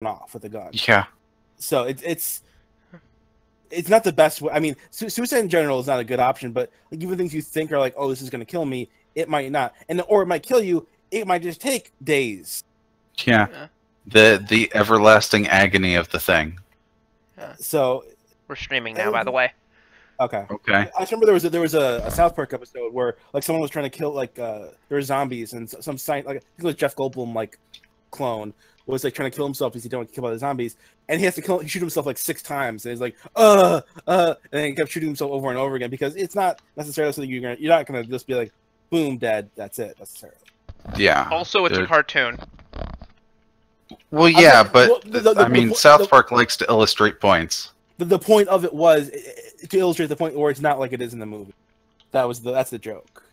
off with a gun. Yeah. So it's not the best way. I mean, suicide in general is not a good option, but like, even things you think are like, oh, this is going to kill me, it might not, or it might kill you. It might just take days. Yeah. The everlasting agony of the thing. So we're streaming now, by the way. Okay. Okay. I remember there was a South Park episode where like someone was trying to kill like there were zombies and some science, like I think it was Jeff Goldblum like clone was like trying to kill himself because he didn't want to kill by the zombies, and he has to shoot himself like 6 times, and he's like and then he kept shooting himself over and over again because it's not necessarily something you're not gonna just be like boom dead, that's it necessarily. Yeah. Also, it's a cartoon. Well, yeah, but I mean, South Park likes to illustrate points. The point of it was to illustrate the point where it's not like it is in the movie. That's the joke.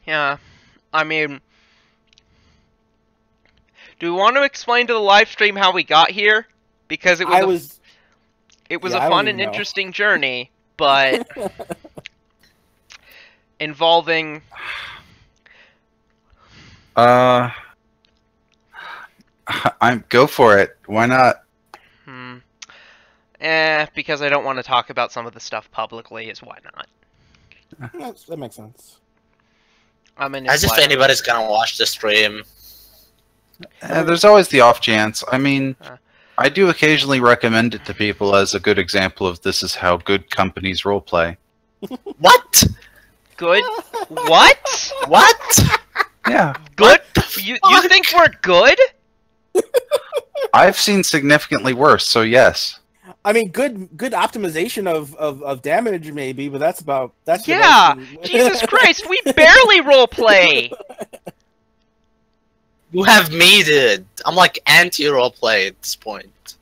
Yeah, I mean, do we want to explain to the live stream how we got here? Because it was a fun and interesting journey, but involving. Go for it. Why not? Because I don't want to talk about some of the stuff publicly. Is why not? That makes sense. As if anybody's gonna watch the stream. There's always the off chance. I mean, I do occasionally recommend it to people as a good example of this is how good companies roleplay. What? Good? What? What? Yeah. Good? You think we're good? I've seen significantly worse, so yes. I mean, good optimization of damage maybe, but that's yeah. Jesus Christ, we barely roleplay. You have me, dude. I'm like anti-roleplay at this point.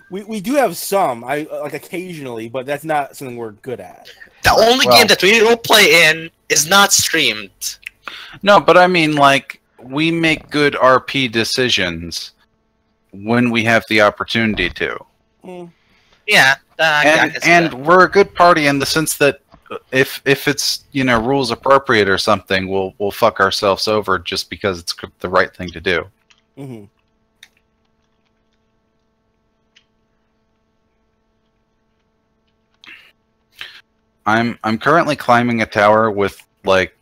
We do have some, like occasionally, but that's not something we're good at. The only game that we roleplay in is not streamed. No, but I mean, like, we make good RP decisions when we have the opportunity to. Yeah, and we're a good party in the sense that if it's rules appropriate or something, we'll fuck ourselves over just because it's the right thing to do. Mm-hmm. I'm currently climbing a tower with like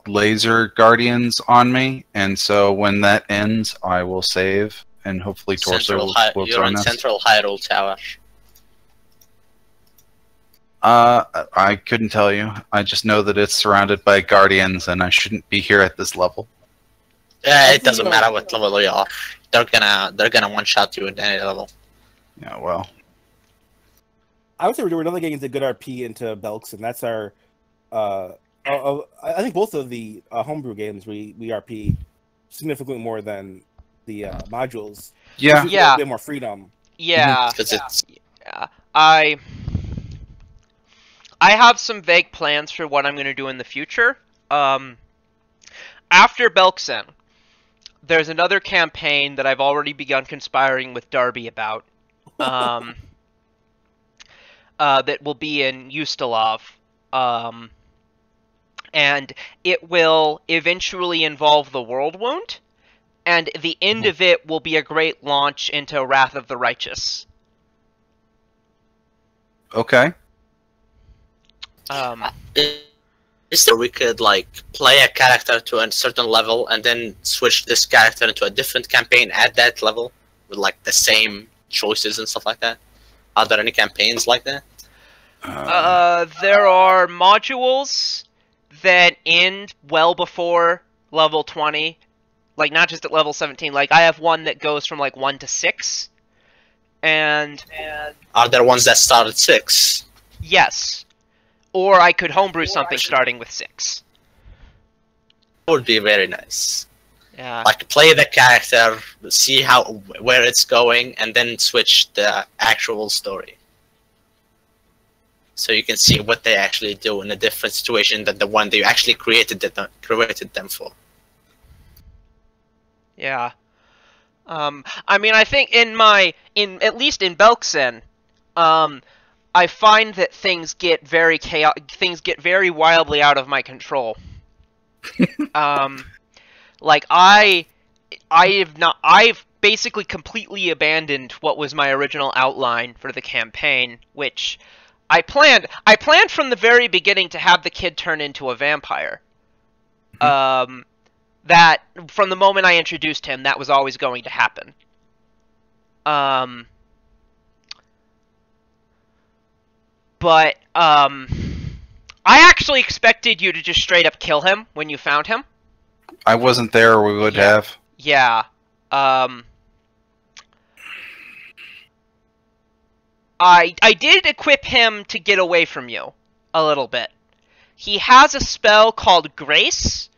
laser guardians on me, and so when that ends, I will save and hopefully Torso will You're join on us. Central Hyrule Tower. I couldn't tell you. I just know that it's surrounded by guardians, and I shouldn't be here at this level. Yeah, it doesn't matter what level you are. They're gonna one-shot you at any level. Yeah, well. I would say we're definitely getting into good RP into Belks, and that's our. I think both of the homebrew games we RP significantly more than the modules. Yeah, yeah, a bit more freedom. Yeah, because it's. Yeah, I have some vague plans for what I'm going to do in the future. After Belkzen, there's another campaign that I've already begun conspiring with Darby about. That will be in Ustalov. And it will eventually involve the World Wound. And the end of it will be a great launch into Wrath of the Righteous. Okay. Is there we could like play a character to a certain level and then switch this character into a different campaign at that level with like the same choices and stuff like that? Are there any campaigns like that? There are modules that end well before level 20. Like, not just at level 17. Like, I have one that goes from, like, 1 to 6. And Are there ones that start at 6? Yes. Or I could homebrew something starting with 6. That would be very nice. Yeah. Like, play the character, see where it's going, and then switch the actual story. So you can see what they actually do in a different situation than the one they actually created them for. Yeah. I mean, I think at least in Belkzen, I find that things get very wildly out of my control. Like, I've basically completely abandoned what was my original outline for the campaign, which I planned from the very beginning to have the kid turn into a vampire. That from the moment I introduced him, that was always going to happen. But I actually expected you to just straight up kill him when you found him. I wasn't there, or we would have. Yeah. I did equip him to get away from you a little bit. He has a spell called Grace,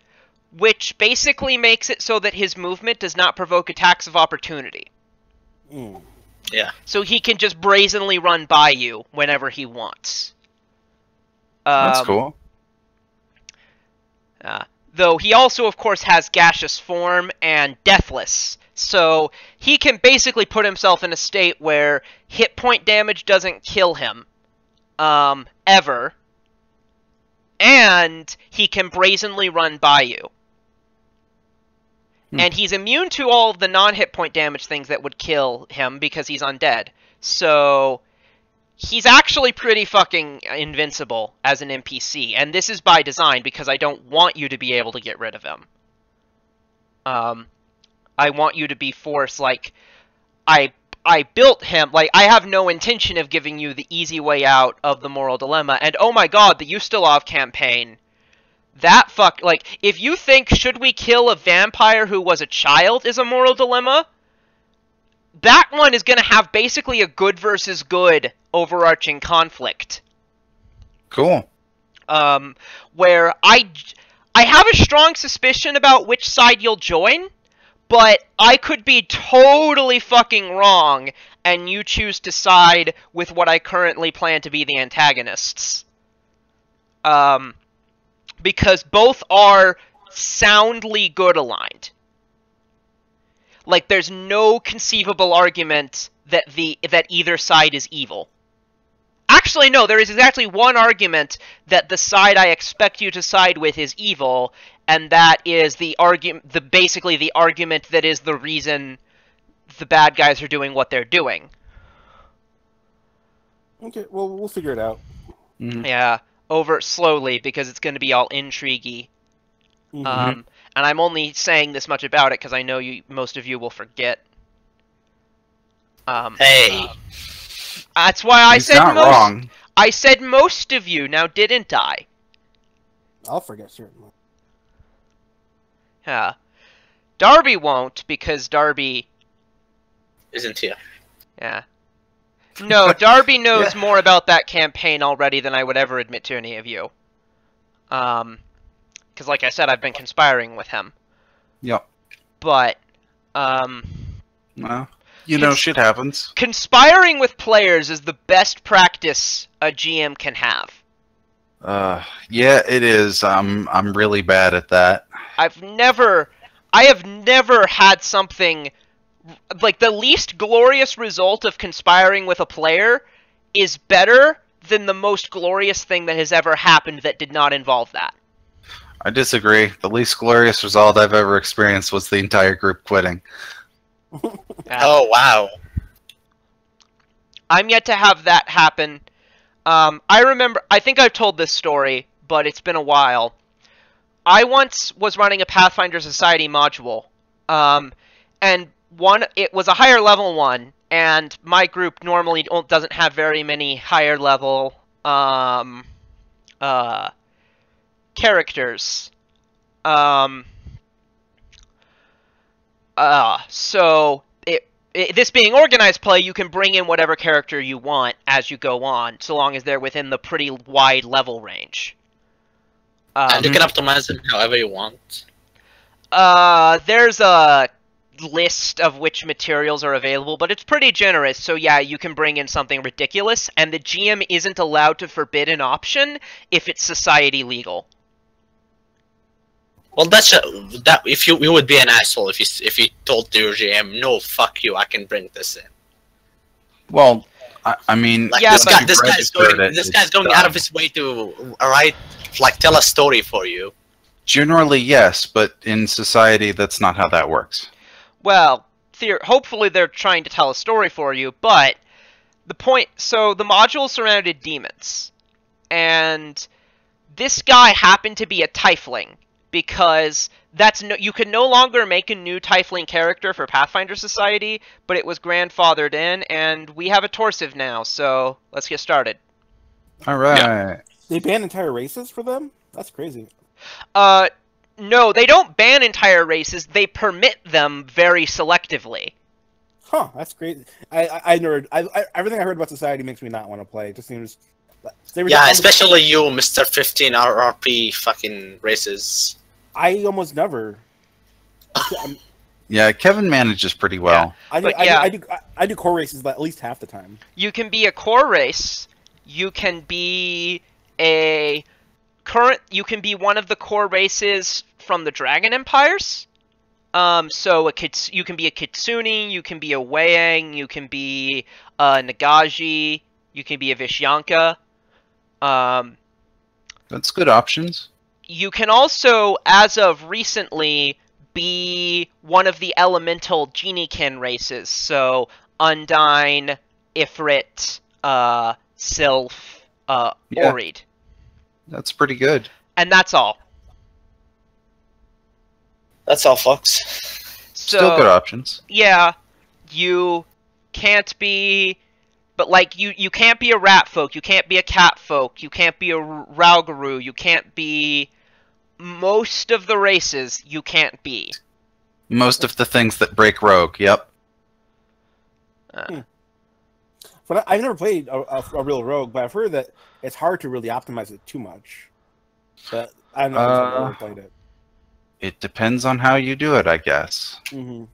which basically makes it so that his movement does not provoke attacks of opportunity. Yeah. So he can just brazenly run by you whenever he wants. That's cool. Though he also, of course, has Gaseous Form and Deathless. So he can basically put himself in a state where hit point damage doesn't kill him. Ever. And he can brazenly run by you. And he's immune to all of the non-hit point damage things that would kill him because he's undead. So he's actually pretty fucking invincible as an NPC. And this is by design because I don't want you to be able to get rid of him. I want you to be forced, like, I built him, like, I have no intention of giving you the easy way out of the Moral Dilemma. And oh my god, the Ustilov campaign. That like, if you think, should we kill a vampire who was a child is a moral dilemma, that one is going to have basically a good versus good overarching conflict. Cool. Where I have a strong suspicion about which side you'll join, but I could be totally fucking wrong, and you choose to side with what I currently plan to be the antagonists. Because both are soundly good aligned. Like, there's no conceivable argument that either side is evil. Actually, no, there is exactly one argument that the side I expect you to side with is evil, and that is basically the argument that is the reason the bad guys are doing what they're doing. Okay, well, we'll figure it out. Yeah. Over slowly, because it's going to be all intriguey. And I'm only saying this much about it because I know most of you will forget. Hey. That's why I said not wrong. I said most of you, now didn't I? I'll forget certainly. Yeah. Darby won't, because Darby isn't here. Yeah. No, Darby knows more about that campaign already than I would ever admit to any of you. Because, like I said, I've been conspiring with him. Yep. But, well, shit happens. Conspiring with players is the best practice a GM can have. Yeah, it is. I'm really bad at that. I have never had something... Like, the least glorious result of conspiring with a player is better than the most glorious thing that has ever happened that did not involve that. I disagree. The least glorious result I've ever experienced was the entire group quitting. Oh, wow. I'm yet to have that happen. I think I've told this story, but it's been a while. I once was running a Pathfinder Society module, and it was a higher level one, and my group normally doesn't have very many higher level characters. So this being organized play, you can bring in whatever character you want as you go on, so long as they're within the pretty wide level range. And you can optimize them however you want. There's a list of which materials are available, but it's pretty generous, so yeah, you can bring in something ridiculous, and the GM isn't allowed to forbid an option if it's society legal. Well, if you would be an asshole if you told your GM, no, fuck you, I can bring this in. Well, I mean, like, this guy's going out of his way to tell a story for you, Generally, yes, but in society, that's not how that works. Well, hopefully they're trying to tell a story for you, but the point... So, the module surrounded demons. And this guy happened to be a tiefling, because you can no longer make a new tiefling character for Pathfinder Society, but it was grandfathered in, and we have a Torsive now, so let's get started. Alright. Yeah. They ban entire races for them? That's crazy. No, they don't ban entire races. They permit them very selectively. Huh, that's great. Everything I heard about Society makes me not want to play. It just seems... Yeah, especially you, Mr. 15 RRP fucking races. I almost never. Yeah, Kevin manages pretty well. Yeah. I do core races at least half the time. You can be a core race. You can be you can be one of the core races from the Dragon Empires. So you can be a Kitsune, you can be a Weyang, you can be a Nagaji, you can be a Vishyanka. That's good options. You can also, as of recently, be one of the elemental Geniekin races. So Undyne, Ifrit, Sylph, Oread. That's pretty good. And that's all. That's all, folks. So, still good options. Yeah, you can't be... But, like, you can't be a rat folk, you can't be a cat folk, you can't be a Raugaru, you can't be... Most of the races, you can't be. Most of the things that break rogue, yep. But I've never played a real rogue, but I've heard that it's hard to really optimize it too much. But I don't know if I've ever played it. It depends on how you do it, I guess. Mm-hmm.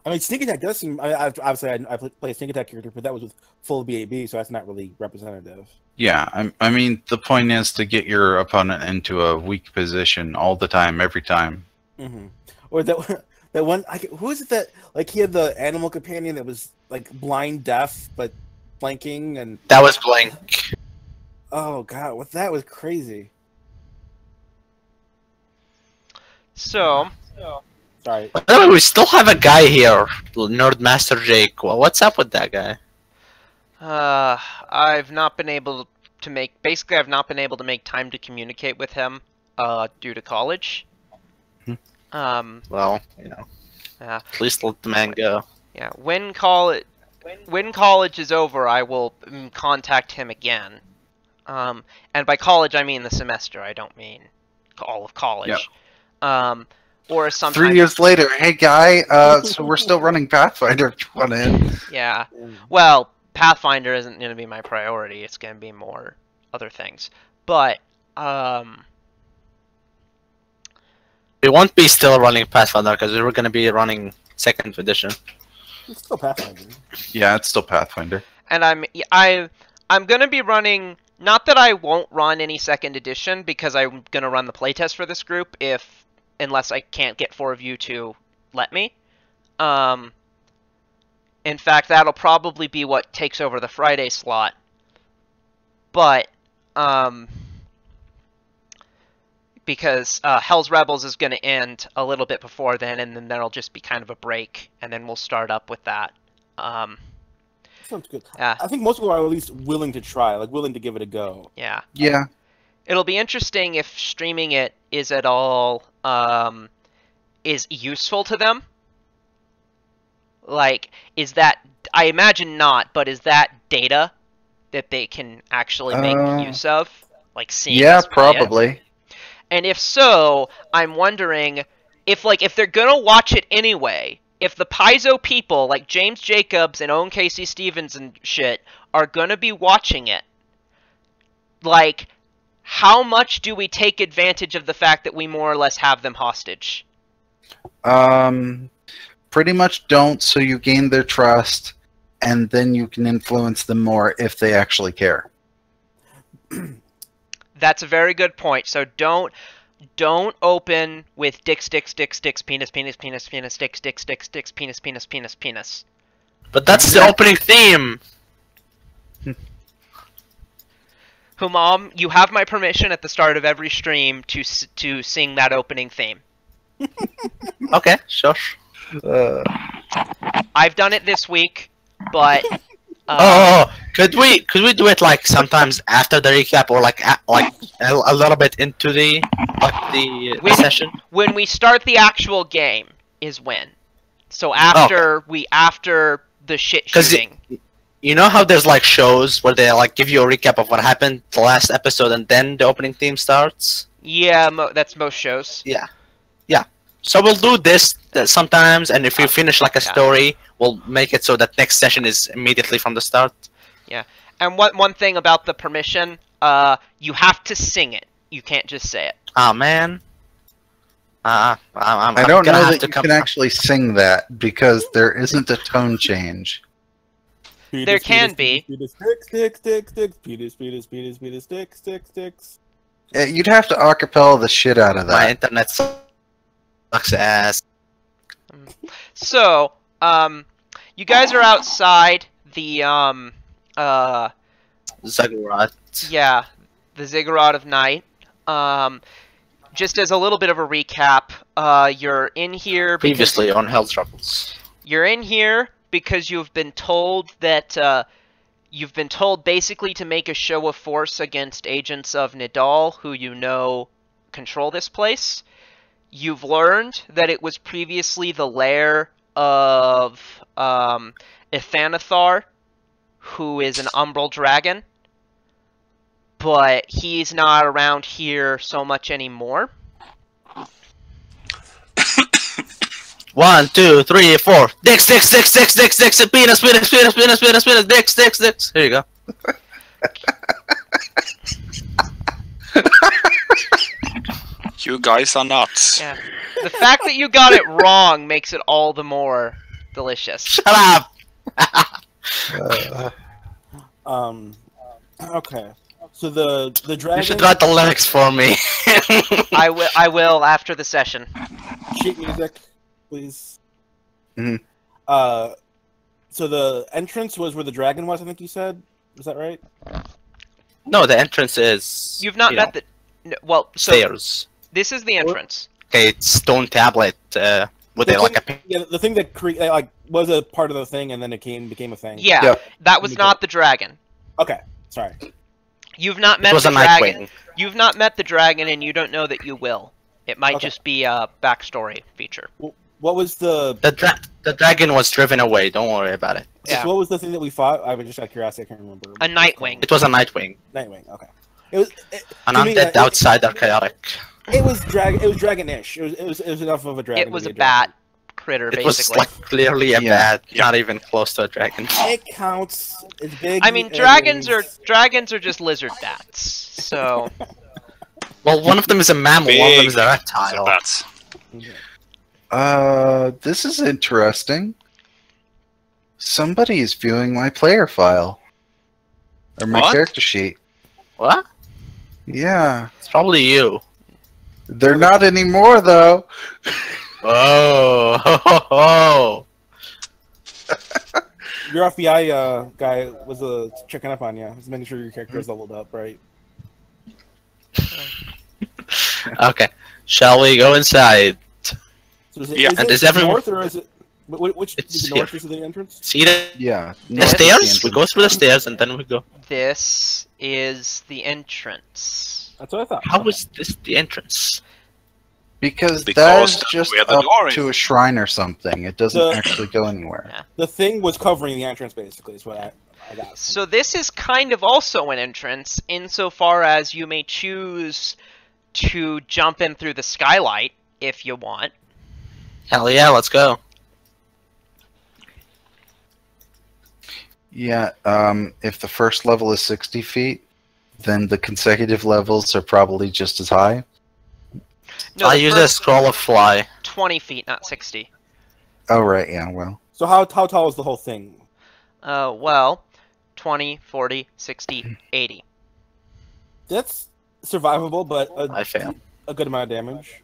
I mean, Sneak Attack does seem... obviously, I play a Sneak Attack character, but that was with full BAB, so that's not really representative. Yeah, I mean, the point is to get your opponent into a weak position all the time, every time. Mm-hmm. Or that one... who is it that... Like, he had the animal companion that was, like, blind deaf, but flanking, and... That was Blink. Oh, God, that was crazy. So... Sorry. By the way, we still have a guy here, Nerdmaster Jake. Well, what's up with that guy? I've not been able to make... Basically, I've not been able to make time to communicate with him, due to college. Well, you know. Yeah. At least let the man go. Yeah, when college is over, I will contact him again. And by college, I mean the semester. I don't mean all of college. Yep. Or sometime 3 years later, hey guy, so we're still running Pathfinder if you want in. Yeah. Well, Pathfinder isn't going to be my priority. It's going to be more other things. But, we won't be still running Pathfinder because we were going to be running 2nd edition. It's still Pathfinder. Yeah, it's still Pathfinder. And I'm going to be running... Not that I won't run any 2nd edition, because I'm going to run the playtest for this group unless I can't get 4 of you to let me. In fact, that'll probably be what takes over the Friday slot. But, because Hell's Rebels is going to end a little bit before then, and then there'll just be kind of a break, and then we'll start up with that. Sounds good. Yeah. I think most people are at least willing to try, like willing to give it a go. Yeah. Yeah. It'll be interesting if streaming it is at all is useful to them. Like, is that... I imagine not, but is that data that they can actually make use of? Like, seeing us play probably. it? And if so, I'm wondering if they're gonna watch it anyway, if the Paizo people, like James Jacobs and Owen Casey Stevens and shit, are gonna be watching it, like... How much do we take advantage of the fact that we more or less have them hostage? Pretty much don't, so you gain their trust, and then you can influence them more if they actually care. That's a very good point. So don't open with dicks, dicks, dicks, dicks, penis, penis, penis, penis, dicks, dicks, dicks, dicks, penis, penis, penis, penis. But that's the opening theme! Humam, you have my permission at the start of every stream to sing that opening theme. Okay, sure. I've done it this week, but could we do it like sometimes after the recap or like a little bit into the session? When we start the actual game is when. So after the shit shooting. You know how there's like shows where they like give you a recap of what happened the last episode and then the opening theme starts? Yeah, that's most shows. Yeah. So we'll do this sometimes, and if we finish like a story, we'll make it so that next session is immediately from the start. Yeah. And one thing about the permission, you have to sing it. You can't just say it. Oh man. I don't know that you can actually sing that because there isn't a tone change. There can be. Sticks. You'd have to acapella the shit out of that. My internet sucks ass. So, you guys are outside the Ziggurat. Yeah, the Ziggurat of Night. Just as a little bit of a recap, you're in here Previously on Hell Troubles. You're in here because you've been told that you've been told basically to make a show of force against agents of Nidal, who you know control this place. You've learned that it was previously the lair of Ithanathar, who is an umbral dragon, but he's not around here so much anymore. 1, 2, 3, 4. Dicks, penis, dicks. Here you go. You guys are nuts. Yeah. The fact that you got it wrong makes it all the more delicious. Shut up! Okay. So the dragon. You should write the lyrics for me. I will after the session. Sheet music, please. Mhm. So the entrance was where the dragon was. I think you said. Is that right? No, the entrance is. You've not met the. No, well, so stairs. This is the entrance. Okay, it's stone tablet. With it like a. Yeah, the thing that like was a part of the thing, and then it became a thing. Yeah, that was not the dragon. Okay, sorry. You've not met the dragon. You've not met the dragon, and you don't know that you will. It might just be a backstory feature. What was the dragon was driven away. Don't worry about it. Yeah. What was the thing that we fought? I was just out of curiosity. I can't remember. A Nightwing. It was a Nightwing. Nightwing. Okay. It was an undead outsider, chaotic. It was dragonish. It was enough of a dragon. It was a bat critter. It basically. was like clearly a bat, not even close to a dragon. It counts. It's big. I mean, dragons are just lizard bats. So. Well, one of them is a mammal. One of them is a reptile. Bats. This is interesting. Somebody is viewing my player file. Or my character sheet. What? Yeah. It's probably you. They're not anymore, though. Oh. Your FBI guy was checking up on you. He's making sure your character is leveled up, right? Okay. Shall we go inside? So is it, yeah. is it north or is it which is the north? Is the entrance? See that? Yeah. The stairs. We go through the stairs and then we go. This is the entrance. That's what I thought. How is this the entrance? Because that's just up to a shrine or something. It doesn't actually go anywhere. Yeah. The thing was covering the entrance, basically, is what I got. So this is kind of also an entrance, insofar as you may choose to jump in through the skylight, if you want. Hell yeah, let's go. Yeah, if the first level is 60 feet, then the consecutive levels are probably just as high. No, I use a scroll of fly. 20 feet, not 60. Oh, right, yeah, well. So how tall is the whole thing? Well, 20, 40, 60, 80. That's survivable, but I fail. A good amount of damage.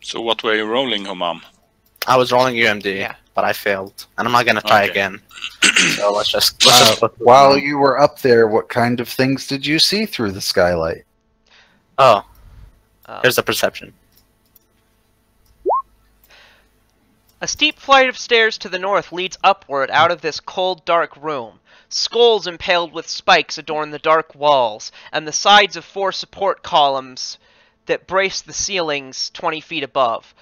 So what were you rolling, Humam? I was rolling UMD, but I failed. And I'm not gonna try again. So let's just while you were up there, what kind of things did you see through the skylight? Oh, here's the perception. A steep flight of stairs to the north leads upward out of this cold, dark room. Skulls impaled with spikes adorn the dark walls, and the sides of 4 support columns that brace the ceilings 20 feet above.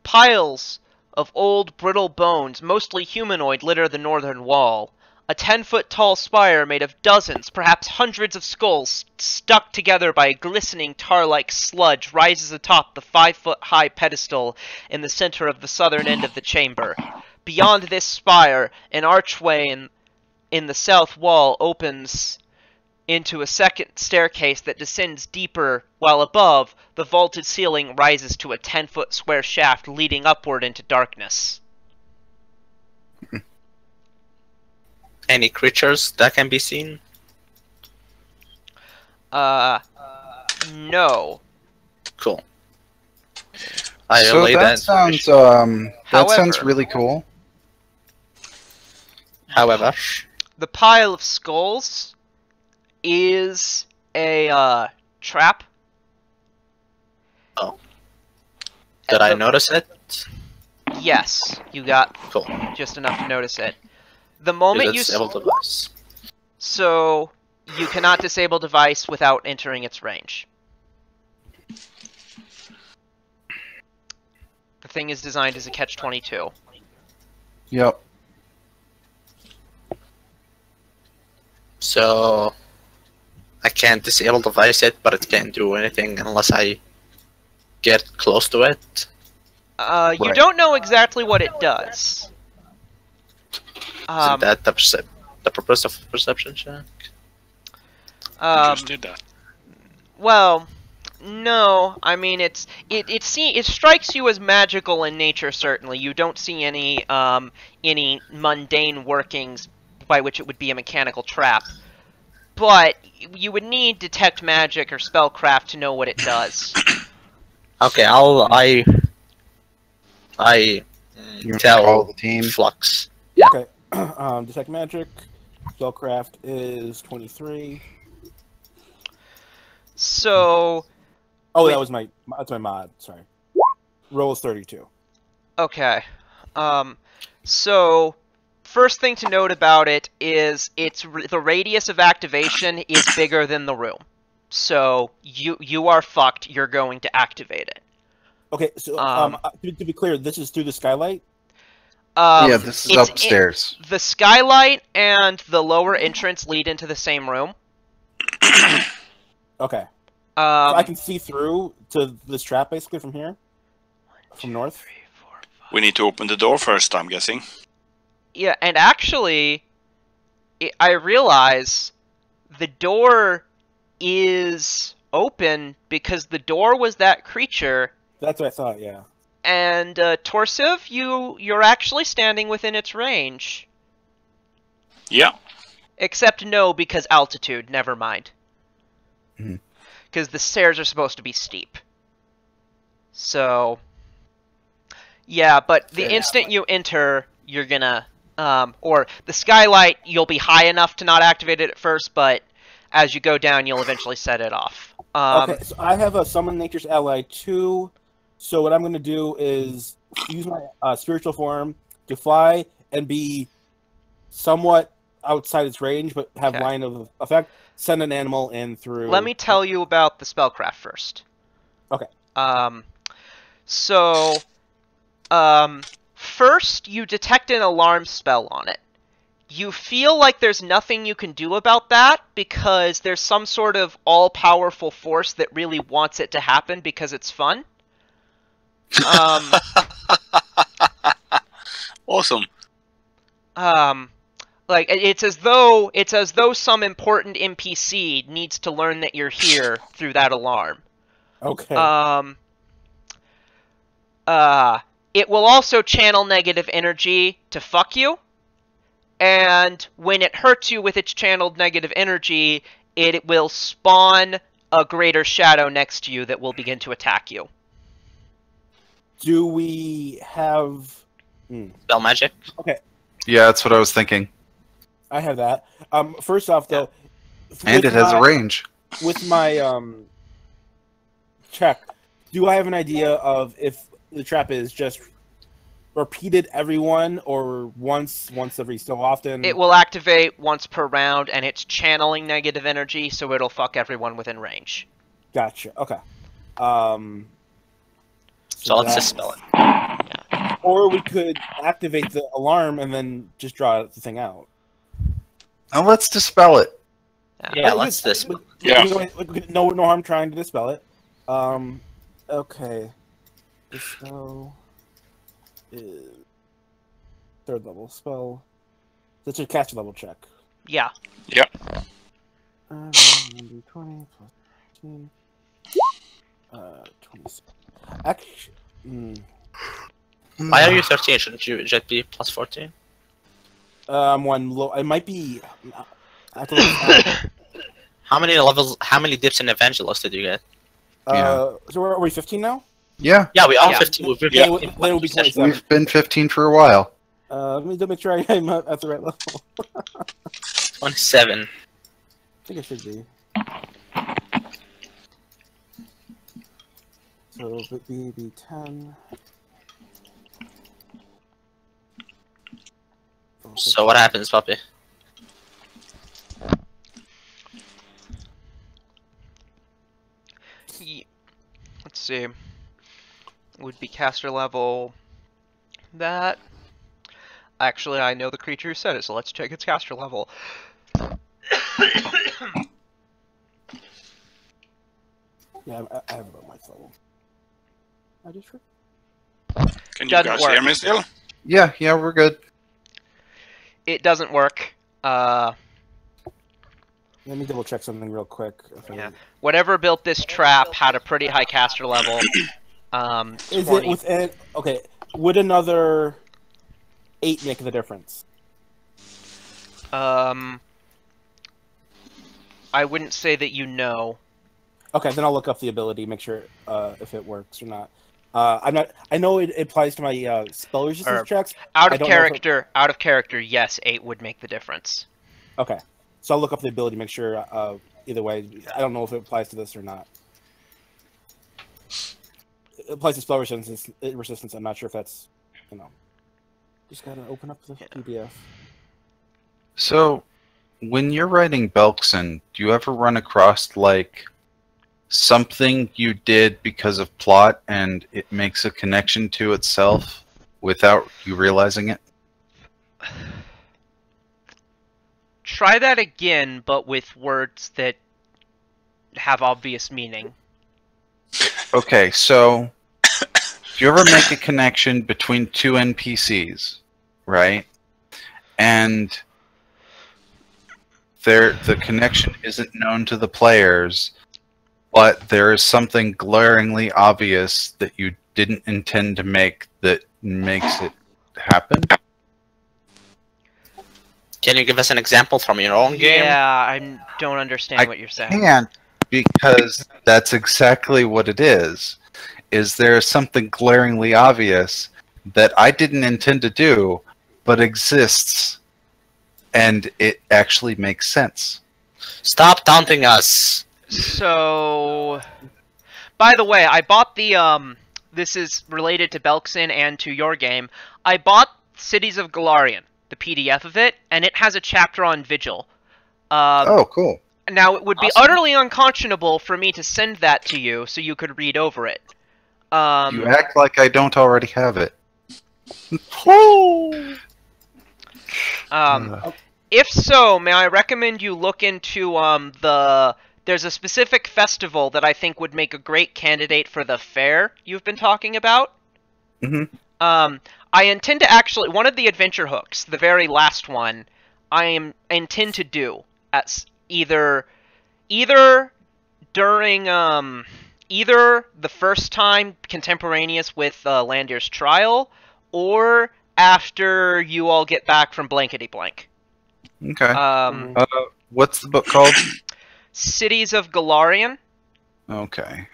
Piles of old, brittle bones, mostly humanoid, litter the northern wall. A 10-foot-tall spire made of dozens, perhaps hundreds of skulls stuck together by a glistening tar-like sludge rises atop the 5-foot-high pedestal in the center of the southern end of the chamber. Beyond this spire, an archway in the south wall opens into a second staircase that descends deeper, while above, the vaulted ceiling rises to a 10-foot square shaft leading upward into darkness. Any creatures that can be seen? No. Cool. So that sounds really cool. However, the pile of skulls is a trap. Oh. Did I notice it? Yes, you got Cool. just enough to notice it. The moment you disable device. So you cannot disable device without entering its range. The thing is designed as a catch-22. Yep. So I can't disable device it, but it can't do anything unless I get close to it. You don't know exactly what it does. Isn't that the purpose of perception check? Just did that. Well, no. I mean, it strikes you as magical in nature. Certainly, you don't see any mundane workings by which it would be a mechanical trap. But you would need detect magic or spellcraft to know what it does. Okay, I tell the team. Flux. Okay. Detect magic. Spellcraft is 23. So. Oh, that's my mod. Sorry. Roll is 32. Okay. So first thing to note about it is the radius of activation is bigger than the room. So you are fucked. You're going to activate it. Okay, so to be clear, this is through the skylight? Yeah, this is upstairs. The skylight and the lower entrance lead into the same room. Okay. So I can see through to this trap basically from here? From north? We need to open the door first, I'm guessing. Yeah, and actually, I realize the door is open because the door was that creature. That's what I thought, yeah. And Torsiv, you're actually standing within its range. Yeah. Except no, because altitude. Never mind. Because the stairs are supposed to be steep. So, yeah, but the instant you enter, you're gonna, or the skylight, you'll be high enough to not activate it at first, but as you go down, you'll eventually set it off. Okay, so I have a Summon Nature's Ally 2. So what I'm going to do is use my spiritual form to fly and be somewhat outside its range, but have line of effect. Send an animal in through... Let me tell you about the spellcraft first. Okay. First, you detect an alarm spell on it. You feel like there's nothing you can do about that because there's some sort of all-powerful force that really wants it to happen because it's fun. Awesome. Like it's as though some important NPC needs to learn that you're here through that alarm. Okay. It will also channel negative energy to fuck you, and when it hurts you with its channeled negative energy, it will spawn a greater shadow next to you that will begin to attack you. Do we have... Spell magic? Okay. Yeah, that's what I was thinking. I have that. First off, though, And it has a range. With my check, do I have an idea of if the trap is just repeated everyone or once every so often? It will activate once per round, and it's channeling negative energy, so it'll fuck everyone within range. Gotcha. Okay. So let's just spell it. Or we could activate the alarm and then just draw the thing out. Now let's dispel it. Yeah, let's dispel. Yeah. No harm trying to dispel it. Okay. Dispel is third level spell. That's a caster level check. Yeah. Yeah. 20 plus 15. 26. Actually, Why are you 13? Shouldn't you just be plus 14? one low. It might be. I have to look. How many levels? How many dips in Evangelist did you get? So are we 15 now? Yeah, Yeah, we all Yeah. 15. We've Yeah, been then it will be 27. we've been 15 for a while. Let me make sure I'm at the right level. 27. I think I should be. So it would be 10. So what happens, puppy? Let's see. Would be caster level. That. Actually, I know the creature who said it, so let's check its caster level. Yeah, I have about my level. I just. Can you Doesn't guys work. hear me still? Yeah, we're good. It doesn't work. Let me double check something real quick. Yeah. Whatever built this trap had a pretty high caster level. Is 20. it within? Okay. Would another 8 make the difference? I wouldn't say that you know. Okay, then I'll look up the ability, make sure if it works or not. I'm not. I know it applies to my spell resistance checks. Out I of don't know if character, yes, 8 would make the difference. Okay, so I'll look up the ability, make sure. Either way, I don't know if it applies to this or not. It applies to spell resistance. I'm not sure if that's, Just gotta open up the PDF. So, when you're writing Belkson, do you ever run across, like, something you did because of plot and it makes a connection to itself without you realizing it? Try that again, but with words that have obvious meaning. Okay, so do you ever make a connection between two NPCs, right? And the connection isn't known to the players, but there is something glaringly obvious that you didn't intend to make that makes it happen? Can you give us an example from your own game? Yeah, I don't understand what you're saying. Can't, because that's exactly what it is. Is there something glaringly obvious that I didn't intend to do, but exists, and it actually makes sense? Stop taunting us. So, by the way, I bought the, this is related to Belkson and to your game. I bought Cities of Golarion, the PDF of it, and it has a chapter on Vigil. Oh, cool. Now, it would be Awesome. utterly unconscionable for me to send that to you so you could read over it. You act like I don't already have it. If so, may I recommend you look into there's a specific festival that I think would make a great candidate for the fair you've been talking about. Mm-hmm. I intend to actually, one of the adventure hooks, the very last one, I intend to do at either during either the first time contemporaneous with Landier's trial, or after you all get back from blankety blank. Okay. What's the book called? Cities of Golarion. Okay.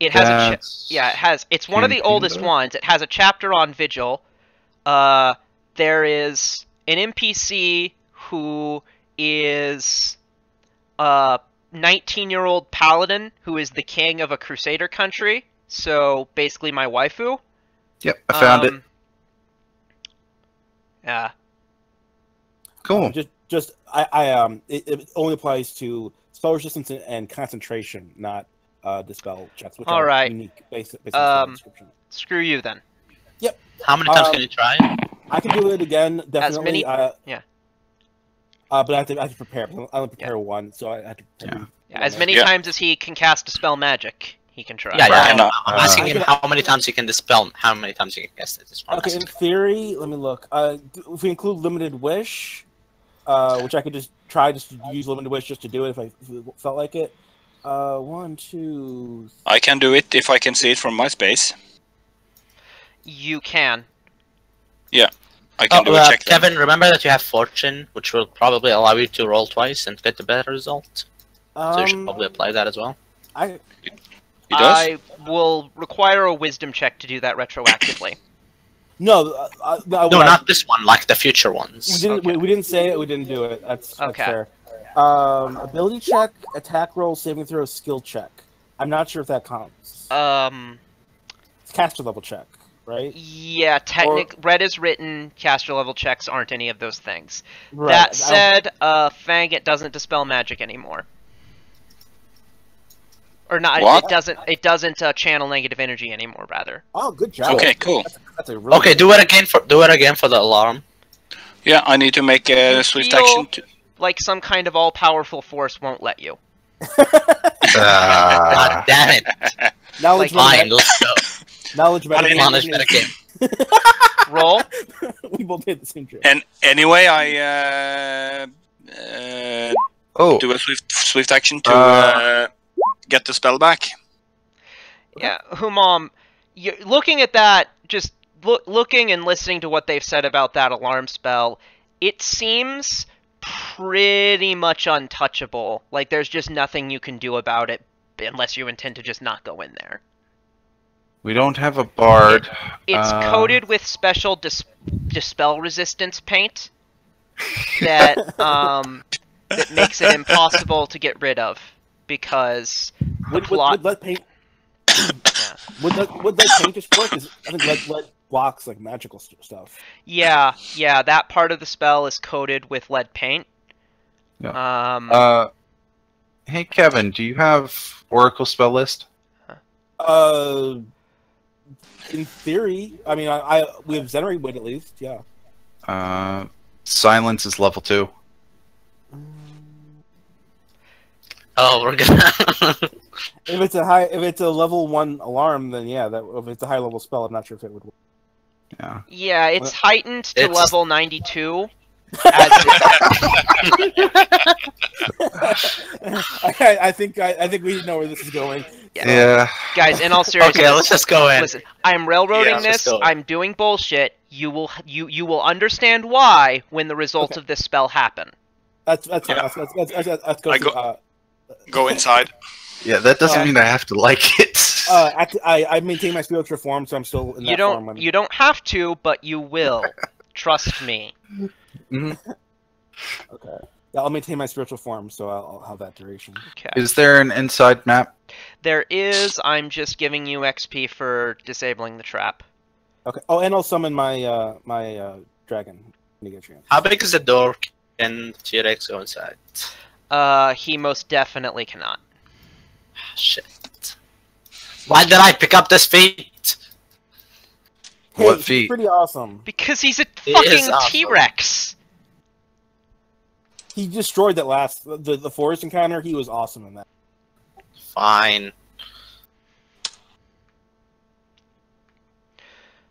It has it's one of the oldest ones. It has a chapter on Vigil. There is an NPC who is a 19-year-old paladin who is the king of a crusader country. So basically my waifu. Yep, I found it. Yeah. Cool. It only applies to spell resistance and concentration, not dispel checks, which All are right. unique based on the description. Screw you then. Yep. How many times can you try it? I can do it again, definitely. Yeah. But I have to prepare. I only prepare one, so I have to prepare. Yeah, as many times as he can cast dispel magic, he can try. Yeah, Right. I'm asking him how many times you can dispel, how many times you can cast it. Okay, in theory, let me look. If we include limited wish, which I could just try to use limited wish just to do it if it felt like it. 1, 2. I can do it if I can see it from my space. You can. I can do a check. Kevin, remember that you have Fortune, which will probably allow you to roll twice and get a better result. So you should probably apply that as well. He does? I will require a wisdom check to do that retroactively. No, No, not this one, like the future ones. We didn't say it. We didn't do it. That's fair. Ability check, attack roll, saving throw, skill check. I'm not sure if that counts. It's caster level check, right? Yeah, Red is written, caster level checks aren't any of those things. Right. That said, Fangit doesn't dispel magic anymore. Or not, What? it doesn't channel negative energy anymore, rather. Oh, good job. Okay, cool. That's a really Okay, do it again for the alarm. Yeah, I need to make a swift action. Like some kind of all-powerful force won't let you. God damn it! Knowledge Fine, let's go. Knowledge about Come on, let's get a game. Roll. We both did the same trick. And anyway, I do a swift action to get the spell back. Yeah, Humam, looking at that, just looking and listening to what they've said about that alarm spell, it seems pretty much untouchable. Like, there's just nothing you can do about it unless you intend to just not go in there. We don't have a bard. It's coated with special dispel resistance paint that that makes it impossible to get rid of because Would lead paint? Would lead paint just work? 'Cause I think lead blocks like magical stuff. Yeah, that part of the spell is coated with lead paint. Yeah. Hey Kevin, do you have Oracle spell list? In theory, I mean, we have Zenray Wit at least, yeah. Silence is level 2. Oh, we're gonna. If it's a level 1 alarm, then yeah. If it's a high level spell, I'm not sure if it would work. Yeah. Yeah, it's heightened to level 92. I think we know where this is going. Yeah. Guys, in all seriousness, Okay, let's just go in. Listen, I'm railroading this. I'm doing bullshit. You will understand why when the results of this spell happen. Let's go. Go inside. Yeah, that doesn't mean I have to like it. I maintain my spiritual form, so I'm still in that form. You don't have to, but you will. Trust me. Mm-hmm. Okay. Yeah, I'll maintain my spiritual form, so I'll have that duration. Okay. Is there an inside map? There is. I'm just giving you XP for disabling the trap. Okay. Oh, and I'll summon my my dragon when you get a chance. How big is the door? Can T-Rex go inside? He most definitely cannot. Shit. Why did I pick up this feat? Hey, What feat? Pretty awesome. Because he's a He fucking is awesome. T-Rex. He destroyed that the forest encounter. He was awesome in that. Fine.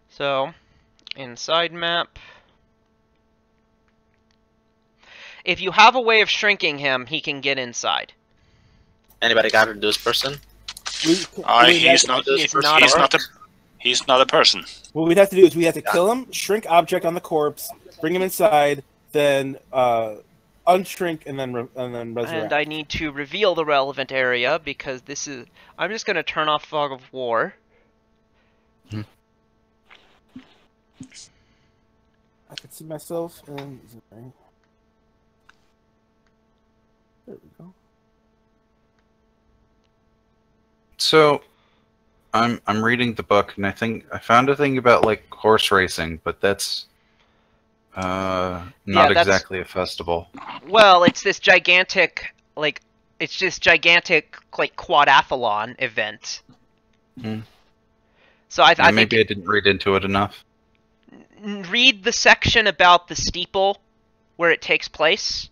So, inside map. If you have a way of shrinking him, he can get inside. Anybody got to do this person? He's not a person. What we'd have to do is we have to kill him, shrink object on the corpse, bring him inside, then unshrink, and then resurrect. And I need to reveal the relevant area because this is. I'm just going to turn off Fog of War. see myself and there we go. So, I'm reading the book, and I think I found a thing about like horse racing, but that's not exactly a festival. Well, it's this gigantic like quadathlon event. Hmm. So I think maybe I didn't read into it enough. Read the section about the steeple where it takes place.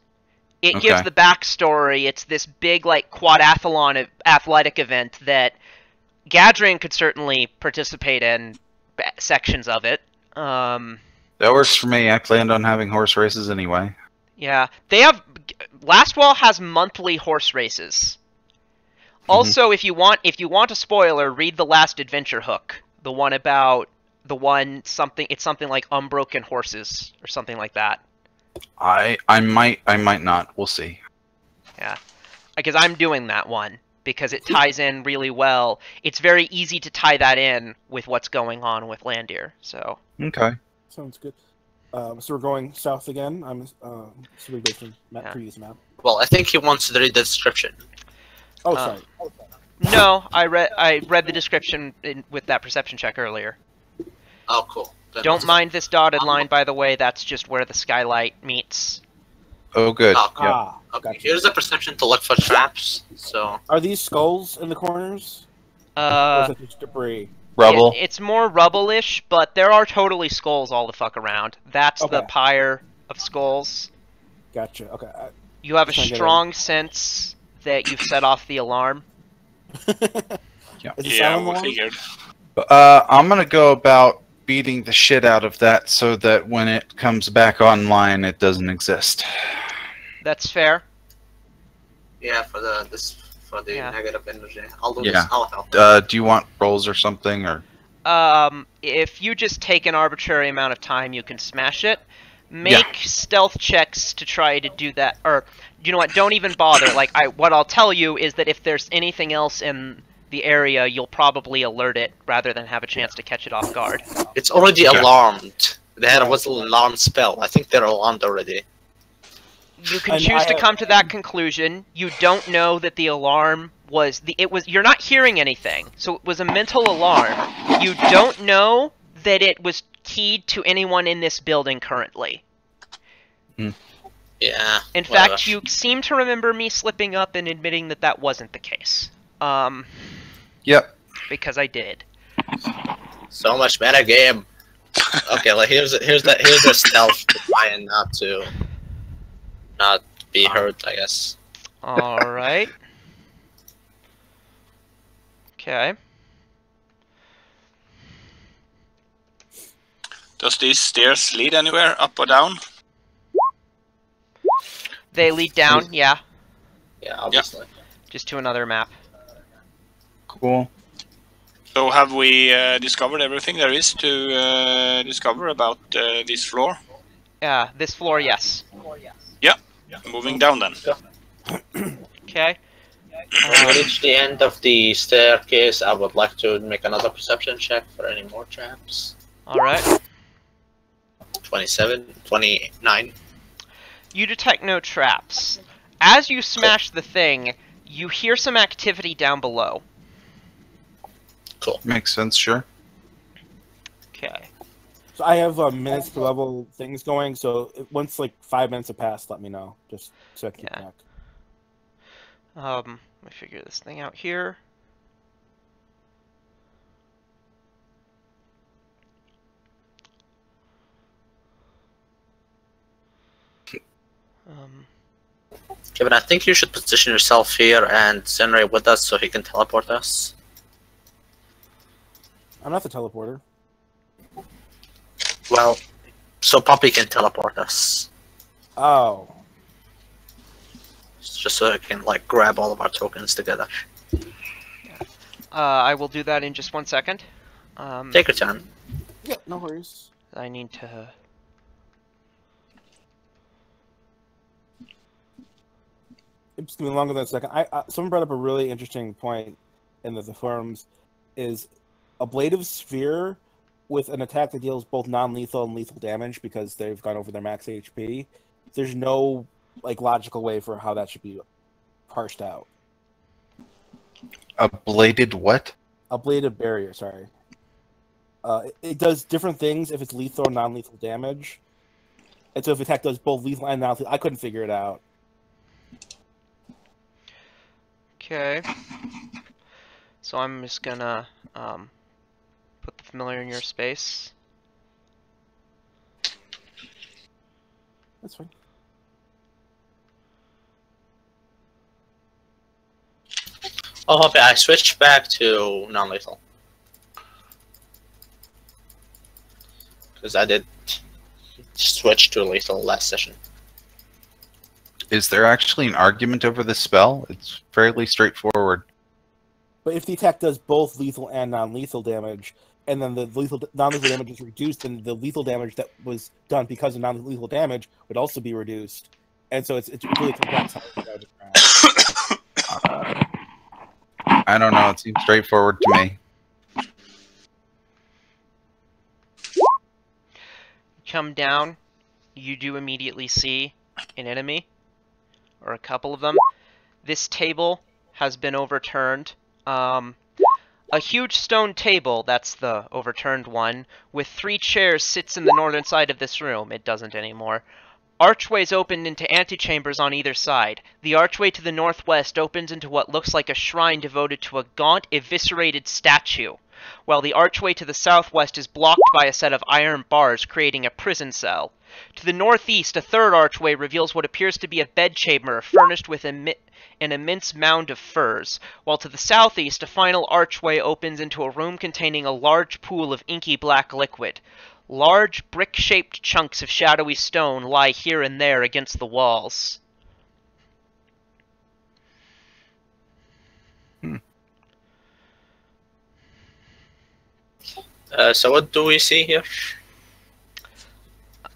It gives the backstory. It's this big like quadathlon athletic event that Gadrian could certainly participate in sections of it. That works for me. I planned on having horse races anyway. Yeah, they have. Lastwall has monthly horse races. Also, if you want a spoiler, read the Last Adventure Hook, the one about it's something like Unbroken Horses or something like that. I might not. We'll see. Yeah, because I'm doing that one because it ties in really well. It's very easy to tie that in with what's going on with Landir. So okay, sounds good. So we're going south again. I'm based on previous map. Well, I think he wants to read the description. Oh, sorry. No, I read the description with that perception check earlier. Oh, cool. Don't mind this dotted line, by the way. That's just where the skylight meets. Oh, good. Oh, cool. Okay. Gotcha. Here's a perception to look for traps. So, are these skulls in the corners? Or is it just debris? Rubble. It's more rubble-ish, but there are totally skulls all the fuck around. That's the pyre of skulls. Gotcha. Okay. You have a strong sense that you've set off the alarm. Yeah, we figured. I'm gonna go about beating the shit out of that so that when it comes back online, it doesn't exist. That's fair. Yeah, for the negative energy. I'll do this. I'll help. Do you want rolls or something, or? If you just take an arbitrary amount of time, you can smash it. Make stealth checks to try to do that, or you know what? Don't even bother. What I'll tell you is that if there's anything else in the area, you'll probably alert it rather than have a chance to catch it off guard. It's already alarmed. They had an alarm spell. I think they're alarmed already. You can choose to come to that conclusion. You don't know that the alarm was you're not hearing anything, so it was a mental alarm. You don't know that it was keyed to anyone in this building currently. Yeah. In fact, you seem to remember me slipping up and admitting that that wasn't the case. Yep. Because I did. So much meta game. Okay, like here's the stealth to try and not be hurt, I guess. All right. Okay. Does these stairs lead anywhere, up or down? They lead down, yeah. Yeah, obviously. Just to another map. Cool. So have we discovered everything there is to discover about this floor? Yeah, this floor, yes. Yeah. Moving down then. Okay. When we reach the end of the staircase, I would like to make another perception check for any more traps. Alright. 29. You detect no traps. As you smash the thing, you hear some activity down below. Cool. Makes sense, sure. Okay. So I have minutes per level things going, so once like 5 minutes have passed, let me know. Just so I can keep track. Let me figure this thing out here. Kevin, I think you should position yourself here and Zenray with us so he can teleport us. I'm not the teleporter. Well, so Poppy can teleport us. Oh. Just so I can, like, grab all of our tokens together. I will do that in just 1 second. Take your time. Yeah, no worries. I need to... It's gonna be longer than a second. Someone brought up a really interesting point in the forums. Is ablative sphere with an attack that deals both non-lethal and lethal damage because they've gone over their max HP, there's no like logical way for how that should be parsed out. A bladed what? A bladed barrier, sorry. It does different things if it's lethal or non-lethal damage. And so if the attack does both lethal and non-lethal, I couldn't figure it out. Okay. So I'm just gonna put the familiar in your space. That's fine. Oh, okay, I switched back to non-lethal. Because I did switch to lethal last session. Is there actually an argument over this spell? It's fairly straightforward. But if the attack does both lethal and non-lethal damage, and then the non-lethal damage is reduced, then the lethal damage that was done because of non-lethal damage would also be reduced. And so it's really complex. I don't know. It seems straightforward to me. Come down, you do immediately see an enemy, or a couple of them. This table has been overturned. A huge stone table, that's the overturned one, with 3 chairs sits in the northern side of this room. It doesn't anymore. Archways open into antechambers on either side. The archway to the northwest opens into what looks like a shrine devoted to a gaunt, eviscerated statue, while the archway to the southwest is blocked by a set of iron bars, creating a prison cell. To the northeast, a third archway reveals what appears to be a bedchamber furnished with an immense mound of furs, while to the southeast, a final archway opens into a room containing a large pool of inky black liquid. Large, brick-shaped chunks of shadowy stone lie here and there against the walls. So what do we see here?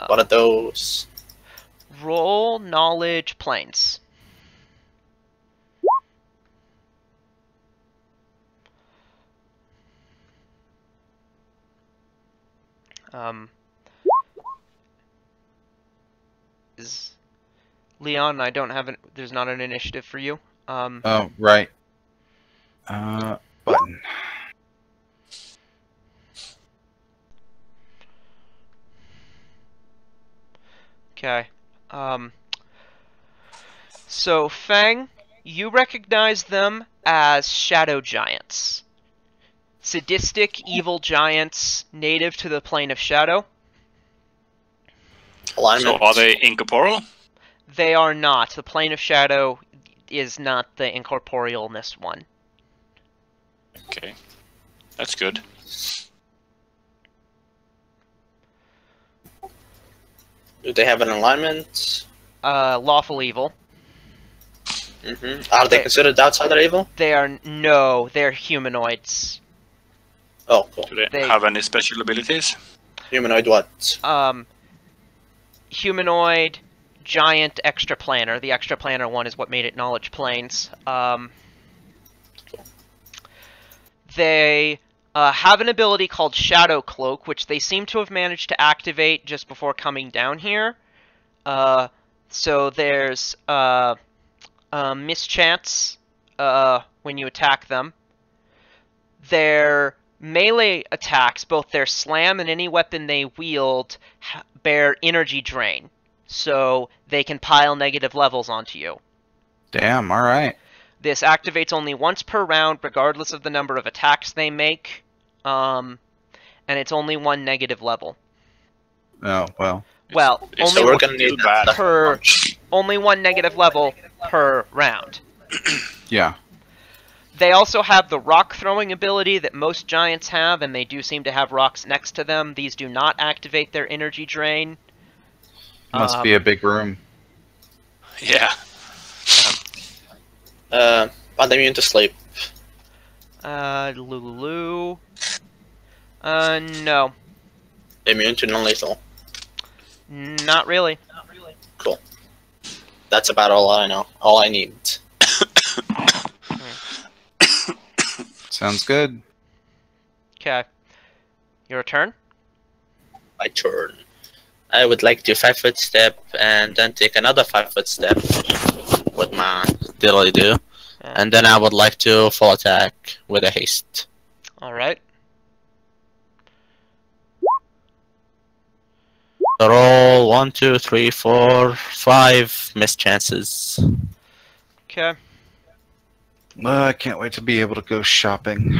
What are those? Roll knowledge planes. Is Leon? I don't have there's not an initiative for you. Oh, right. Button. Okay. So Fang, you recognize them as shadow giants. Sadistic, evil giants native to the plane of shadow. So are they incorporeal? They are not. The plane of shadow is not the incorporealness one. Okay. That's good. Do they have an alignment? Lawful evil. Are they considered outsider evil? They are no. They're humanoids. Oh, cool. Do they have any special abilities? Humanoid what? Humanoid, giant, extraplanar. The extraplanar one is what made it knowledge planes. They have an ability called Shadow Cloak, which they seem to have managed to activate just before coming down here. So there's mischance when you attack them. Their melee attacks, both their slam and any weapon they wield, bear energy drain, so they can pile negative levels onto you. Damn, alright. This activates only once per round, regardless of the number of attacks they make, and it's only 1 negative level. Oh, well. Well, so we're gonna need that only 1 negative level per round. Yeah. They also have the rock throwing ability that most giants have, and they do seem to have rocks next to them. These do not activate their energy drain. Must be a big room. Yeah. Are they immune to sleep? Lulu. No. Immune to non-lethal? Not really. Cool. That's about all I know. All I need. Sounds good. Okay. Your turn? my turn. I would like to 5-foot step and then take another 5-foot step with my diddly do. And then I would like to full attack with a haste. Alright. Roll 1, 2, 3, 4, 5 missed chances. Okay. I can't wait to be able to go shopping.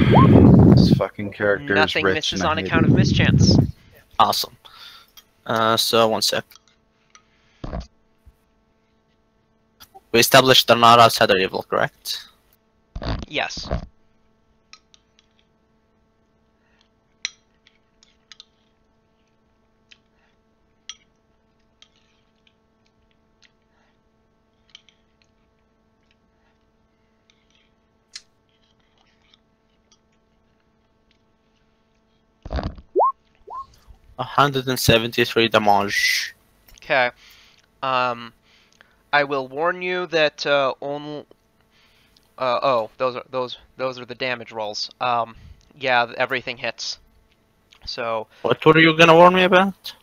This fucking character Nothing is rich. misses on account of mischance. Awesome. So 1 sec. We established they're not outside or evil, correct? Yes. $173 damage. Okay. I will warn you that only. Oh, those are the damage rolls. Yeah, everything hits. So. What were you gonna warn me about?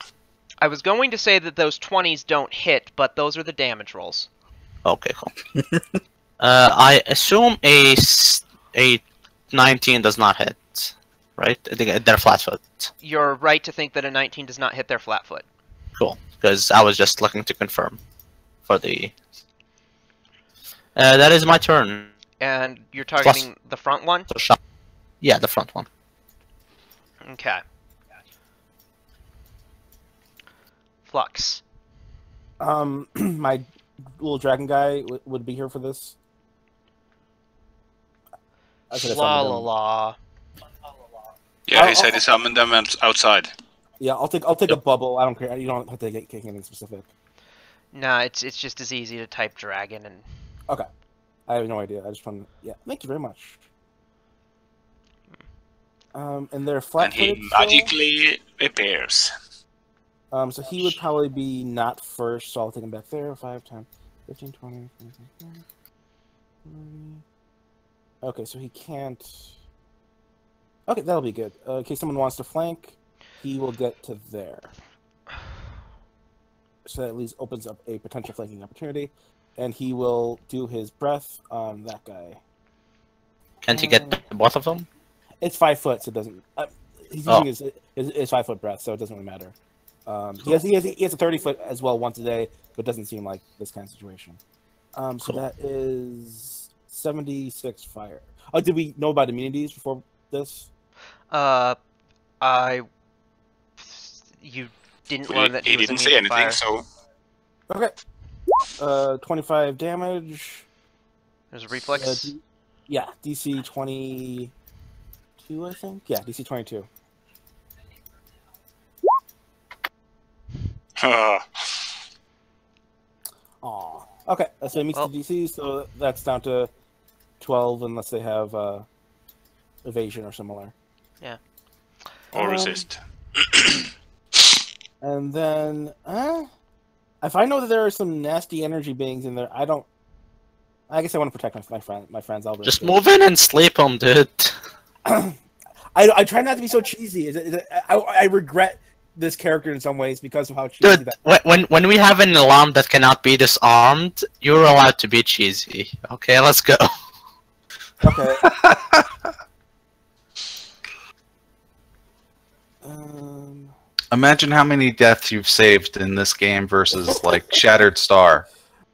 I was going to say that those 20s don't hit, but those are the damage rolls. Okay, cool. I assume a 19 does not hit, right? They're flat-foot. You're right to think that a 19 does not hit their flat foot. Cool, because I was just looking to confirm for the. That is my turn. And you're targeting the front one? Yeah, the front one. Okay. Flux. My little dragon guy would be here for this. La la la. Yeah, he said he summoned them outside. Yeah, I'll take a bubble. I don't care. You don't have to get anything specific. Nah, it's just as easy to type dragon and. Okay. I have no idea. I just want to. Yeah, thank you very much. And they're flat-footed. And he magically appears. So he would probably be not first, so I'll take him back there. 5, 10, 15, 20, 25, 30. Okay, so he can't. Okay, that'll be good. In case someone wants to flank, he will get to there. So that at least opens up a potential flanking opportunity. And he will do his breath on that guy. Can't he get both of them? It's 5 foot, so it doesn't. He's using his 5 foot breath, so it doesn't really matter. Cool. He has a 30 foot as well once a day, but it doesn't seem like this kind of situation. So cool. That is 76 fire. Oh, did we know about immunities before this? You didn't learn that he didn't say anything, fire. so. Okay. 25 damage. There's a reflex. Yeah, DC 22, I think. Yeah, DC 22. Aw. Okay, so it meets the DC, so that's down to 12 unless they have evasion or similar. Yeah. Or resist. And then, if I know that there are some nasty energy beings in there, I guess I want to protect my friends. I'll just move in and sleep them, dude. I try not to be so cheesy. I regret this character in some ways because of how cheesy dude, when we have an alarm that cannot be disarmed, you're allowed to be cheesy. Okay, let's go. Okay. Imagine how many deaths you've saved in this game versus like Shattered Star.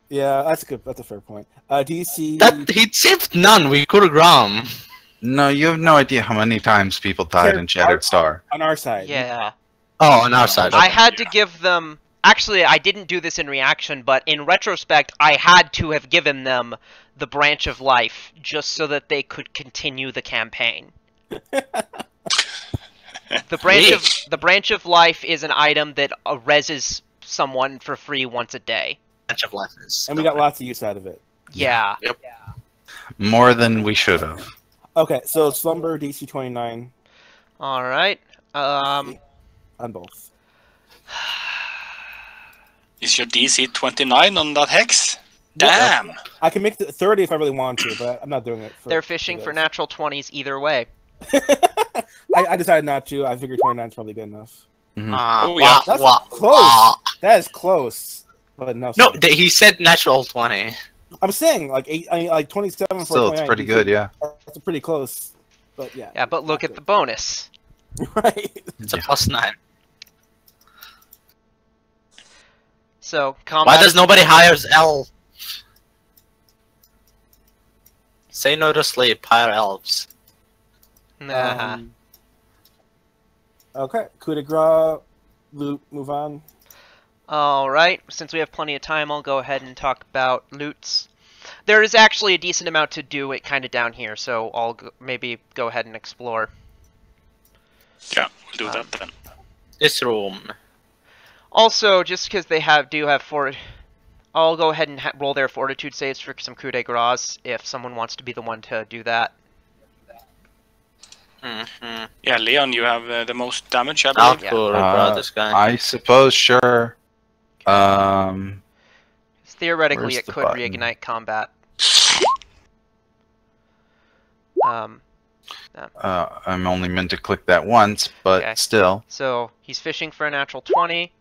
Yeah, that's a fair point. DC. He saved none. We could have gone. No, you have no idea how many times people died in Shattered Star. On our side. Yeah. Oh, on our side. I had to give them. Actually, I didn't do this in reaction, but in retrospect, I had to have given them the Branch of Life just so that they could continue the campaign. The Branch of Life is an item that reses someone for free once a day. Branch of Life is. And we got lots of use out of it. Yeah. Yep. More than we should have. Okay, so Slumber DC 29. All right. On both. Is your DC 29 on that hex? Damn! Yeah, I can make it 30 if I really want to, but I'm not doing it. They're fishing for natural 20s either way. I decided not to. I figured 29 is probably good enough. Oh yeah, that's close. That is close, but no. No, he said natural 20. I'm saying like 27 Still, for it's pretty good, yeah. That's pretty close, but yeah. Yeah, but look at the bonus. Right. It's a +9. So combat. Why does nobody hires L? Say no to sleep. Hire elves. Nah. Okay, coup de grace. Loot. Move on. Alright, since we have plenty of time, I'll go ahead and talk about loots. There is actually a decent amount to do it kind of down here, so I'll maybe go ahead and explore. Yeah, we'll do that then. This room. Also, just because they do have I'll go ahead and roll their fortitude saves for some coup de grace if someone wants to be the one to do that. Yeah, Leon, you have the most damage, I believe. This guy. I suppose, sure. Theoretically, it could button? reignite combat. I'm only meant to click that once, but Okay. still. So he's fishing for a natural 20.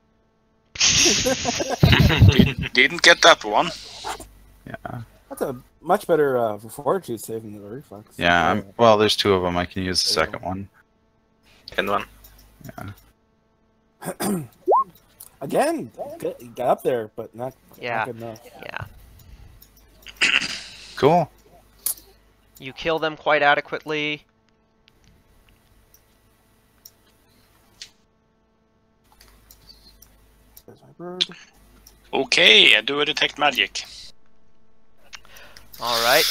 Didn't get that one. Yeah. That's a much better fortitude save than the reflex. Yeah. Well, there's 2 of them. I can use the second one. Second one. Yeah. Again, got up there, but not good enough. Yeah. Cool. You kill them quite adequately. There's my bird. Okay, I do a detect magic. Alright.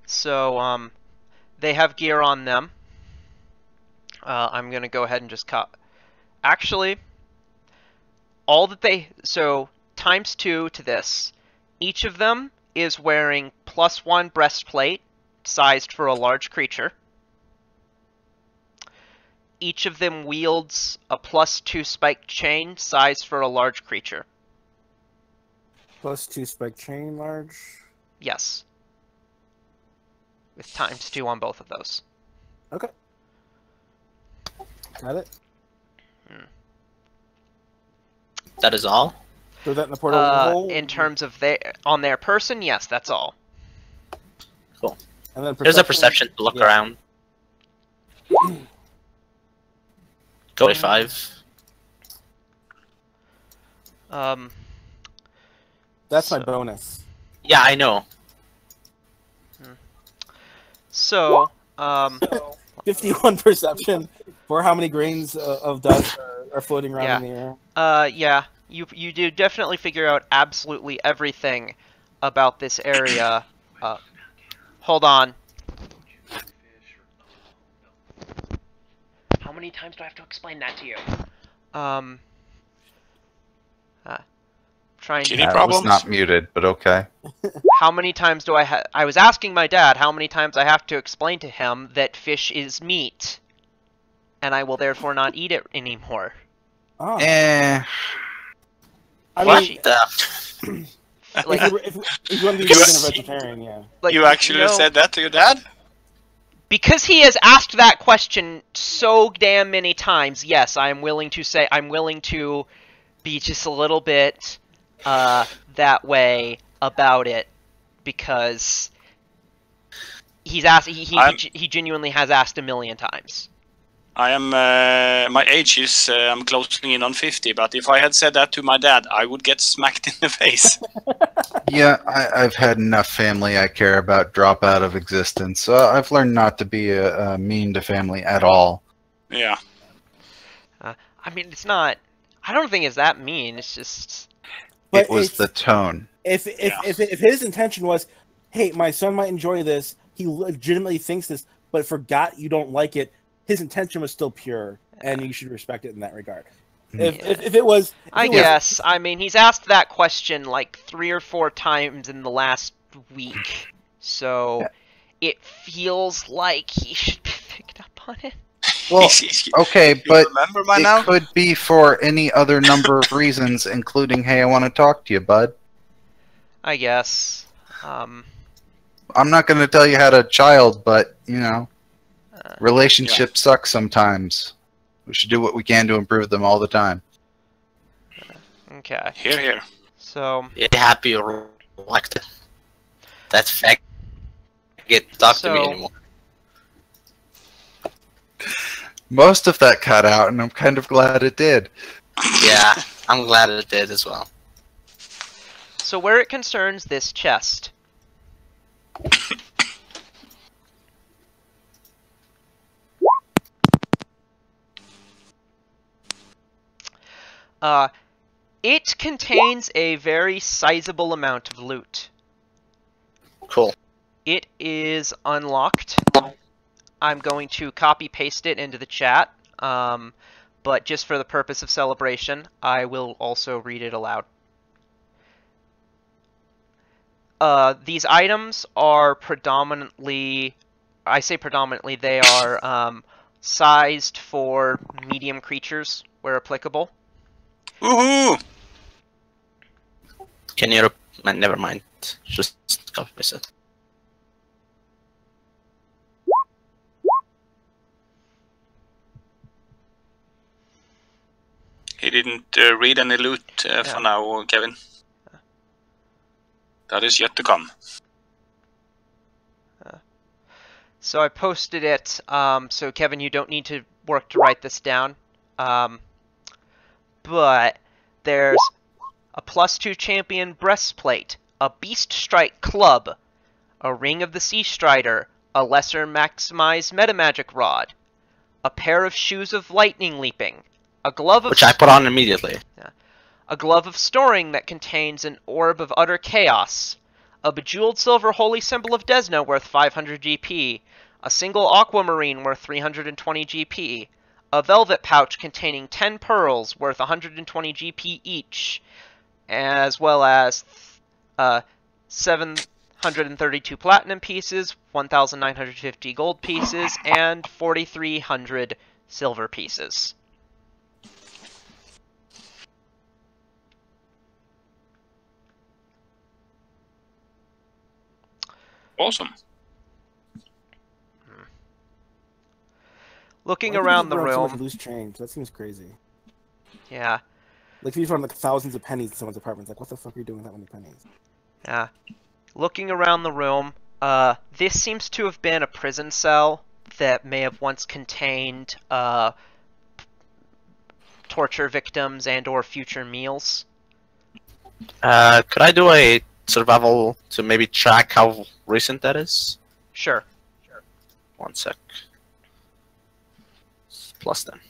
So, they have gear on them. I'm gonna go ahead and just cut. Actually, all that so, ×2 to this. Each of them is wearing +1 breastplate, sized for a large creature. Each of them wields a +2 spiked chain, sized for a large creature. +2 spike chain, large. Yes. With ×2 on both of those. Okay. Got it. That is all? Throw that in the portal hole? In terms of on their person, yes, that's all. Cool. And then There's a perception to look around. 25. That's my bonus. Yeah, I know. So, 51 perception for how many grains of dust are floating around in the air. Yeah, you do definitely figure out absolutely everything about this area. Hold on. How many times do I have to explain that to you? Trying to. That was not muted, but okay. How many times do I was asking my dad how many times I have to explain to him that fish is meat, and I will therefore not eat it anymore. Oh. Eh. I What mean, like, if you want to be vegan or vegetarian, yeah. like, You actually said that to your dad? Because he has asked that question so damn many times, yes, I'm willing to be just a little bit that way about it, because he's asked. He genuinely has asked a million times. I am. My age is. I'm closing in on 50. But if I had said that to my dad, I would get smacked in the face. Yeah, I've had enough family I care about drop out of existence. I've learned not to be mean to family at all. Yeah. I mean, it's not. I don't think it's that mean. It's just. But it was the tone. If his intention was, hey, my son might enjoy this, he legitimately thinks this, but forgot you don't like it, his intention was still pure, and you should respect it in that regard. If it was... I guess. I mean, he's asked that question like 3 or 4 times in the last week, so it feels like he should be picked up on it. Well, okay, but remember by it now? could be for any other number of reasons, including, hey, I want to talk to you, bud. I guess. I'm not going to tell you how to child, but, you know, relationships suck sometimes. We should do what we can to improve them all the time. Okay. Here. So. Yeah, happy or elected. That's fact. Talk to me anymore. Most of that cut out, and I'm kind of glad it did. Yeah, I'm glad it did as well. So where it concerns this chest. It contains a very sizable amount of loot. Cool. It is unlocked. I'm going to copy-paste it into the chat, but just for the purpose of celebration, I will also read it aloud. These items are predominantly, I say predominantly, they are sized for medium creatures where applicable. Woohoo! Can you... never mind. Just copy-paste it. He didn't read any loot for now, Kevin. That is yet to come. So I posted it, so Kevin, you don't need to work to write this down. But there's a +2 champion breastplate, a beast strike club, a ring of the sea strider, a lesser maximized metamagic rod, a pair of shoes of lightning leaping, a glove of... which I put on immediately. A glove of storing that contains an orb of utter chaos, a bejeweled silver holy symbol of Desna worth 500 GP, a single aquamarine worth 320 GP, a velvet pouch containing 10 pearls worth 120 GP each, as well as 732 platinum pieces, 1,950 gold pieces, and 4,300 silver pieces. Awesome. Looking around the room. Loose change. That seems crazy. Yeah. Like if you find like thousands of pennies in someone's apartment, it's like, what the fuck are you doing with that many pennies? Yeah. Looking around the room, this seems to have been a prison cell that may have once contained torture victims and/or future meals. Could I do a survival to maybe track how recent that is? Sure. 1 sec. Plus then.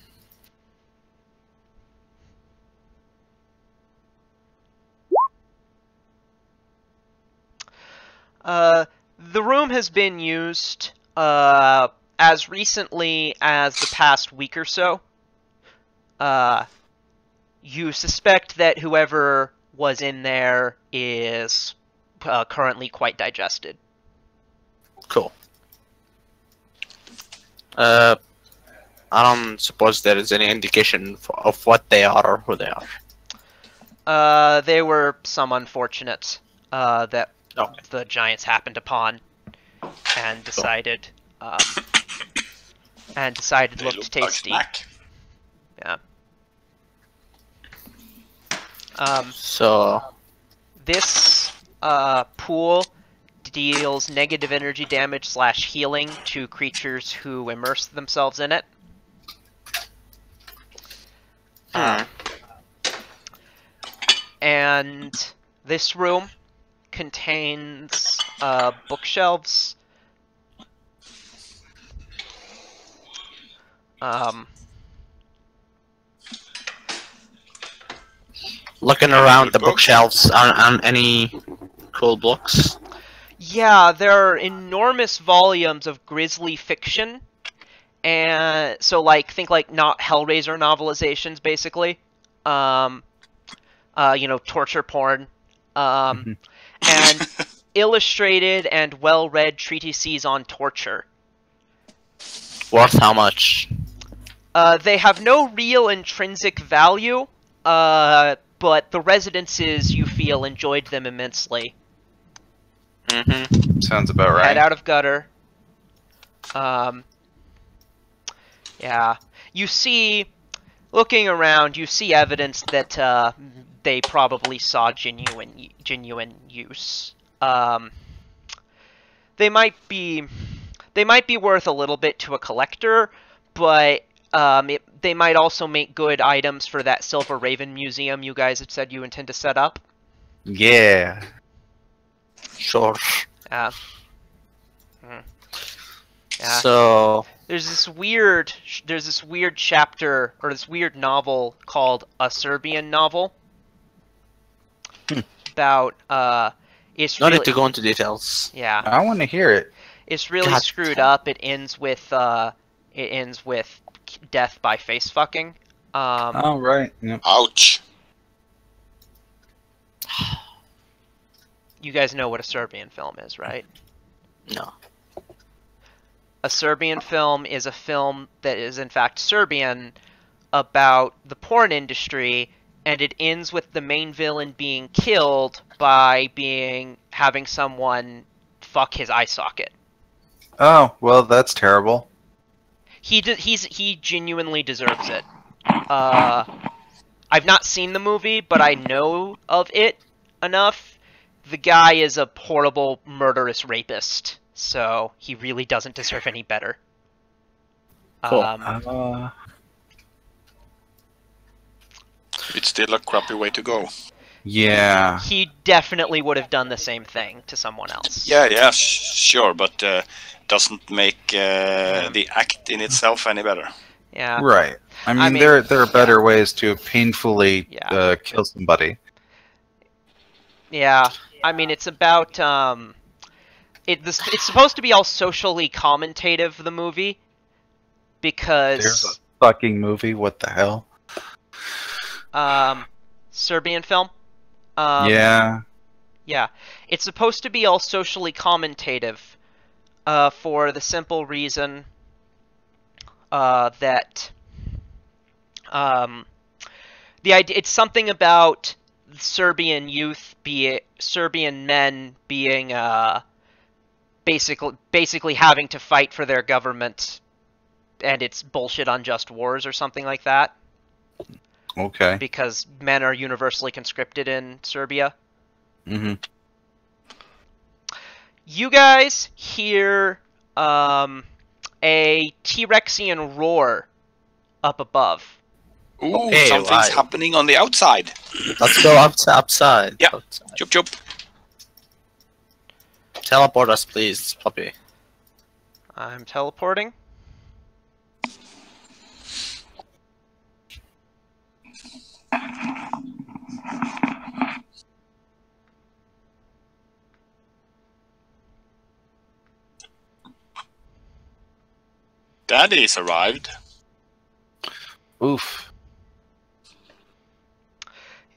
The room has been used as recently as the past week or so. You suspect that whoever was in there is currently quite digested. Cool. I don't suppose there is any indication of what they are or who they are. They were some unfortunate that the Giants happened upon and decided looked tasty. Like yeah. So this pool deals negative energy damage / healing to creatures who immerse themselves in it. And this room contains bookshelves. Looking around the bookshelves on any cool books? Yeah, there are enormous volumes of grisly fiction. And so think not Hellraiser novelizations, basically. Torture porn. And illustrated and well-read treatises on torture. Worth how much? They have no real intrinsic value, but the residences, you feel, enjoyed them immensely. Sounds about right. Head out of gutter. Yeah. you see, looking around, you see evidence that they probably saw genuine use. They might be worth a little bit to a collector, but they might also make good items for that Silver Raven museum you guys have said you intend to set up. Yeah. Sure. Yeah. So there's this weird chapter or this weird novel called A Serbian Novel about it's not really, need to go into details. Yeah. I want to hear it. It's really screwed up. It ends with death by face fucking. Oh right. Yep. Ouch. You guys know what a Serbian film is, right? No. A Serbian film is a film that is in fact Serbian about the porn industry, and it ends with the main villain being killed by having someone fuck his eye socket. Oh well, that's terrible. He genuinely deserves it. I've not seen the movie, but I know of it enough. The guy is a horrible, murderous rapist, so he really doesn't deserve any better. Cool. It's still a crappy way to go. Yeah. He definitely would have done the same thing to someone else. Yeah, sure, but doesn't make the act in itself any better. Yeah. Right. I mean there are better ways to painfully kill somebody. Yeah. I mean, it's about it's supposed to be all socially commentative, the movie, because there's a fucking movie. What the hell? Serbian film. Yeah. Yeah, it's supposed to be all socially commentative, for the simple reason that the idea it's something about Serbian youth, Serbian men being basically having to fight for their government, and it's bullshit unjust wars or something like that. Okay. Because men are universally conscripted in Serbia. Mm-hmm. You guys hear a T-Rexian roar up above. Ooh, Okay, something's happening on the outside. Let's go outside. Yeah. Outside. Chup chup. Teleport us, please, puppy. I'm teleporting. Daddy's arrived. Oof.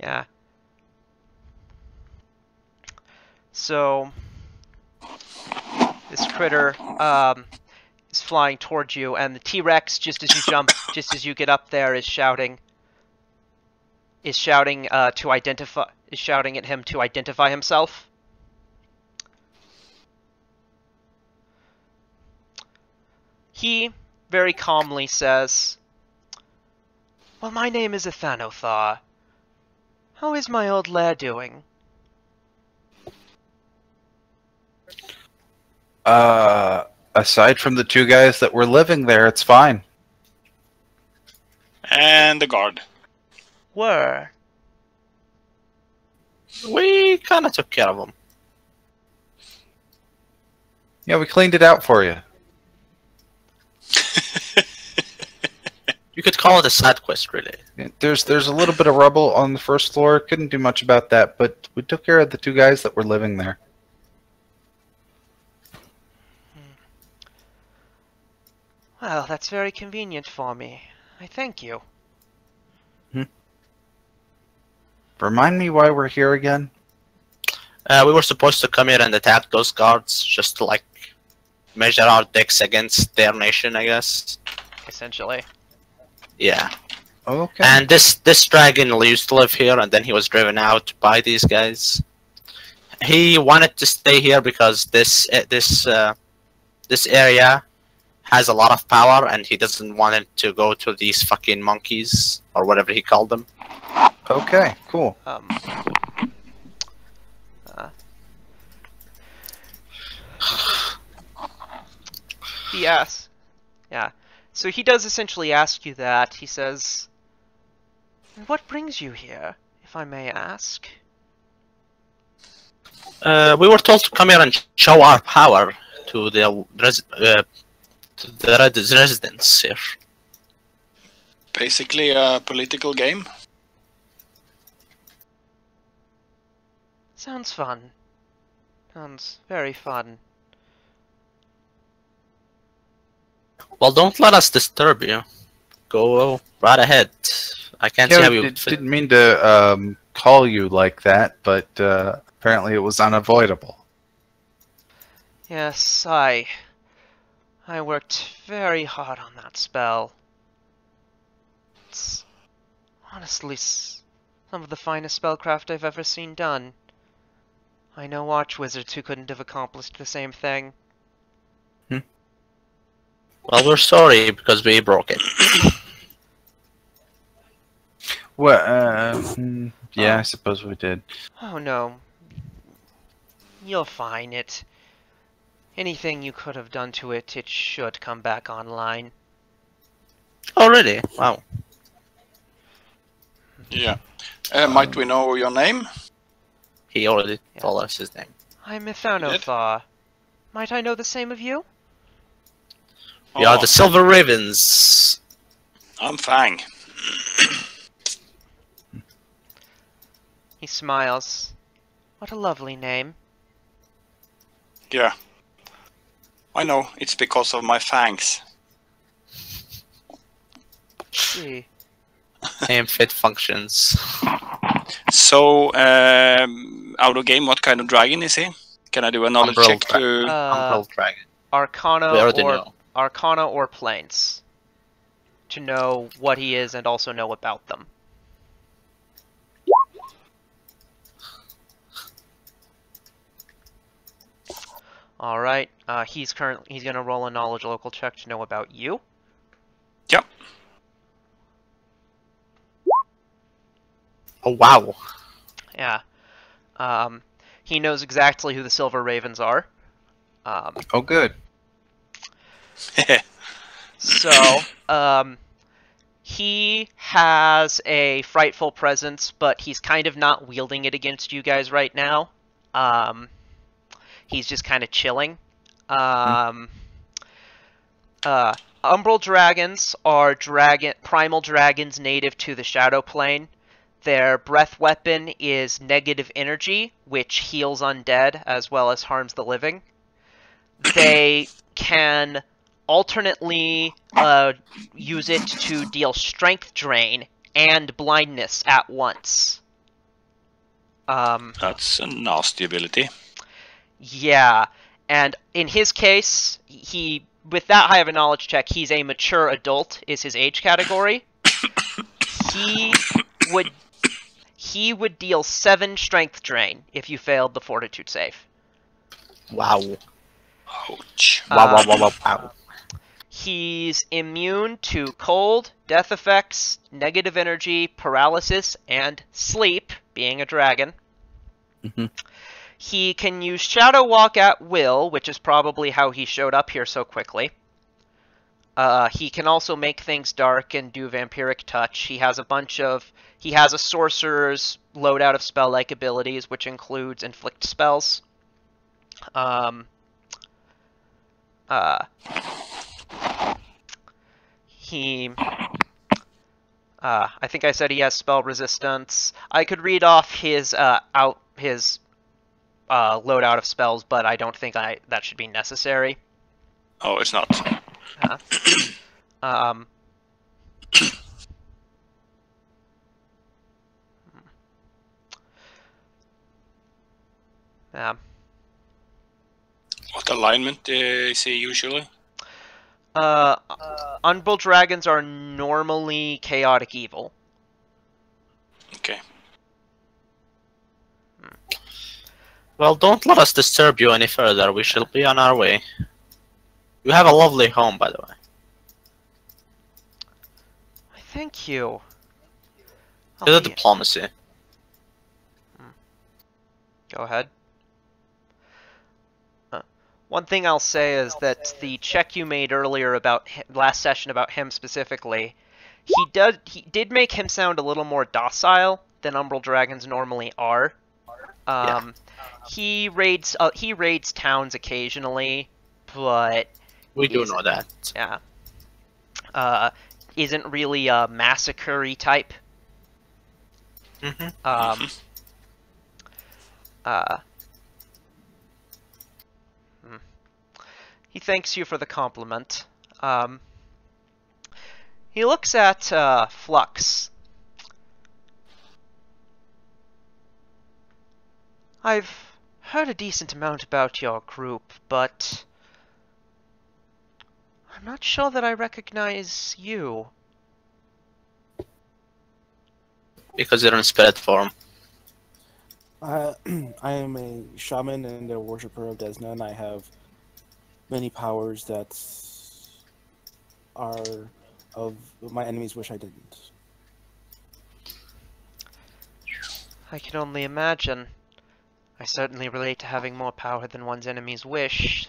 Yeah. So this critter is flying towards you, and the T-Rex, just as you jump, just as you get up there, is shouting at him to identify himself. He very calmly says, "Well, my name is Athanothar. How is my old lair doing?" Aside from the two guys that were living there, it's fine. And the guard. Were. We kind of took care of them. Yeah, we cleaned it out for you. You could call it a side quest, really. There's a little bit of rubble on the first floor. Couldn't do much about that, but we took care of the two guys that were living there. Well, that's very convenient for me. I thank you. Remind me why we're here again? We were supposed to come here and attack those guards, just to, like, measure our dicks against their nation, I guess. Essentially. Yeah. Okay. And this dragon used to live here, and then he was driven out by these guys. He wanted to stay here because this area has a lot of power, and he doesn't want it to go to these fucking monkeys or whatever he called them. Okay, cool. He asks, yeah. So he does essentially ask you that. He says, "What brings you here, if I may ask?" We were told to come here and show our power to the residents here. Basically a political game. Sounds fun. Sounds very fun. Well, don't let us disturb you. Go right ahead. I can't see how you didn't mean to call you like that, but apparently it was unavoidable. Yes, I worked very hard on that spell. It's honestly some of the finest spellcraft I've ever seen done. I know watch wizards who couldn't have accomplished the same thing. Well, we're sorry because we broke it. Well, yeah, I suppose we did. Oh no. You'll find it. Anything you could have done to it, it should come back online. Oh, really? Wow. Yeah. Might we know your name? He already told us his name. I'm Mithanothar. Might I know the same of you? We are the Silver Ravens. I'm Fang. He smiles. What a lovely name. Yeah. I know, it's because of my fangs. Gee. Name fit functions. So, out of game, what kind of dragon is he? Can I do a knowledge check to... Umbral Dragon. Arcana or Planes. To know what he is and also know about them. Alright, he's gonna roll a knowledge local check to know about you. Yep. Oh, wow. Yeah. He knows exactly who the Silver Ravens are. Oh, good. So, he has a frightful presence, but he's kind of not wielding it against you guys right now. He's just kind of chilling. Umbral dragons are primal dragons native to the Shadow Plane. Their breath weapon is negative energy, which heals undead as well as harms the living. They can alternately use it to deal strength drain and blindness at once. That's a nasty ability. Yeah, and in his case, with that high of a knowledge check, he's a mature adult, is his age category. He would deal 7 strength drain if you failed the fortitude save. Wow. Ouch. Wow. He's immune to cold, death effects, negative energy, paralysis, and sleep, being a dragon. Mm-hmm. He can use Shadow Walk at will, which is probably how he showed up here so quickly. He can also make things dark and do Vampiric Touch. He has a Sorcerer's loadout of spell-like abilities, which includes Inflict spells. I think I said he has spell resistance. I could read off his loadout of spells, but I don't think that should be necessary. Oh, it's not. Yeah. What alignment is he usually? Umbral dragons are normally chaotic evil. Okay. Well, don't let us disturb you any further. We shall be on our way. You have a lovely home, by the way. Thank you. Do the diplomacy. Go ahead. One thing I'll say is that the check you made earlier about last session about him specifically, he did make him sound a little more docile than Umbral Dragons normally are. Yeah. He raids towns occasionally, but we do know that. Yeah. Isn't really a massacre-y type. He thanks you for the compliment. He looks at Flux. I've heard a decent amount about your group, but I'm not sure that I recognize you. Because you're in spirit form. I am a shaman and a worshipper of Desna, and I have many powers that are of my enemies wish I didn't. I can only imagine. I certainly relate to having more power than one's enemies wish.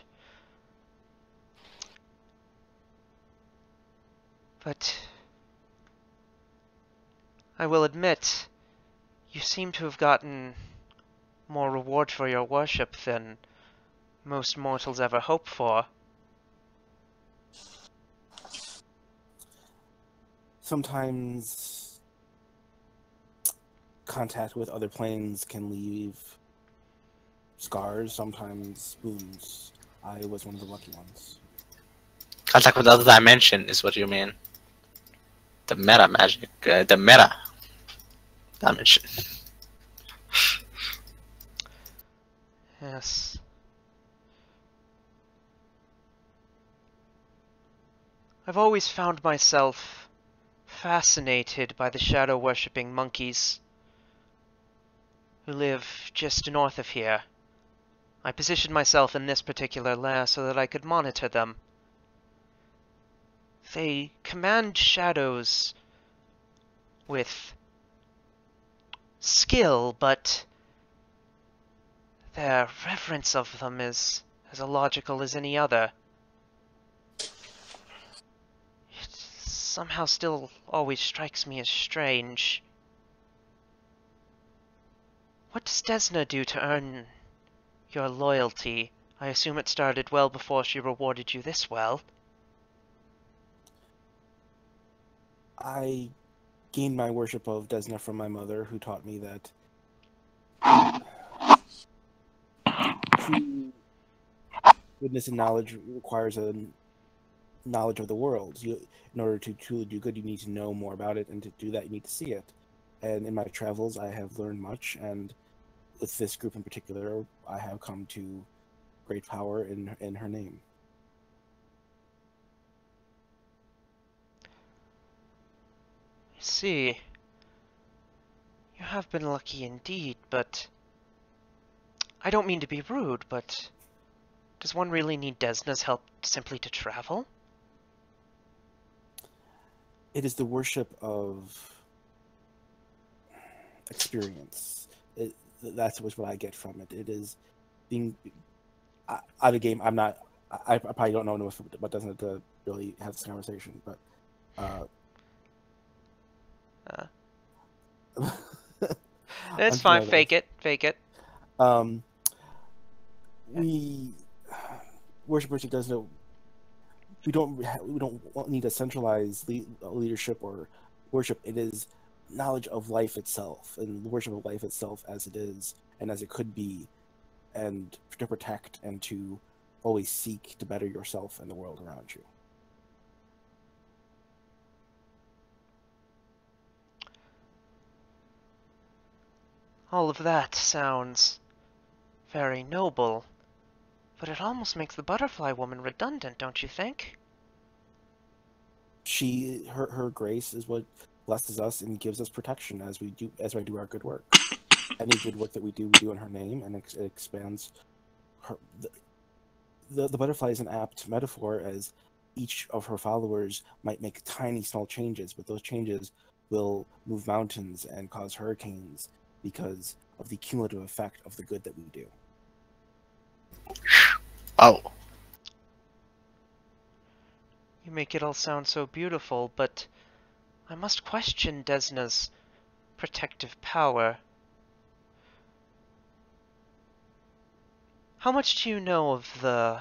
But I will admit, you seem to have gotten more reward for your worship than most mortals ever hope for. Sometimes contact with other planes can leave scars, sometimes wounds. I was one of the lucky ones. Contact with other dimension is what you mean. The meta magic, the meta dimension. Yes. I've always found myself fascinated by the shadow-worshipping monkeys who live just north of here. I positioned myself in this particular lair so that I could monitor them. They command shadows with skill, but their reverence of them is as illogical as any other. It somehow still always strikes me as strange. What does Desna do to earn your loyalty? I assume it started well before she rewarded you this well. I gained my worship of Desna from my mother, who taught me that true goodness and knowledge requires a knowledge of the world. In order to truly do good, you need to know more about it, and to do that, you need to see it. And in my travels, I have learned much, and with this group in particular, I have come to great power in her name. I see. You have been lucky indeed, but I don't mean to be rude, but does one really need Desna's help simply to travel? It is the worship of experience. That's what I get from it. It is being out of the game. I probably don't know enough about Desna to really have this conversation, but it's fine. Fake it. We worshippers of Desna. We don't need a centralized leadership or worship. It is knowledge of life itself and worship of life itself as it is and as it could be, and to protect and to always seek to better yourself and the world around you. All of that sounds very noble, but it almost makes the butterfly woman redundant, don't you think? Her grace is what blesses us and gives us protection as we do our good work. Any good work that we do in her name, and it expands the butterfly is an apt metaphor, as each of her followers might make tiny, small changes, but those changes will move mountains and cause hurricanes because of the cumulative effect of the good that we do. Oh. You make it all sound so beautiful, but I must question Desna's protective power. How much do you know of the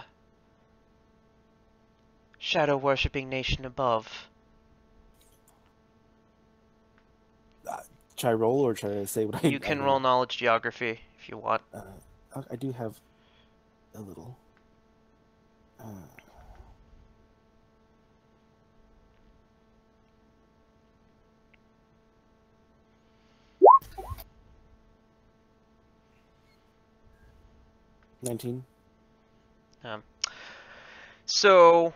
shadow-worshipping nation above? Should I roll, or should I say what You can roll knowledge geography if you want. I do have a little. 19. So,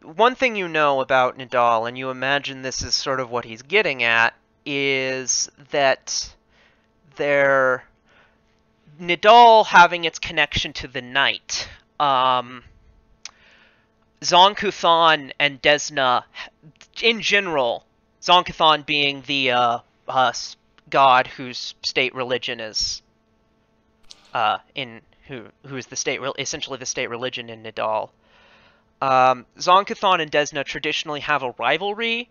one thing you know about Nidal, and you imagine this is sort of what he's getting at, is that Nidal having its connection to the night. Zon-Kuthon and Desna, in general, Zon-Kuthon being the god whose state religion is who is the state, essentially the state religion in Nidal. Zon-Kuthon and Desna traditionally have a rivalry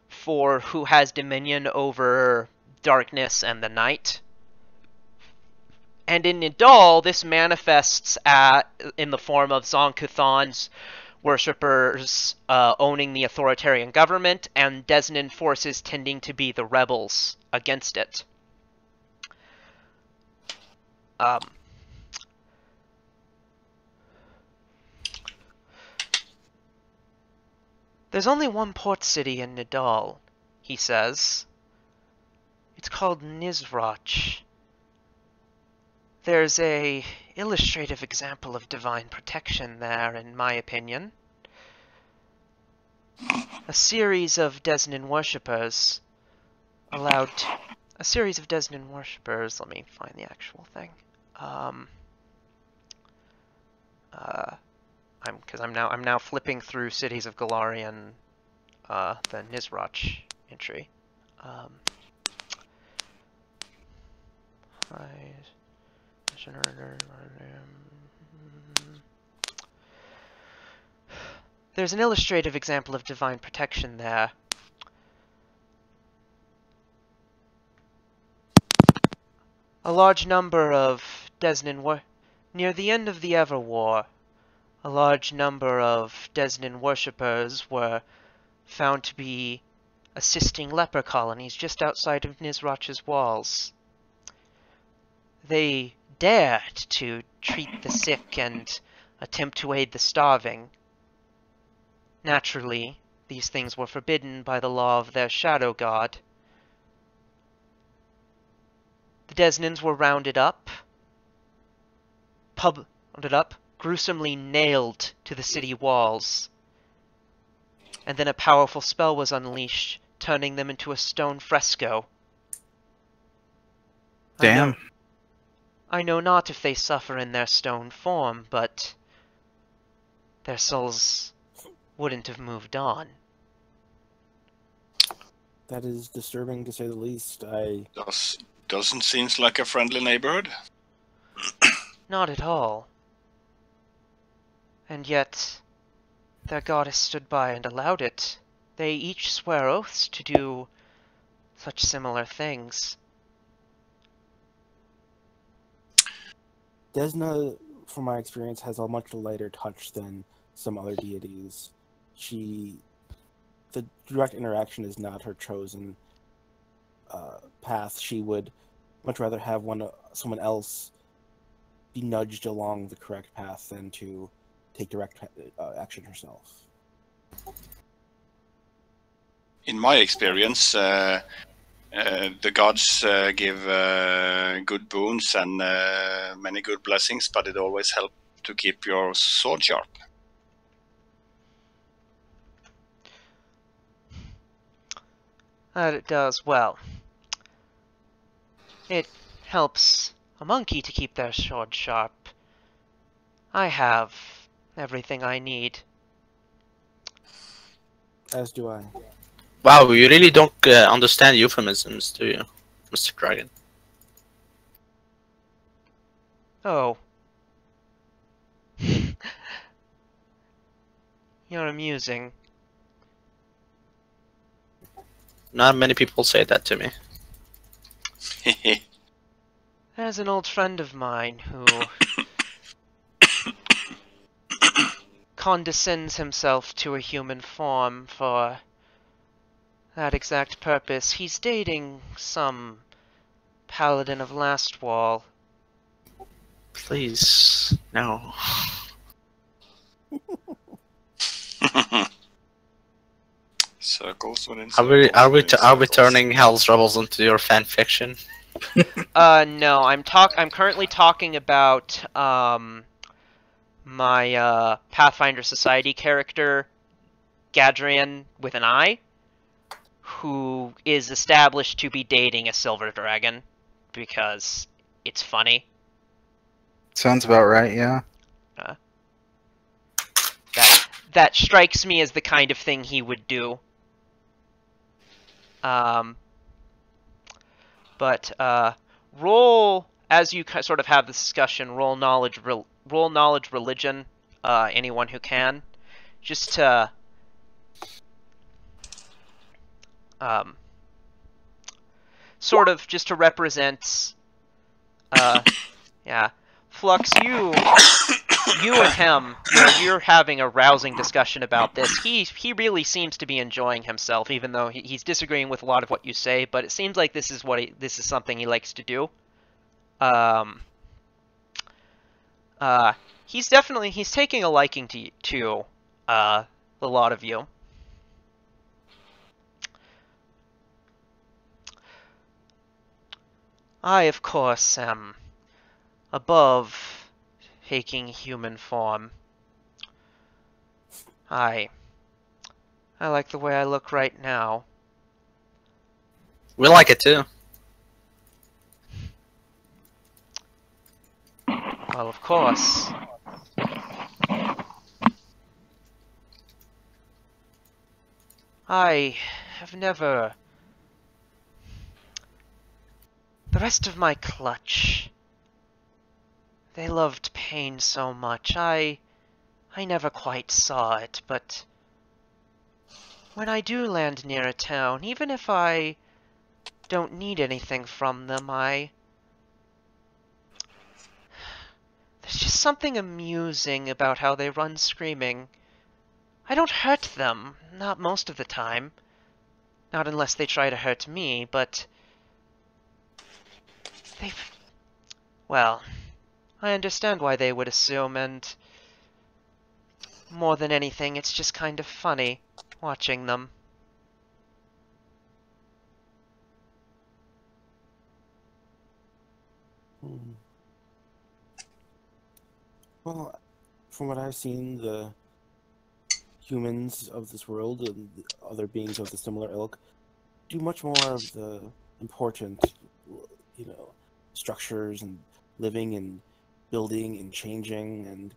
for who has dominion over darkness and the night. And in Nidal, this manifests in the form of Zon-Kuthon's worshippers owning the authoritarian government, and Desnan forces tending to be the rebels against it. There's only one port city in Nidal, he says. It's called Nizrach. There's a illustrative example of divine protection there, in my opinion. A series of Desnan worshippers let me find the actual thing. I'm now flipping through Cities of Golarion, the Nizrach entry. There's an illustrative example of divine protection there. A large number of Desnan near the end of the Everwar, a large number of Desnan worshippers were found to be assisting leper colonies just outside of Nizrach's walls. They dared to treat the sick and attempt to aid the starving. Naturally, these things were forbidden by the law of their shadow god. The Desnans were rounded up, gruesomely nailed to the city walls, and then a powerful spell was unleashed, turning them into a stone fresco. Damn. I know not if they suffer in their stone form, but their souls wouldn't have moved on. That is disturbing, to say the least. Doesn't seem like a friendly neighborhood. Not at all. And yet, their goddess stood by and allowed it. They each swear oaths to do such similar things. Desna, from my experience, has a much lighter touch than some other deities. The direct interaction is not her chosen path. She would much rather have someone else be nudged along the correct path than to take direct action herself. In my experience, the gods give good boons and many good blessings, but it always helps to keep your sword sharp. It does well. It helps a monkey to keep their sword sharp. I have everything I need. As do I. Wow, you really don't understand euphemisms, do you, Mr. Dragon? Oh. You're amusing. Not many people say that to me. There's an old friend of mine who condescends himself to a human form for that exact purpose. He's dating some paladin of Lastwall. Please, no. Circles within Are we circles. turning Hell's Rebels into your fan fiction? No, I'm currently talking about my Pathfinder Society character, Gadrian with an I, who is established to be dating a silver dragon because it's funny. Sounds about right, yeah. That strikes me as the kind of thing he would do. But roll, as you sort of have this discussion, roll knowledge religion, anyone who can, just to sort of just to represent, yeah, Flux, you and him, you're having a rousing discussion about this. He really seems to be enjoying himself, even though he's disagreeing with a lot of what you say. But it seems like this is something he likes to do. He's taking a liking to a lot of you. I, of course, am above taking human form. I like the way I look right now. We like it too. Well, of course. I have never... The rest of my clutch... They loved pain so much. I never quite saw it, but... When I do land near a town, even if I don't need anything from them, there's just something amusing about how they run screaming. I don't hurt them, not most of the time. Not unless they try to hurt me, but... Well, I understand why they would assume, and... More than anything, it's just kind of funny, watching them. Well, from what I've seen, the humans of this world and the other beings of the similar ilk do much more of the important, structures and living and building and changing, and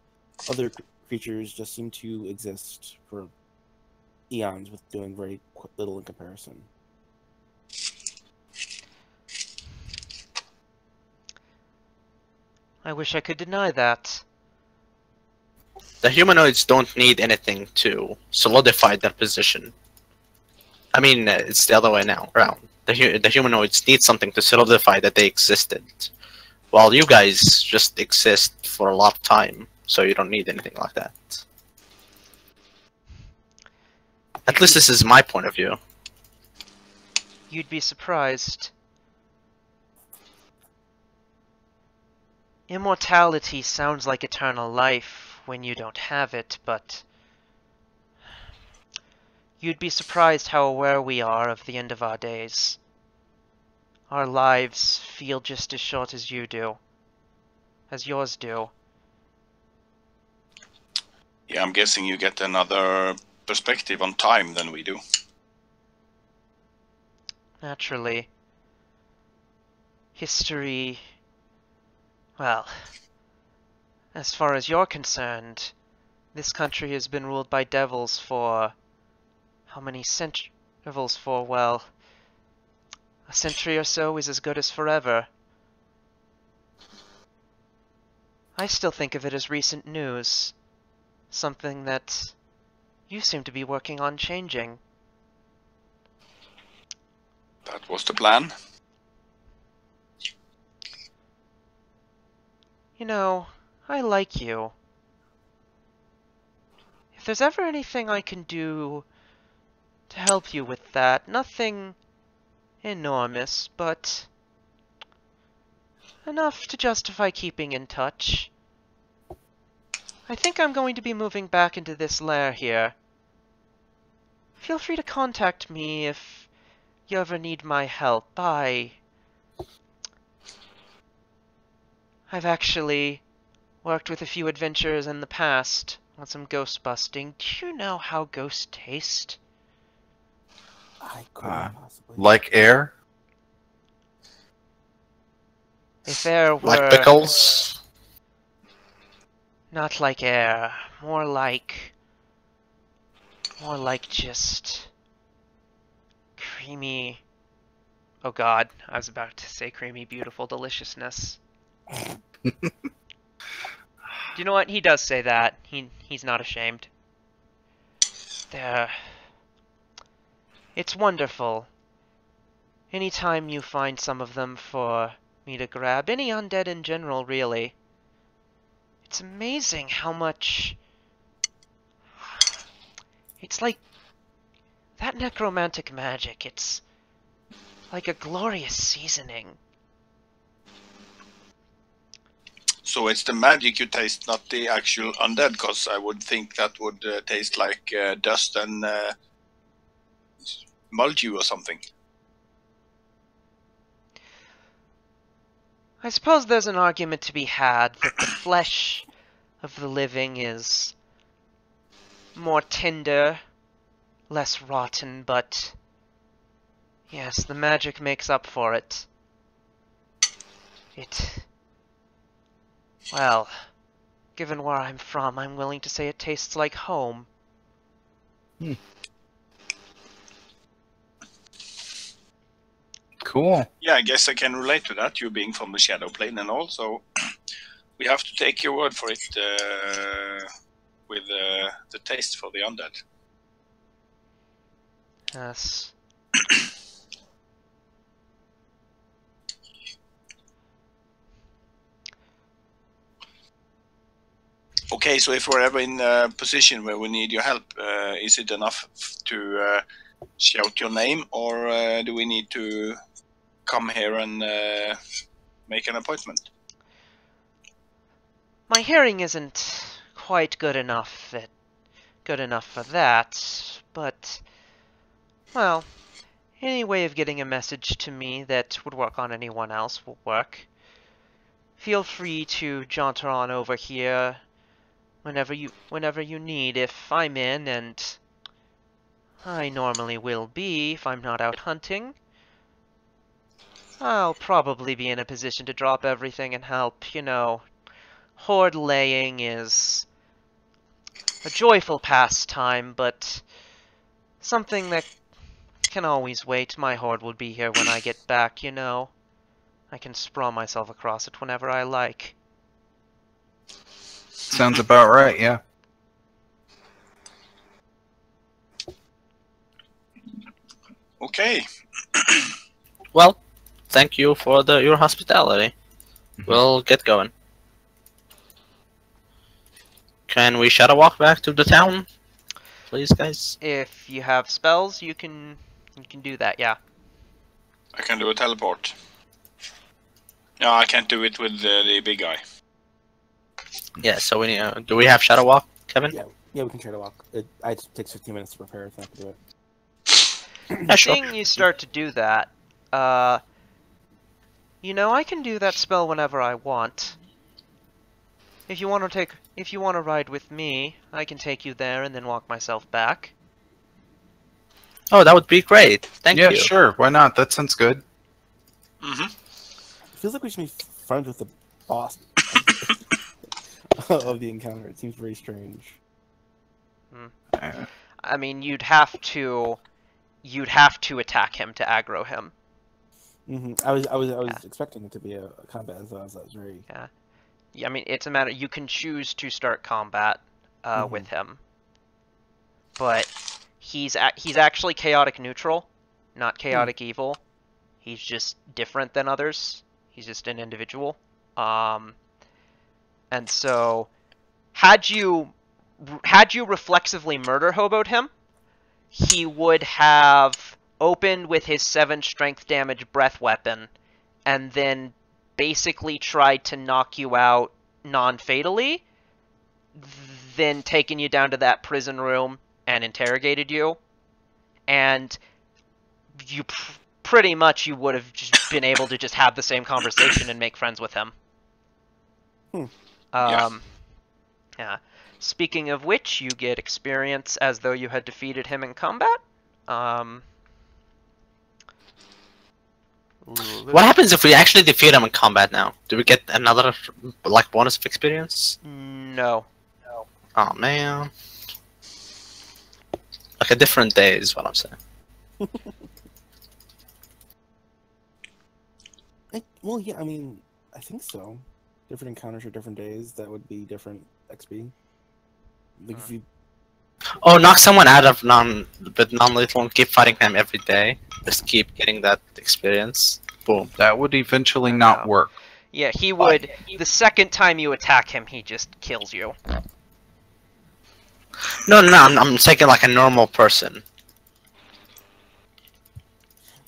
other creatures just seem to exist for eons with doing very little in comparison. I wish I could deny that. The humanoids don't need anything to solidify their position. I mean, it's the other way now around. The humanoids need something to solidify that they existed, while you guys just exist for a lot of time, so you don't need anything like that. At least this is my point of view. You'd be surprised. Immortality sounds like eternal life when you don't have it, but... You'd be surprised how aware we are of the end of our days. Our lives feel just as short as you do. As yours do. Yeah, I'm guessing you get another perspective on time than we do. Naturally. History... Well, as far as you're concerned, This country has been ruled by devils for how many centuries? Well, a century or so is as good as forever. I still think of it as recent news. Something that you seem to be working on changing. That was the plan. You know, I like you. If there's ever anything I can do to help you with that, nothing enormous, but enough to justify keeping in touch. I think I'm going to be moving back into this lair here. Feel free to contact me if you ever need my help. I've actually worked with a few adventurers in the past on some ghost busting. Do you know how ghosts taste? I couldn't possibly. Like air? If air were... Like pickles? Not like air. More like just... creamy... Oh god, I was about to say creamy, beautiful deliciousness. Do you know what? He does say that. He's not ashamed. It's wonderful. Anytime you find some of them for me to grab, any undead in general, really. It's amazing how much... It's like... that necromantic magic, it's like a glorious seasoning. So it's the magic you taste, not the actual undead, because I would think that would taste like dust and mildew or something. I suppose there's an argument to be had that the flesh of the living is more tender, less rotten, but yes, the magic makes up for it. Well, given where I'm from, I'm willing to say it tastes like home. Cool. Yeah, I guess I can relate to that, you being from the Shadow Plane and all, so we have to take your word for it with the taste for the undead. Yes. Okay, so if we're ever in a position where we need your help, is it enough to shout your name, or do we need to come here and make an appointment? My hearing isn't quite good enough for that, but well, any way of getting a message to me that would work on anyone else will work. Feel free to jaunt on over here whenever you need. If I'm in, and I normally will be if I'm not out hunting, I'll probably be in a position to drop everything and help. You know, horde laying is a joyful pastime, but something that can always wait. My horde will be here when I get back, you know. I can sprawl myself across it whenever I like. Sounds about right, yeah. Okay. Well, thank you for your hospitality. We'll get going. Can we shadow walk back to the town, please, guys? If you have spells, you can do that, yeah. I can do a teleport. No, I can't do it with the big guy. Yeah, so we need, do we have shadow walk, Kevin? Yeah, we can try to walk. It takes 15 minutes to prepare, so I have to do it. Yeah, sure. Seeing you start to do that, you know, I can do that spell whenever I want. If you want to ride with me, I can take you there and then walk myself back. Oh, that would be great. Thank you. Yeah, sure. Why not? That sounds good. Mm-hmm. It feels like we should be friends with the boss of the encounter. It seems very strange. I mean, you'd have to attack him to aggro him. I was expecting it to be a combat, so I was very. Yeah, I mean, it's a matter. You can choose to start combat with him, but he's actually chaotic neutral, not chaotic evil. He's just different than others. He's just an individual. And so, had you reflexively murder hoboed him, he would have opened with his 7 strength damage breath weapon, and then basically tried to knock you out non-fatally, then taken you down to that prison room and interrogated you, and you pretty much you would have just been able to just have the same conversation and make friends with him. Yeah. Speaking of which, you get experience as though you had defeated him in combat. What happens if we actually defeat him in combat now? Do we get another, like, bonus of experience? No. Oh, man. Like a different day is what I'm saying. Well, yeah, I mean, I think so. Different encounters for different days, that would be different XP. Like if you... Oh, knock someone out of non-lethal and keep fighting them every day. Just keep getting that experience. Boom. That would eventually not work. Yeah, he would. The second time you attack him, he just kills you. No, I'm taking like a normal person.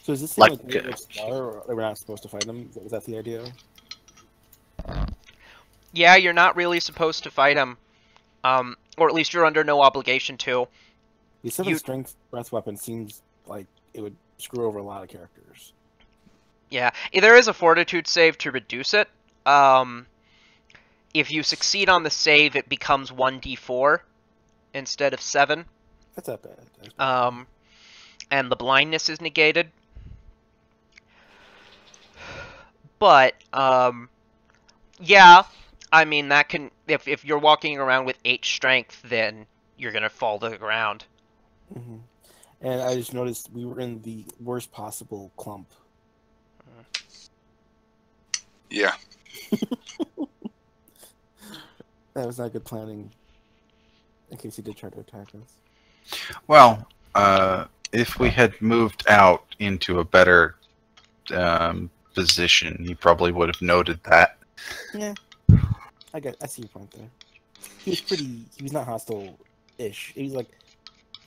So is this like or we're not supposed to fight him? Was that the idea? Yeah, you're not really supposed to fight him. Or at least you're under no obligation to. The 7 strength breath weapon seems like it would screw over a lot of characters. Yeah, there is a fortitude save to reduce it. If you succeed on the save, it becomes 1d4 instead of 7. That's not bad. And the blindness is negated. But, yeah, I mean, that can... If you're walking around with 8 strength, then you're gonna fall to the ground. And I just noticed we were in the worst possible clump. Yeah. That was not good planning. In case he did try to attack us. Well, if we had moved out into a better position, he probably would have noted that. Yeah. I see your point there. He was not hostile-ish. He was like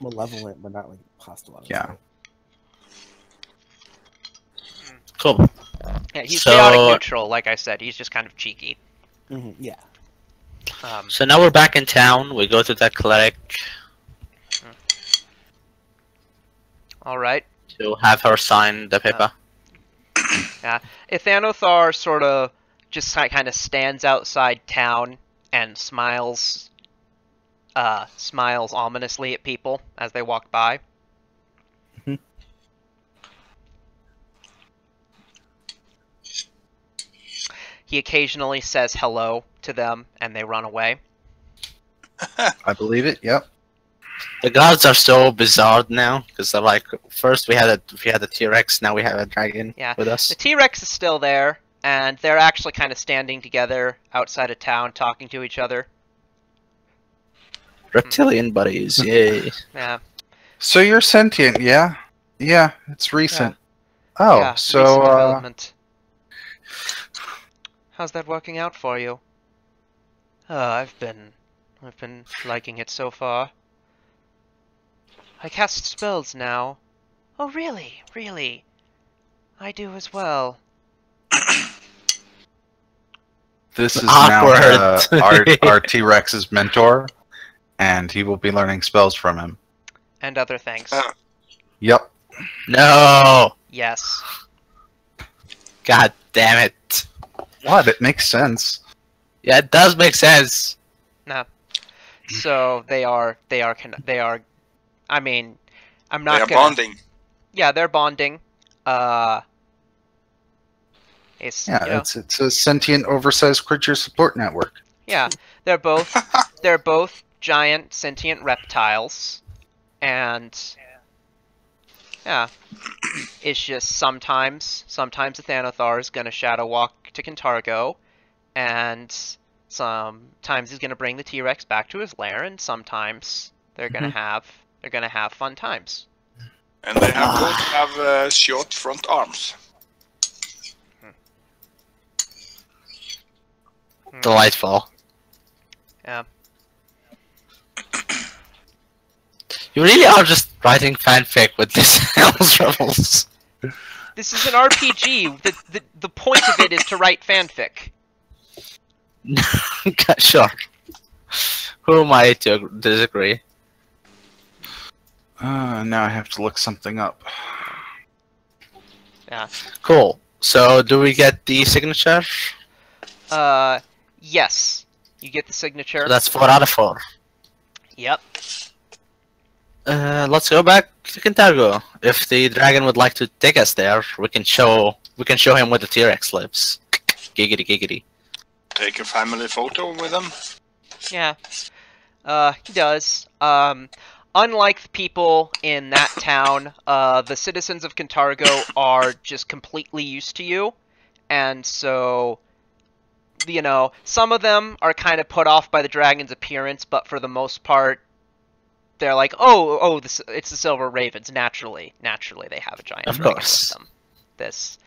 malevolent, but not like hostile. Yeah. Cool. Yeah, he's chaotic neutral, like I said. He's just kind of cheeky. Yeah. So now we're back in town. We go to that cleric. Alright. To have her sign the paper. Yeah. Ithanothar sort of just kind of stands outside town and smiles ominously at people as they walk by. He occasionally says hello to them, and they run away. I believe it. Yep. The gods are so bizarre now because they're like, first we had a T-Rex, now we have a dragon with us. The T-Rex is still there, and they're actually kind of standing together outside of town, talking to each other. Reptilian buddies, yay! Yeah. So you're sentient, yeah? Yeah, it's recent. Yeah. Oh, yeah, so recent development. How's that working out for you? I've been liking it so far. I cast spells now. Oh, really? Really? I do as well. This is now our T-Rex's mentor, and he will be learning spells from him. And other things. Yep. No! Yes. God damn it. What? It makes sense. Yeah, it does make sense. No. So they are. I mean, I'm not. They are bonding. Yeah, they're bonding. It's a sentient, oversized creature support network. Yeah, they're both giant sentient reptiles, and yeah, it's just sometimes the Thanathar is gonna shadow walk to Kintargo, and sometimes he's gonna bring the T-Rex back to his lair, and sometimes they're gonna have fun times. And they both have short front arms. Delightful. Yeah. You really are just writing fanfic with this Hell's Rebels. This is an RPG. The point of it is to write fanfic. Sure. Who am I to disagree? Now I have to look something up. Yeah. Cool. So, do we get the signature? Yes. You get the signature. So that's 4 out of 4. Yep. Let's go back to Kintargo. If the dragon would like to take us there, we can show him where the T-Rex lives. Giggity giggity. Take a family photo with them. Yeah. He does. Unlike the people in that town, the citizens of Kintargo are just completely used to you, and so, you know, some of them are kind of put off by the dragon's appearance, but for the most part, they're like, it's the Silver Ravens. Naturally, they have a giant dragon with them. This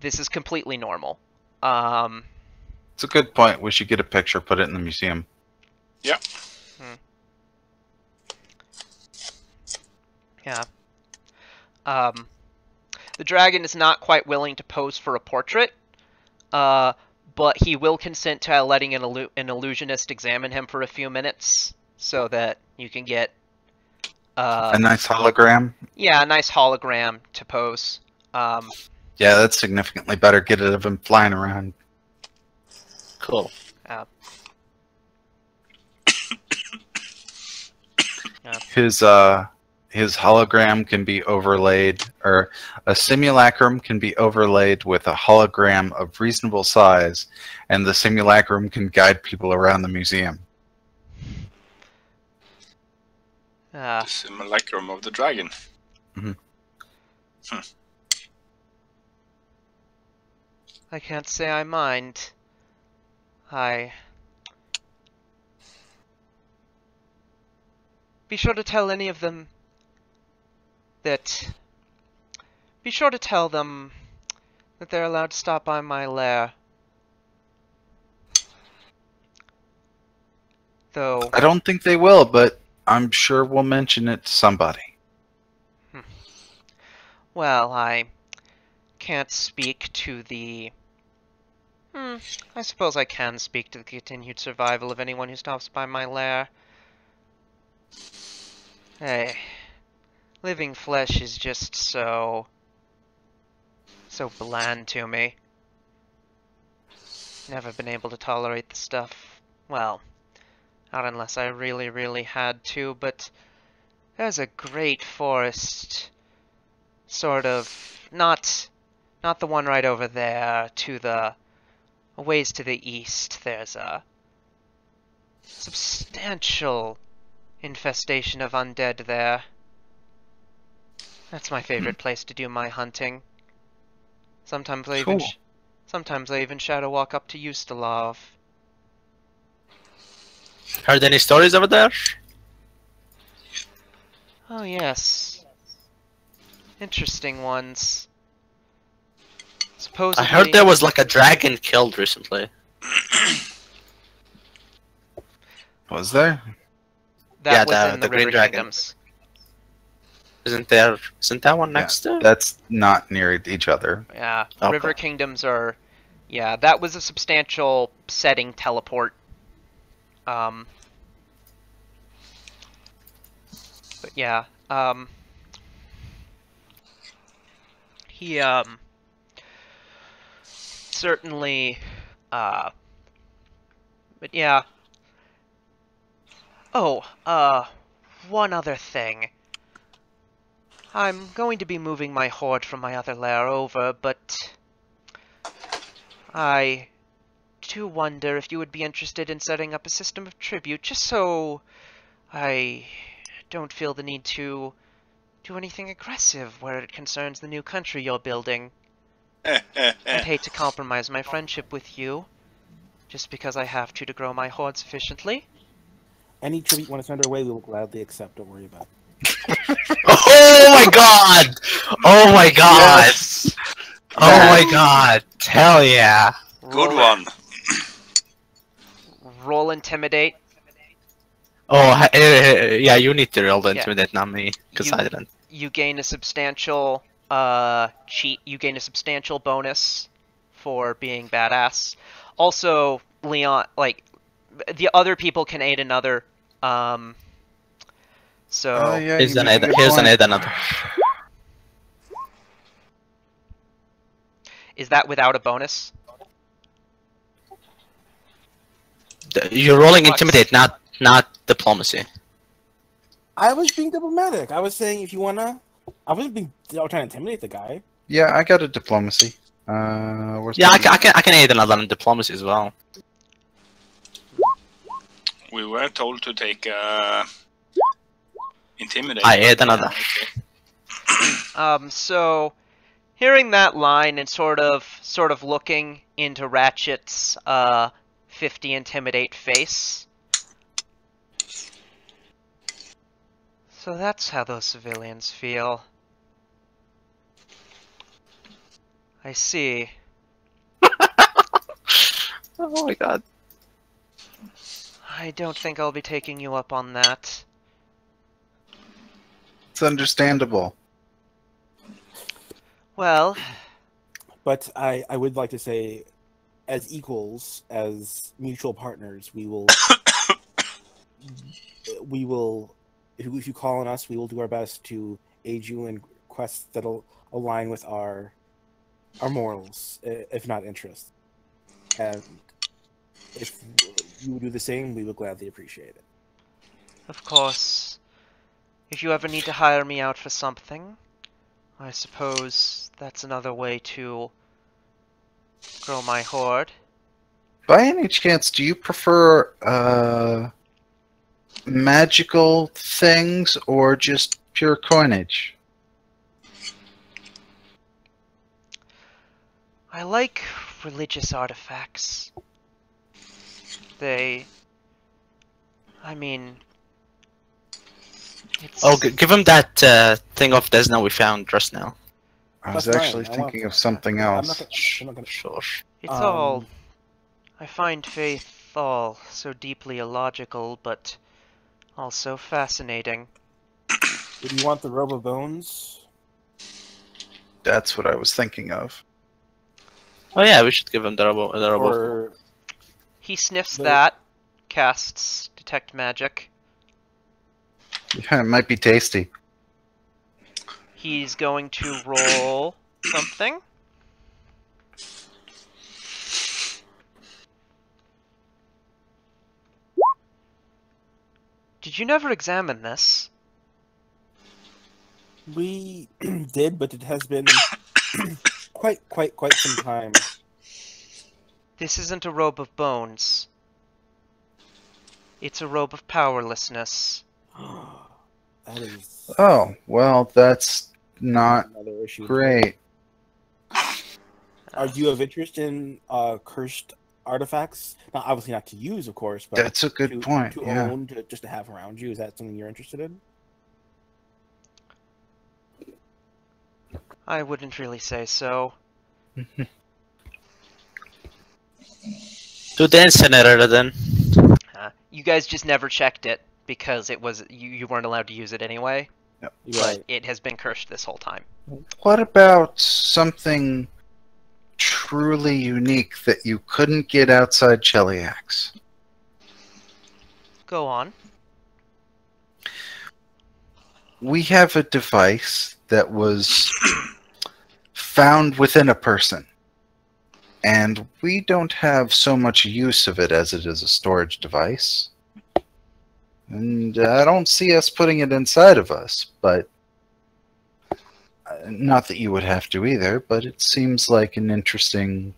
is completely normal. It's a good point. We should get a picture, put it in the museum. Yeah. Yeah. The dragon is not quite willing to pose for a portrait, but he will consent to letting an illusionist examine him for a few minutes, so that you can get a nice hologram. Yeah, a nice hologram to pose. Yeah, that's significantly better. Get it of him flying around. Cool. Yeah. His hologram can be overlaid, or a simulacrum can be overlaid with a hologram of reasonable size, and the simulacrum can guide people around the museum. The simulacrum of the dragon. Mm-hmm. I can't say I mind. Be sure to tell any of them that... Be sure to tell them that they're allowed to stop by my lair. Though... I don't think they will, but I'm sure we'll mention it to somebody. Well, I can't speak to the... I suppose I can speak to the continued survival of anyone who stops by my lair. Hey, living flesh is just so bland to me. Never been able to tolerate the stuff. Well, not unless I really, really had to, but there's a great forest, sort of, not the one right over there, a ways to the east. There's a substantial infestation of undead there. That's my favorite place to do my hunting. Sometimes I even shadow walk up to Ustalov. Heard any stories over there? Oh yes. Interesting ones. Supposedly... I heard there was like a dragon killed recently. Was there? That was in the Green River Dragon. Kingdoms. Isn't that one next to? That's not near each other. Yeah, Okay. River Kingdoms are... Yeah, that was a substantial setting teleport. But yeah, he, certainly, but yeah. Oh, one other thing. I'm going to be moving my horde from my other lair over, but I do wonder if you would be interested in setting up a system of tribute, just so I don't feel the need to do anything aggressive where it concerns the new country you're building. I'd hate to compromise my friendship with you, just because I have to grow my horde sufficiently. Any tribute you want to send our way, we will gladly accept. Don't worry about it. Oh my god! Oh my god! Yes. Oh my god! Hell yeah! Good one. Roll Intimidate. Oh, yeah, you need to roll the Intimidate, not me, because I didn't. You gain a substantial you gain a substantial bonus for being badass. Also, Leon, like, the other people can aid another. So Yeah, Here's an aid another. is that without a bonus? You're rolling Intimidate, not Diplomacy. I was being diplomatic. I was saying if you wanna. I wasn't being. I was trying to intimidate the guy. Yeah, I got a diplomacy. Where's Yeah, my- I can aid another in Diplomacy as well. We were told to take Intimidate. I aid another. So hearing that line and sort of looking into Ratchet's 50 Intimidate face. So that's how those civilians feel. I see. Oh my god. I don't think I'll be taking you up on that. It's understandable. Well, But I would like to say, as equals, as mutual partners, we will. We will. If you call on us, we will do our best to aid you in quests that'll align with our morals, if not interests. And if you would do the same, we would gladly appreciate it. of course, if you ever need to hire me out for something, I suppose that's another way to grow my horde. By any chance, do you prefer magical things or just pure coinage? I like religious artifacts. I mean... It's... Oh, give him that thing of Desna we found just now. I was That's actually fine. I want thinking that. of something I'm else. not gonna. Sure. It's all... Um, I find faith all so deeply illogical, but also fascinating. Do you want the robe of bones? That's what I was thinking of. Oh yeah, we should give him the robo. Or He sniffs The- that, casts Detect Magic. Yeah, it might be tasty. He's going to roll something. Did you never examine this? we did, but it has been quite some time. This isn't a robe of bones. It's a robe of powerlessness. That is Oh, well, that's not another issue. great. Are you of interest in cursed artifacts? Now, obviously not to use, of course, but That's a good to, point, to yeah. own, just to have around you. Is that something you're interested in? I wouldn't really say so. Do the incinerator then. You guys just never checked it because it was you weren't allowed to use it anyway. You're But right. it has been cursed this whole time. What about something truly unique that you couldn't get outside Cheliax? Go on. We have a device that was found within a person. And we don't have so much use of it as it is a storage device. And I don't see us putting it inside of us, but not that you would have to either, but it seems like an interesting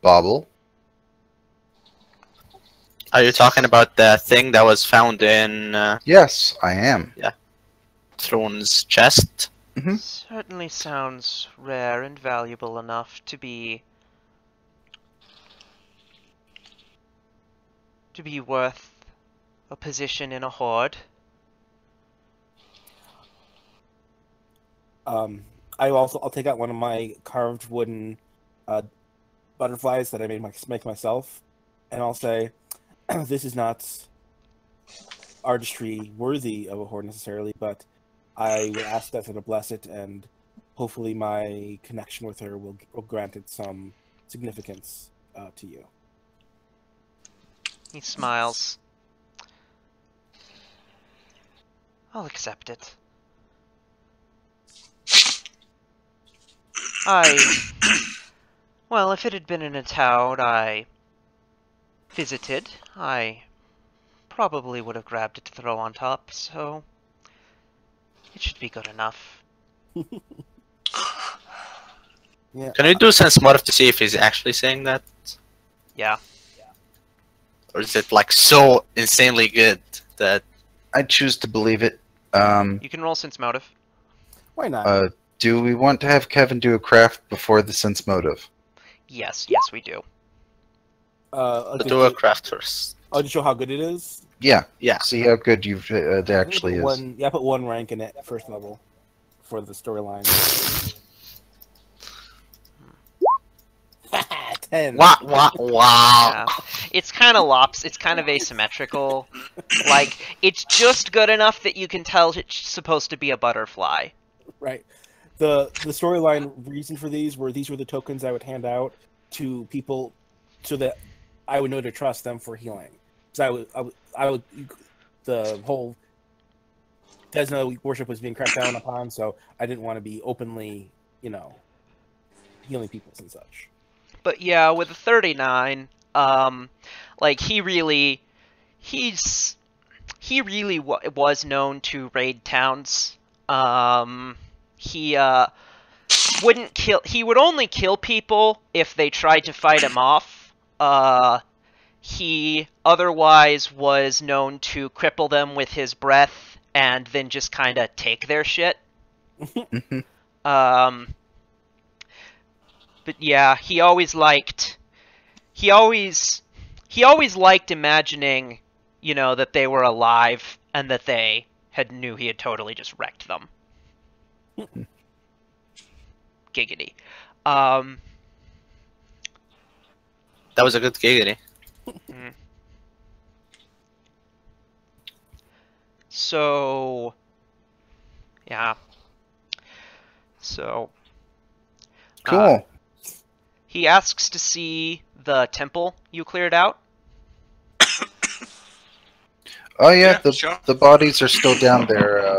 bauble. Are you talking about the thing that was found in Yes, I am. Throne's chest? Certainly sounds rare and valuable enough to be worth a position in a horde. I'll take out one of my carved wooden butterflies that I make myself, and I'll say, this is not artistry worthy of a horde necessarily, but I will ask Betha to bless it, and hopefully my connection with her will grant it some significance to you. He smiles. I'll accept it. Well, if it had been in a town I visited, I probably would have grabbed it to throw on top, so it should be good enough. Yeah. Can you do sense motive to see if he's actually saying that? Yeah. Or is it like so insanely good that... I choose to believe it. You can roll sense motive. Why not? Do we want to have Kevin do a craft before the sense motive? Yes, we do. do a craft first. Oh, to show how good it is? Yeah. Yeah. See how good it actually is. I put 1 rank in it at first level for the storyline. 10. Wow. Yeah. It's kind of asymmetrical. Like, it's just good enough that you can tell it's supposed to be a butterfly. Right. The storyline reason for these were the tokens I would hand out to people so that I would know to trust them for healing. Because I would the whole Desna worship was being cracked down upon, so I didn't want to be openly, healing people and such. But yeah, with the 39, like he really was known to raid towns. He would only kill people if they tried to fight him off. He otherwise was known to cripple them with his breath and then just kind of take their shit. But yeah, he always liked imagining, that they were alive and that they knew he had totally just wrecked them. Giggity. That was a good giggity. So, yeah. So, cool. He asks to see the temple you cleared out. Oh yeah, sure. the bodies are still down there.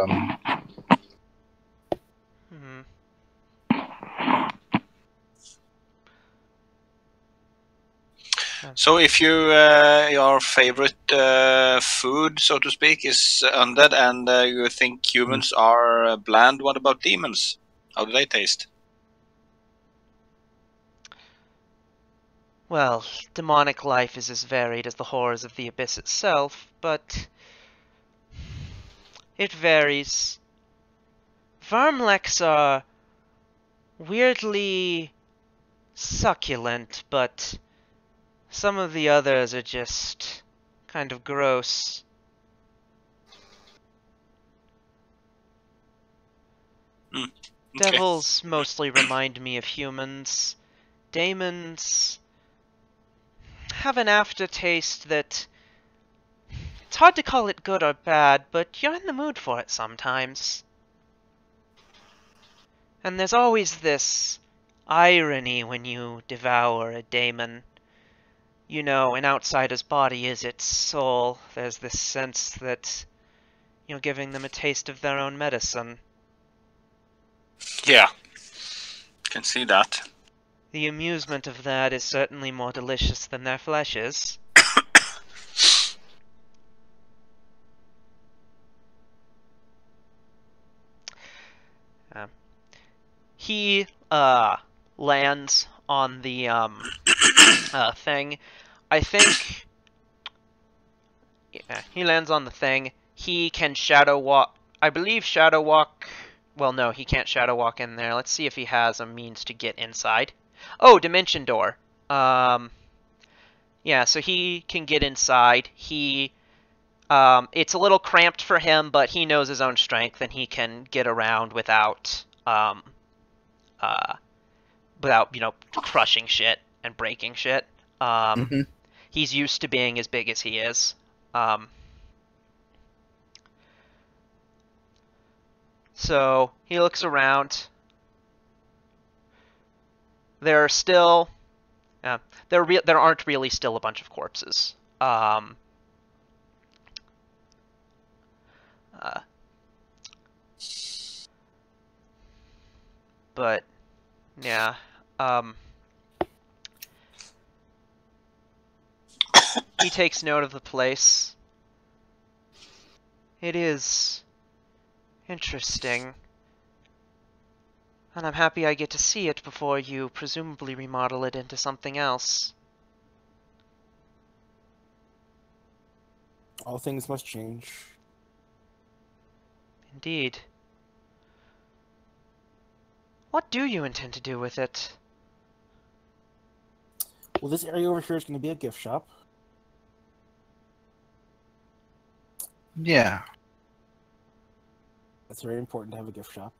So if your favorite food, so to speak, is undead, and you think humans are bland, what about demons? How do they taste? Well, demonic life is as varied as the horrors of the abyss itself, but it varies. Varmleks are weirdly succulent, but some of the others are just kind of gross. Okay. Devils mostly remind me of humans. Daemons have an aftertaste that... It's hard to call it good or bad, but you're in the mood for it sometimes. And there's always this irony when you devour a daemon. An outsider's body is its soul. There's this sense that you're giving them a taste of their own medicine. Yeah, can see that. The amusement of that is certainly more delicious than their flesh is. He lands on the thing. I think Yeah, he lands on the thing. He can shadow walk. I believe shadow walk. Well, no, he can't shadow walk in there. Let's see if he has a means to get inside. Oh, dimension door. Yeah, so he can get inside. It's a little cramped for him, but he knows his own strength and he can get around without, crushing shit and breaking shit. He's used to being as big as he is. So he looks around. There are still, there aren't really still a bunch of corpses. But yeah, he takes note of the place. It is interesting, and I'm happy I get to see it before you presumably remodel it into something else. All things must change. Indeed. What do you intend to do with it? Well, this area over here is going to be a gift shop. Yeah. That's very important to have a gift shop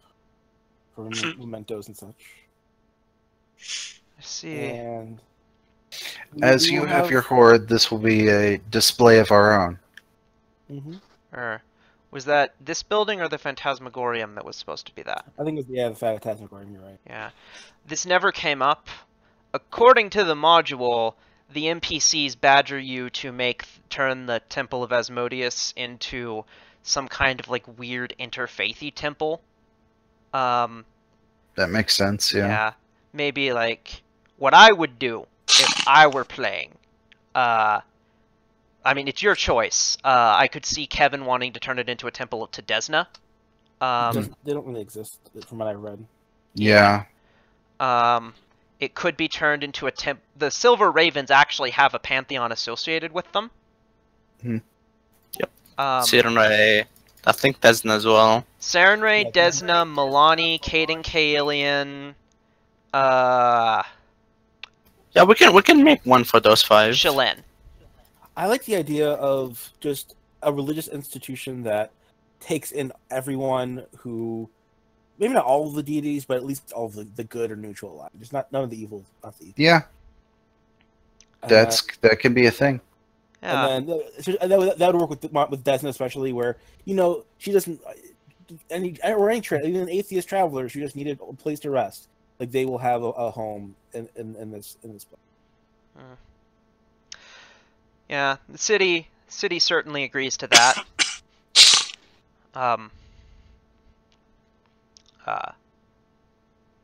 for mementos and such. I see. And As you have your horde, this will be a display of our own. Was that this building or the Phantasmagorium that was supposed to be that? I think it's, yeah, the Phantasmagorium, you're right. Yeah. This never came up. According to the module, the NPCs badger you to turn the Temple of Asmodeus into some kind of like weird interfaithy temple. That makes sense, yeah. Yeah. Maybe like what I would do if I were playing. I mean, it's your choice. I could see Kevin wanting to turn it into a temple to Desna. They don't really exist, from what I read. Yeah. It could be turned into a The Silver Ravens actually have a pantheon associated with them. Yep. Sarenrae, I think Desna as well. Sarenrae, Desna, Milani, Caden Kaelian. Yeah, we can make one for those 5. Shalyn. I like the idea of just a religious institution that takes in everyone who, maybe not all of the deities, but at least all of the good or neutral alive. Just none of the evil. Not the evil. Yeah. That can be a thing. Yeah. And then that would work with Desna especially, where she doesn't any even atheist travelers. She just needed a place to rest. Like they will have a home in this place. Yeah, the city certainly agrees to that.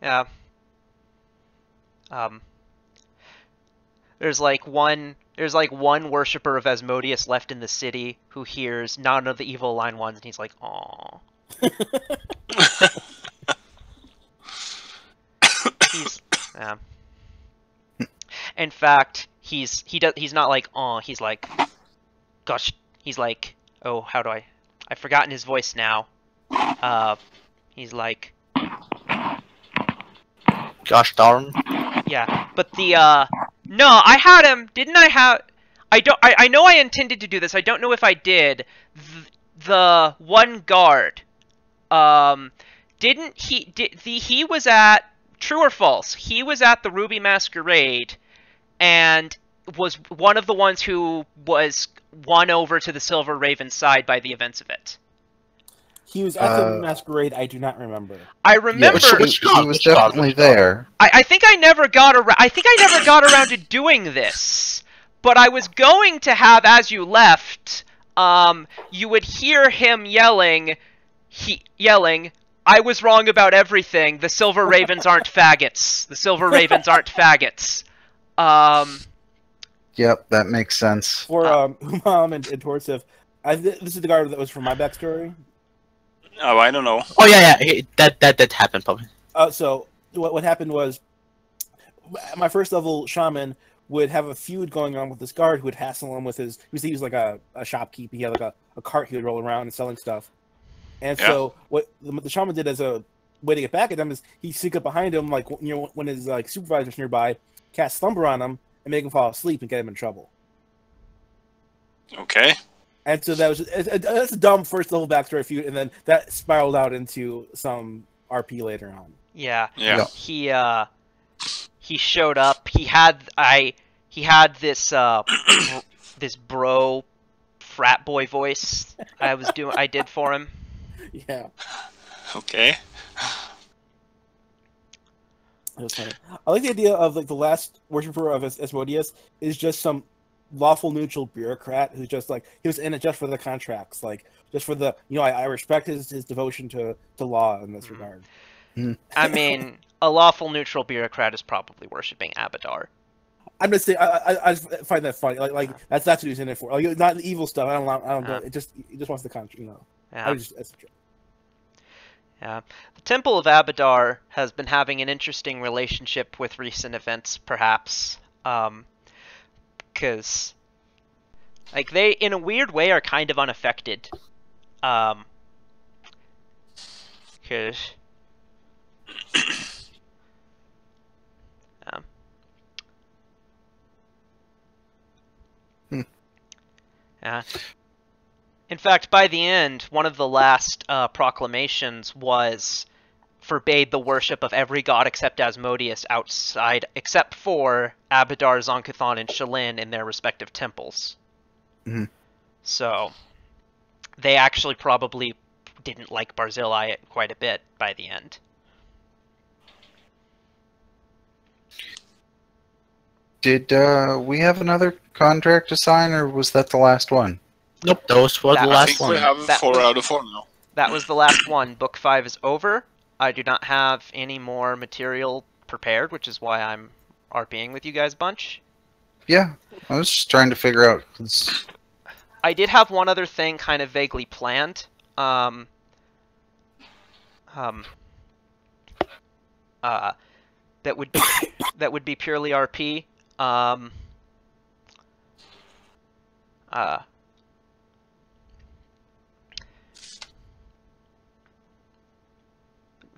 Yeah. There's like one worshiper of Asmodeus left in the city who hears none of the evil line ones, and he's like, "Aww." In fact, he's not like, "Aw," he's like, gosh, he's like, oh, how do I've forgotten his voice now. He's like, gosh darn. Yeah, but no, I had him, didn't I have, I know I intended to do this, I don't know if I did. The one guard, he was at, true or false, he was at the Ruby Masquerade, and was one of the ones who was won over to the Silver Raven side by the events of it. He was at the Masquerade. I do not remember. I remember he was definitely there. I think I never got around. I think I never got around to doing this, but I was going to have, as you left, you would hear him yelling. I was wrong about everything. The Silver Ravens aren't faggots. The Silver Ravens aren't faggots. Yep, that makes sense. For Umam and Torsif, this is the guard that was from my backstory. Oh, I don't know. Oh yeah. That happened probably. So what happened was, my first level shaman would have a feud going on with this guard who would hassle him with his. He was like a shopkeep. He had like a cart he would roll around and selling stuff. And so what the shaman did as a way to get back at him is he sneak up behind him, like when his like supervisor's nearby, cast slumber on him and make him fall asleep and get him in trouble. Okay. And so that's a dumb first level backstory feud, and then that spiraled out into some RP later on. Yeah. Yeah. He showed up. He had this this bro frat boy voice I did for him. Yeah. Okay. It was funny. I like the idea of like the last worshiper of Asmodeus is just some lawful neutral bureaucrat who's just like he was in it just for the contracts, like just for the I respect his devotion to law in this regard. I mean, a lawful neutral bureaucrat is probably worshipping Abadar. I'm just saying, I find that funny. Like that's what he's in it for. Like, not the evil stuff. I don't know. He just wants the contract. Yeah. Yeah. The Temple of Abadar has been having an interesting relationship with recent events, perhaps, because like they, in a weird way, are kind of unaffected. Because. In fact, by the end, one of the last proclamations forbade the worship of every god except Asmodeus except for Abadar, Zon-Kuthon, and Shalin in their respective temples. Mm-hmm. So, they actually probably didn't like Barzillai quite a bit by the end. Did we have another contract to sign, or was that the last one? Nope, those were the last one. I think we have 4 out of 4 now. That was the last one. Book 5 is over. I do not have any more material prepared, which is why I'm RPing with you guys a bunch. Yeah, I was just trying to figure out. I did have one other thing kind of vaguely planned. That would be purely RP.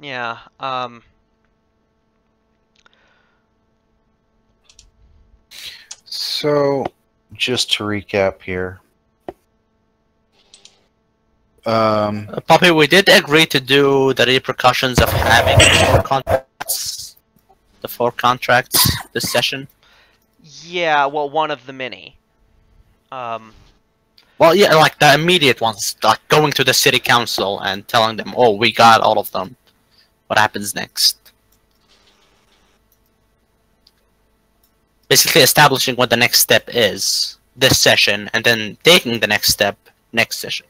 Yeah. So, just to recap here. Poppy, we did agree to do the repercussions of having the 4 contracts this session. Yeah, well, one of the many. Well, yeah, like the immediate ones, like going to the city council and telling them, "Oh, we got all of them. What happens next?" Basically, establishing what the next step is this session, and then taking the next step next session.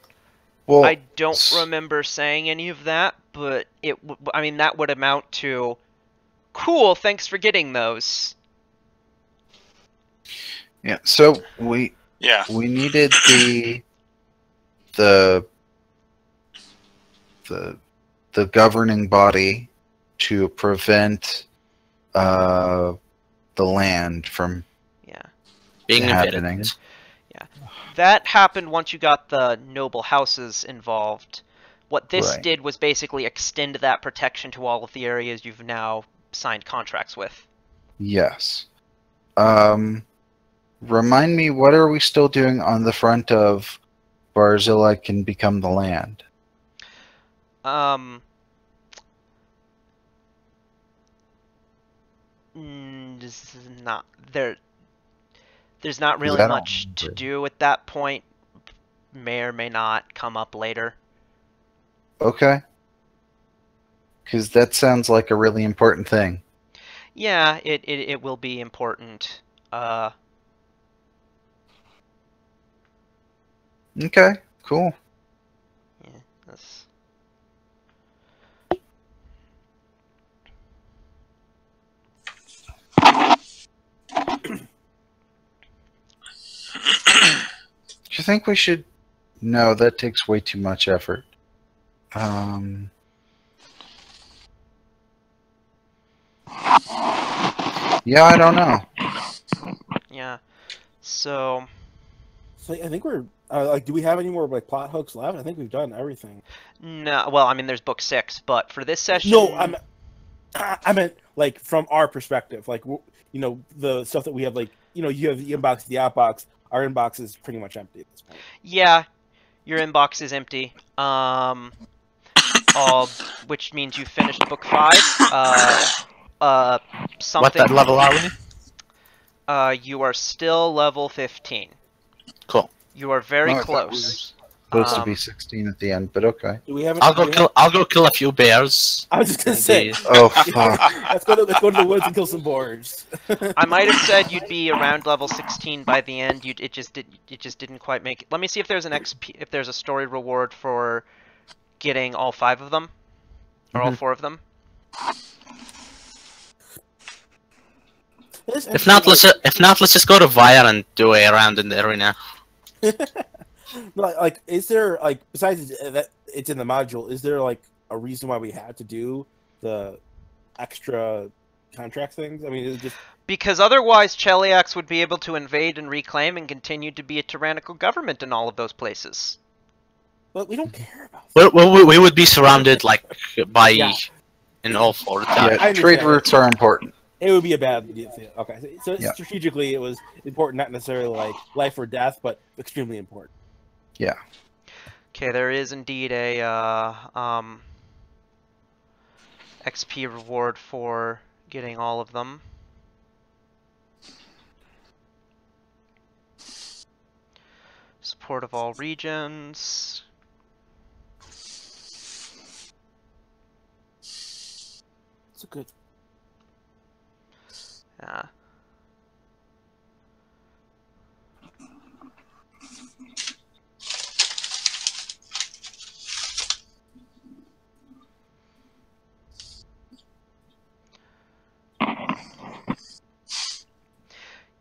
Well, I don't remember saying any of that, but I mean, that would amount to, cool, thanks for getting those. Yeah, so we needed the governing body to prevent the land from being happening. invaded. Yeah, that happened once you got the noble houses involved. What this did was basically extend that protection to all of the areas you've now signed contracts with. Yes. Remind me, what are we still doing on the front of Barzillai can become the land? This is not there. There's not really much to do at that point. May or may not come up later. Okay. Because that sounds like a really important thing. Yeah, it will be important. Okay, cool. Yeah, that's... Do you think we should... No, that takes way too much effort. Yeah, I don't know. Yeah. So I think we're like, do we have any more like plot hooks left? I think we've done everything. no. Well, I mean, there's book 6, but for this session, No, I meant like from our perspective, like the stuff that we have, like you have the inbox, the outbox. Our inbox is pretty much empty at this point. Yeah, your inbox is empty. Which means you finished book 5. Something. What level are we? You are still level 15. Cool. You are very Oh, I thought we close. Supposed to be 16 at the end, but okay. Do we have? I'll go kill a few bears. I was just gonna say. Oh fuck! Let's go to the woods and kill some boars. I might have said you'd be around level 16 by the end. It just didn't quite make it. Let me see if there's an XP, if there's a story reward for getting all 5 of them, or all 4 of them. If not, let's just go to Vire and do a round in the arena. Like, is there, like, besides that it's in the module, is there like a reason why we had to do the extra contract things? I mean, is it just because otherwise Cheliax would be able to invade and reclaim and continue to be a tyrannical government in all of those places. But we don't care about that. Well, we would be surrounded like by in all 4 times. Yeah, trade routes are important. It would be a bad idea. Okay, so Yeah. strategically, it was important, not necessarily like life or death, but extremely important. Yeah. Okay, there is indeed a XP reward for getting all of them. Support of all regions. It's a good. Yeah.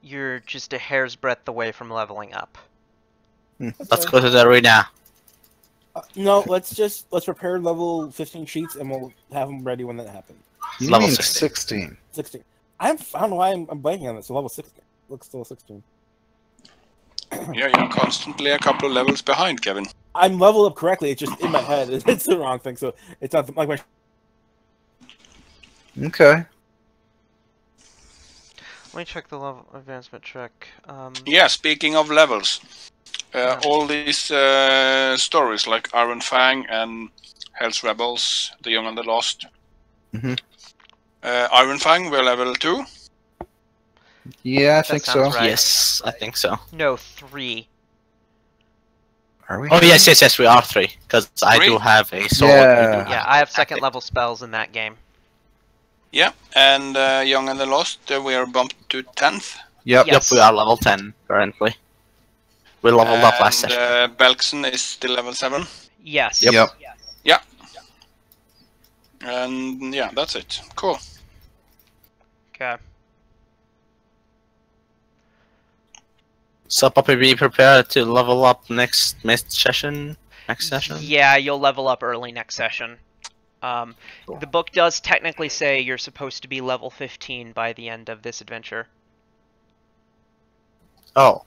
You're just a hair's breadth away from leveling up. Let's go to the arena. No, let's prepare level 15 sheets and we'll have them ready when that happens. You Level mean 16. 16. I don't know why I'm blanking on this. So level 16. Looks still 16. Yeah, you're constantly a couple of levels behind, Kevin. I'm leveled up correctly. It's just in my head. It's the wrong thing. So it's not like my. Okay. Let me check the level advancement check. Yeah, speaking of levels, all these stories like Iron Fang and Hell's Rebels, The Young and the Lost. Mhm. Iron Fang, we're level 2. Yeah, I think so. sounds right. Yes, I think so. No, 3. Are we? Oh yes, we are 3 because I do 3? have a sword. Yeah. Yeah, I have second level spells in that game. Yeah, and Young and the Lost, we are bumped to 10th. Yep. Yeah. Yep, we are level 10 currently. We leveled up last session. And Belkson is still level 7. Yes. Yep. And yeah, that's it. Cool. Okay. So Poppy, be prepared to level up next session. Yeah, you'll level up early next session. Cool. The book does technically say you're supposed to be level 15 by the end of this adventure. Oh.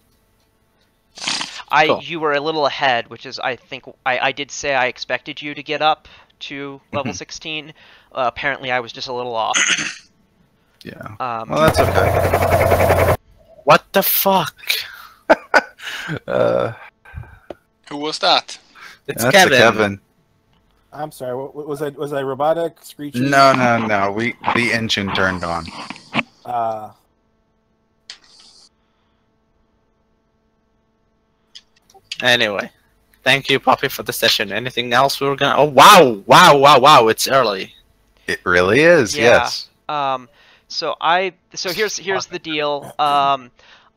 Cool. You were a little ahead, which is, I think, I did say I expected you to get up to level 16. Apparently, I was just a little off. Yeah. Um, Well, that's okay. What the fuck? Who was that? It's That's Kevin. Kevin. I'm sorry. What was I? Was I robotic? Screeching? No. The engine turned on. Anyway, thank you, Poppy, for the session. Anything else we were gonna? Oh wow! It's early. It really is. Yeah. Yes. So here's the deal.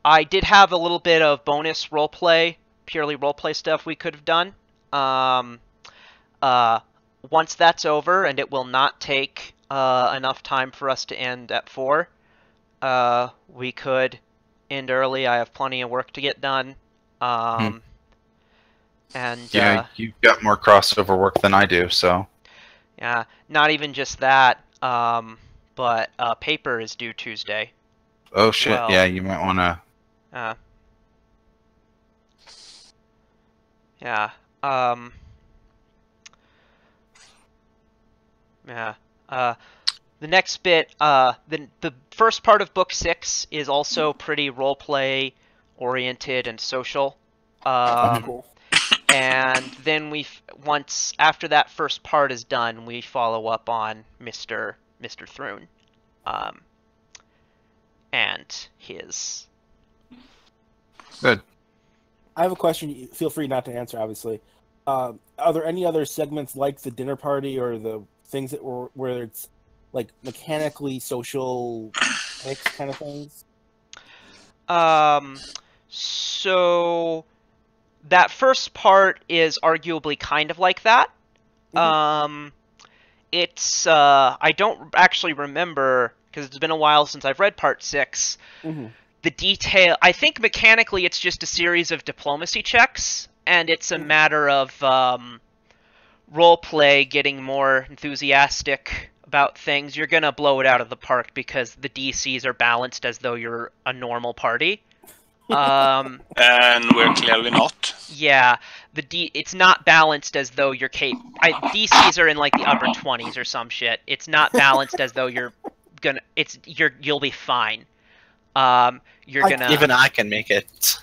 I did have a little bit of bonus roleplay, purely roleplay stuff we could have done. Once that's over, and it will not take enough time for us to end at 4, we could end early. I have plenty of work to get done. And Yeah, you've got more crossover work than I do, so. yeah, not even just that. But paper is due Tuesday. Oh shit! Well- Yeah, you might want to Yeah. Yeah. The next bit, the first part of book 6 is also pretty roleplay oriented and social. Cool. And then once after that first part is done, we follow up on Mr. Thrune, and his. Good. I have a question. Feel free not to answer, obviously. Are there any other segments like the dinner party or the things that were where it's like mechanically social mix kind of things? So that first part is arguably kind of like that. Mm-hmm. It's I don't actually remember because it's been a while since I've read part 6. Mm-hmm. The detail, I think mechanically it's just a series of diplomacy checks, and it's a matter of roleplay getting more enthusiastic about things. You're gonna blow it out of the park because the DCs are balanced as though you're a normal party. And we're clearly not. Yeah, it's not balanced as though you're DCs are in like the upper 20s or some shit. It's not balanced as though you're gonna. You'll be fine. Even I can make it.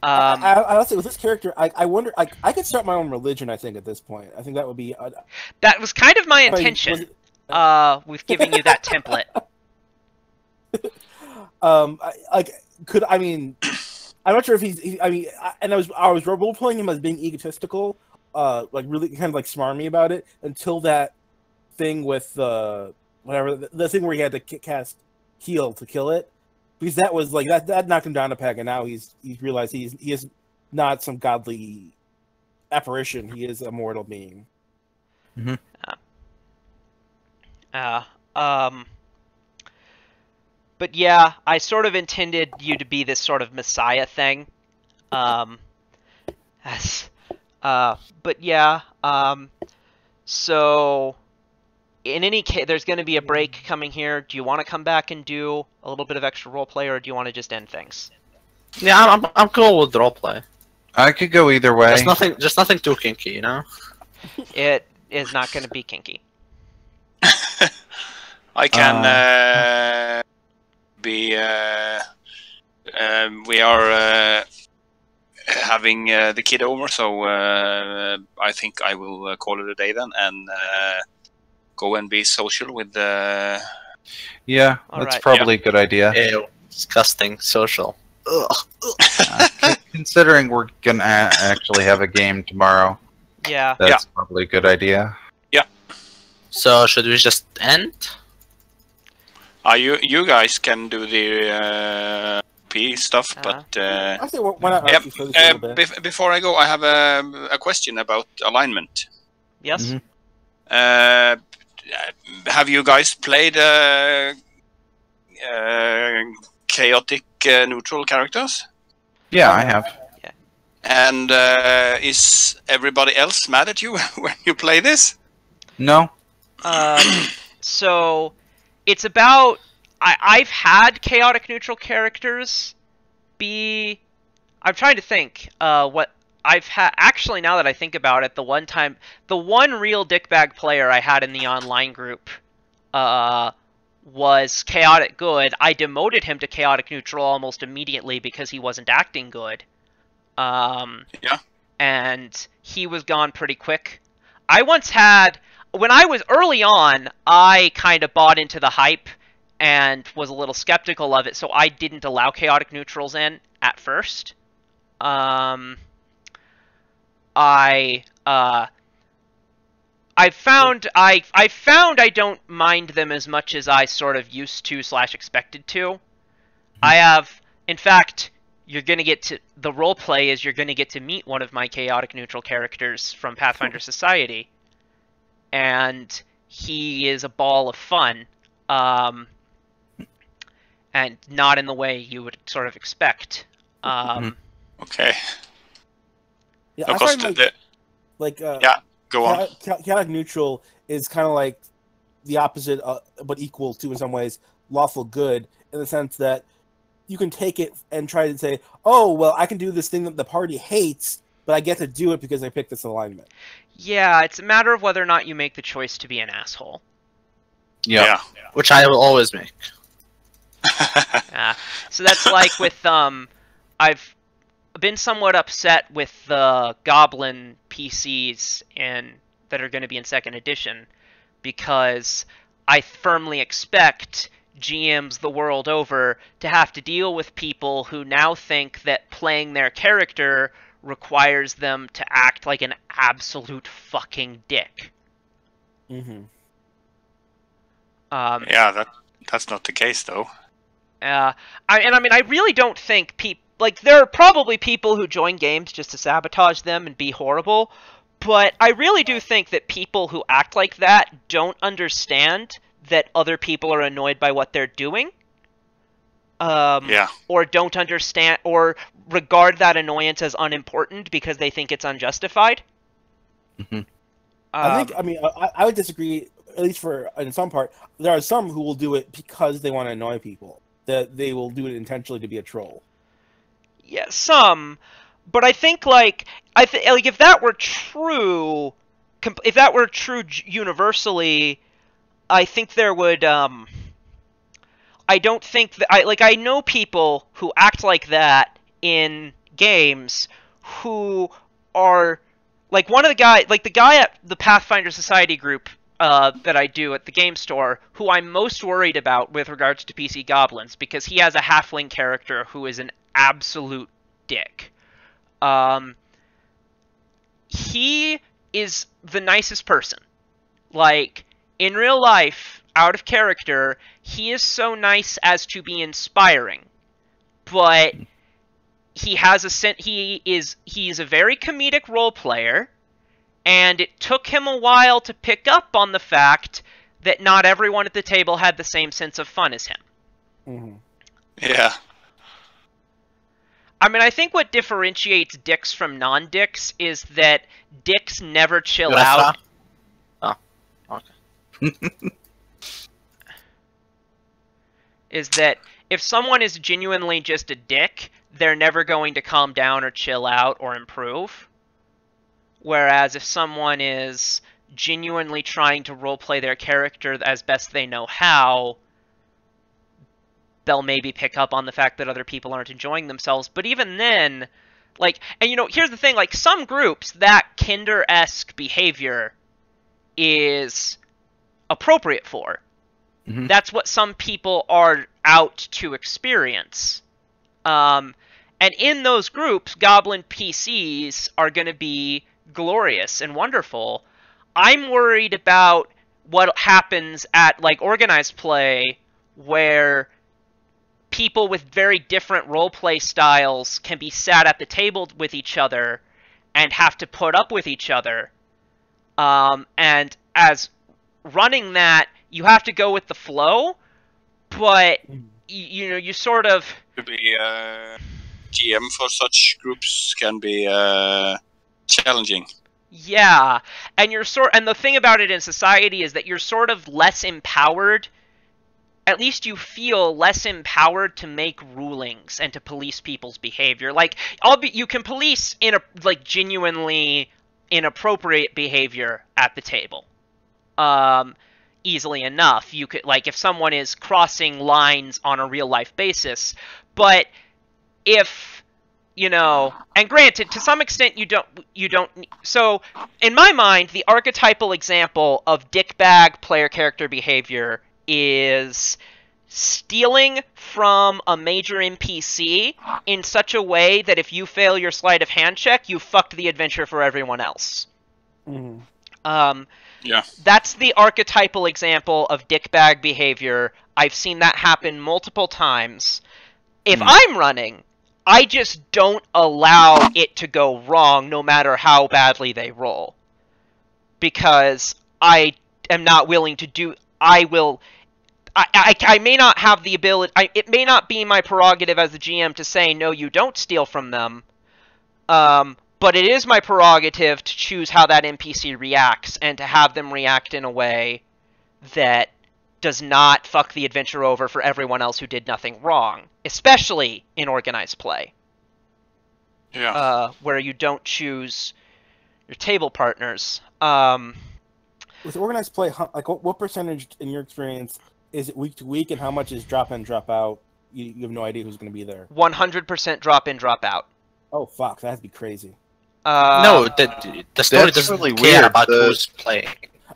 I'll say with this character, I wonder. I could start my own religion. I think at this point, I think that would be. That was kind of my intention. With giving you that template. I'm not sure if he's. I was role playing him as being egotistical, like really kind of like smarmy about it until that thing with the thing where he had to cast heal to kill it, because that was like that knocked him down a peg, and now he's realized he is not some godly apparition. He is a mortal being. Mm-hmm. But yeah, I sort of intended you to be this sort of messiah thing. But yeah, so in any case, there's going to be a break coming here. Do you want to come back and do a little bit of extra roleplay, or do you want to just end things? Yeah, I'm cool with roleplay. I could go either way. Just nothing too kinky, you know? It is not going to be kinky. I can be. We are having the kid over, so I think I will call it a day then, and go and be social with the. Yeah, that's probably a good idea. Ew, disgusting social. Considering we're gonna actually have a game tomorrow. Yeah. That's probably a good idea. Yeah. So should we just end? You guys can do the P stuff, but I say why not? Before I go, I have a question about alignment. Yes. Mm-hmm. Have you guys played chaotic neutral characters? Yeah, I have. Yeah. And is everybody else mad at you when you play this? No. So it's about I've had chaotic neutral characters be. I'm trying to think what I've had. Actually, now that I think about it, the one real dickbag player I had in the online group was chaotic good. I demoted him to chaotic neutral almost immediately because he wasn't acting good. Yeah. And he was gone pretty quick. I once had, when I was early on, I kind of bought into the hype and was a little skeptical of it, so I didn't allow chaotic neutrals in at first. I found I don't mind them as much as I sort of used to / expected to. I have, in fact, you're gonna get to the role play is you're gonna get to meet one of my chaotic neutral characters from Pathfinder Society, and he is a ball of fun, and not in the way you would sort of expect. Okay. Yeah, of course, yeah. Go on. Chaotic neutral is kind of like the opposite, but equal to in some ways lawful good, in the sense that you can take it and try to say, oh, well, I can do this thing that the party hates, but I get to do it because I picked this alignment. Yeah, it's a matter of whether or not you make the choice to be an asshole. Yeah. Which I will always make. So that's like with I've been somewhat upset with the Goblin PCs that are going to be in 2nd edition, because I firmly expect GMs the world over to have to deal with people who now think that playing their character requires them to act like an absolute fucking dick. Mm-hmm. Yeah, that's not the case though. I really don't think there are probably people who join games just to sabotage them and be horrible, but I really do think that people who act like that don't understand that other people are annoyed by what they're doing. Or don't understand, or regard that annoyance as unimportant because they think it's unjustified. Mm-hmm. I would disagree, at least in some part. There are some who will do it because they want to annoy people. That they will do it intentionally to be a troll. Yeah, some. But I think, if that were true, universally, I think there would, I don't think that I know people who act like that in games who are one of the guy at the Pathfinder Society group that I do at the game store, who I'm most worried about with regards to PC Goblins, because he has a halfling character who is an absolute dick. He is the nicest person. In real life, out of character, he is so nice as to be inspiring, but he has he's a very comedic role player, and it took him a while to pick up on the fact that not everyone at the table had the same sense of fun as him. Mm-hmm. Yeah. I think what differentiates dicks from non-dicks is that dicks never chill out. Oh, okay. Is that if someone is genuinely just a dick, they're never going to calm down or chill out or improve. Whereas if someone is genuinely trying to roleplay their character as best they know how, they'll maybe pick up on the fact that other people aren't enjoying themselves. But even then, here's the thing, some groups, that Kinder-esque behavior is appropriate for. Mm-hmm. That's what some people are out to experience. And in those groups, Goblin PCs are going to be glorious and wonderful. I'm worried about what happens at, organized play, where people with very different roleplay styles can be sat at the table with each other and have to put up with each other. And as running that, you have to go with the flow, but you sort of... To be GM for such groups can be challenging. Yeah, and the thing about it in society is that you're sort of less empowered. At least you feel less empowered to make rulings and to police people's behavior. You can police genuinely inappropriate behavior at the table. Easily enough. You could, if someone is crossing lines on a real life basis, but if, and granted, to some extent you don't, so, in my mind, the archetypal example of dickbag player character behavior is stealing from a major NPC in such a way that if you fail your sleight of hand check, you fucked the adventure for everyone else. Mm-hmm. Yeah. That's the archetypal example of dickbag behavior. I've seen that happen multiple times. If I'm running, I just don't allow it to go wrong no matter how badly they roll. Because I am not willing to do... I may not have the ability... it may not be my prerogative as the GM to say, no, you don't steal from them. But it is my prerogative to choose how that NPC reacts and to have them react in a way that does not fuck the adventure over for everyone else who did nothing wrong, especially in organized play. Yeah. Where you don't choose your table partners. With organized play, like what percentage in your experience is it week to week, and how much is drop in, drop out? You have no idea who's going to be there. 100% drop in, drop out. Oh fuck, that'd be crazy. No, the story doesn't really care weird. about who's playing.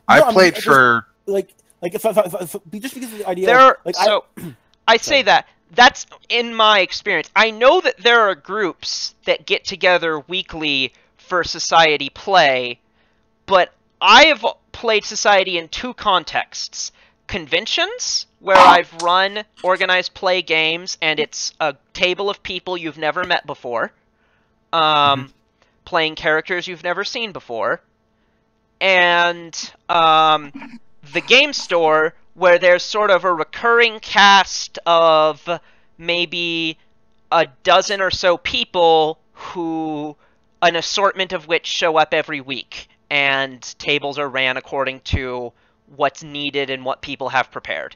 I played for like if just because of the idea. There are, like, so I say that. That's in my experience. I know that there are groups that get together weekly for society play, but I have played society in two contexts. Conventions, where I've run organized play games, and it's a table of people you've never met before, playing characters you've never seen before, and the game store, where there's sort of a recurring cast of maybe a dozen or so people who, an assortment of which show up every week, and tables are ran according to what's needed and what people have prepared.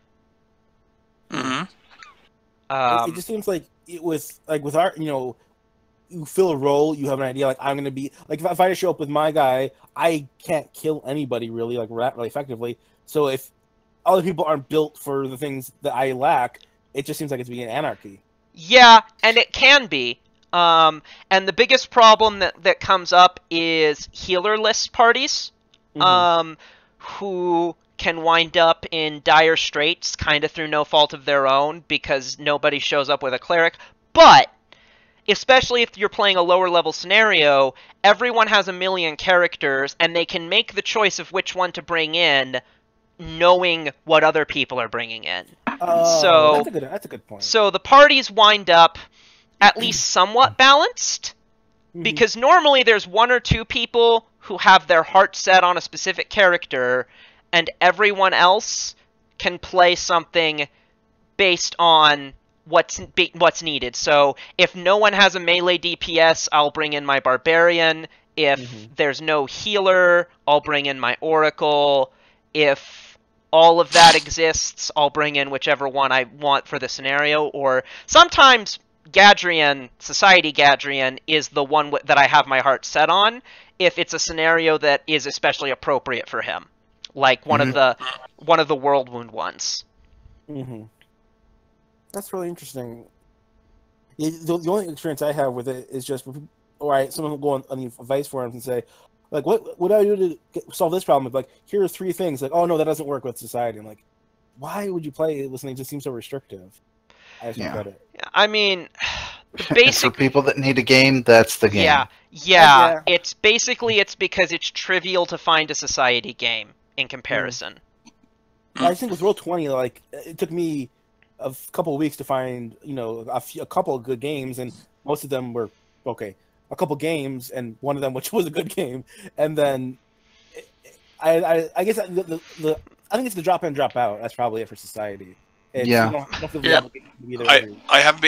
Mm-hmm. It just seems like with our, you fill a role, you have an idea, like I'm going to be, like if I just show up with my guy, I can't kill anybody really, like really effectively. So if other people aren't built for the things that I lack, it just seems like it's being anarchy. Yeah, and it can be. And the biggest problem that comes up is healer-less parties, who can wind up in dire straits, kind of through no fault of their own, because nobody shows up with a cleric. But, especially if you're playing a lower-level scenario, everyone has a million characters, and they can make the choice of which one to bring in, knowing what other people are bringing in. So that's a good point. So the parties wind up at least somewhat balanced, because normally there's one or two people who have their heart set on a specific character, and everyone else can play something based on what's needed. So if no one has a melee DPS, I'll bring in my barbarian. If there's no healer, I'll bring in my oracle. If all of that exists, I'll bring in whichever one I want for the scenario. Or sometimes Gadrian, Society Gadrian, is the one that I have my heart set on, if it's a scenario that is especially appropriate for him, like one of the World Wound ones. That's really interesting. The only experience I have with it is just, alright, someone will go on the advice forums and say, like, what do I do to solve this problem? Like, here are 3 things. Like, oh no, that doesn't work with society. I'm like, why would you play it? Listening just seems so restrictive. I just don't get it. I mean, the basic for people that need a game, that's the game. Yeah. It's because it's trivial to find a society game in comparison. I just think with Roll20, like, it took me a couple of weeks to find, a couple of good games, and most of them were okay. A couple games, and one of them which was a good game, and then I guess I think it's the drop in, drop out. That's probably it for society. I have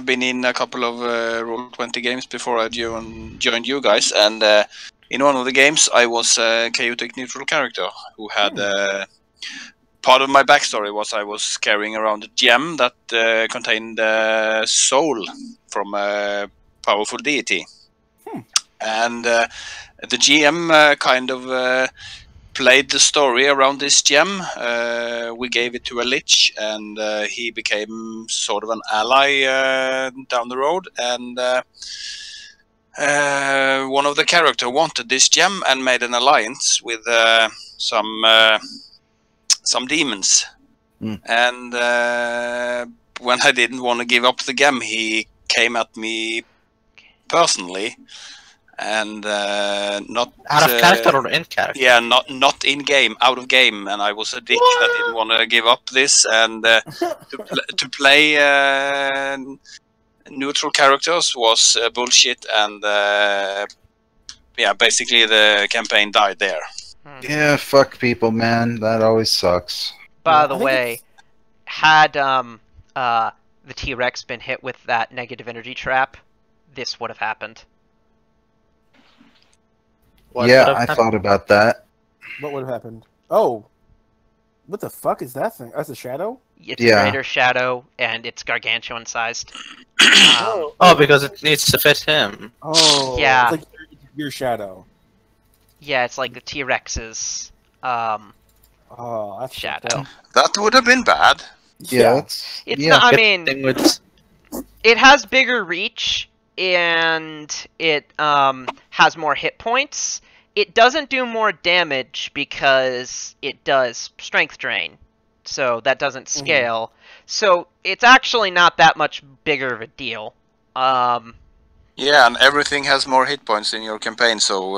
been in a couple of Roll20 games before I joined you guys, and in one of the games I was a chaotic neutral character who had part of my backstory was I was carrying around a gem that contained soul from a powerful deity, and the GM kind of played the story around this gem. We gave it to a lich, and he became sort of an ally down the road. And one of the characters wanted this gem and made an alliance with some demons. And when I didn't want to give up the gem, he came at me personally. And not out of character or in character. Yeah, not in game, out of game, and I was a dick that didn't want to give up this, and to play neutral characters was bullshit, and basically the campaign died there. Yeah, fuck people, man. That always sucks. By the way, had the T-Rex been hit with that negative energy trap, this would have happened. I thought about that. What would have happened? Oh. What the fuck is that thing? That's a shadow? It's Yeah. a greater shadow, and it's gargantuan sized. Oh, because it needs to fit him. Oh, Yeah. It's like your shadow. Yeah, it's like the T-Rex's Oh, that's shadow. That would have been bad. Yeah. It's yeah. not. I mean, Thing with it has bigger reach, and it has more hit points. It doesn't do more damage because it does strength drain, so that doesn't scale. So it's actually not that much bigger of a deal. Yeah, and everything has more hit points in your campaign, so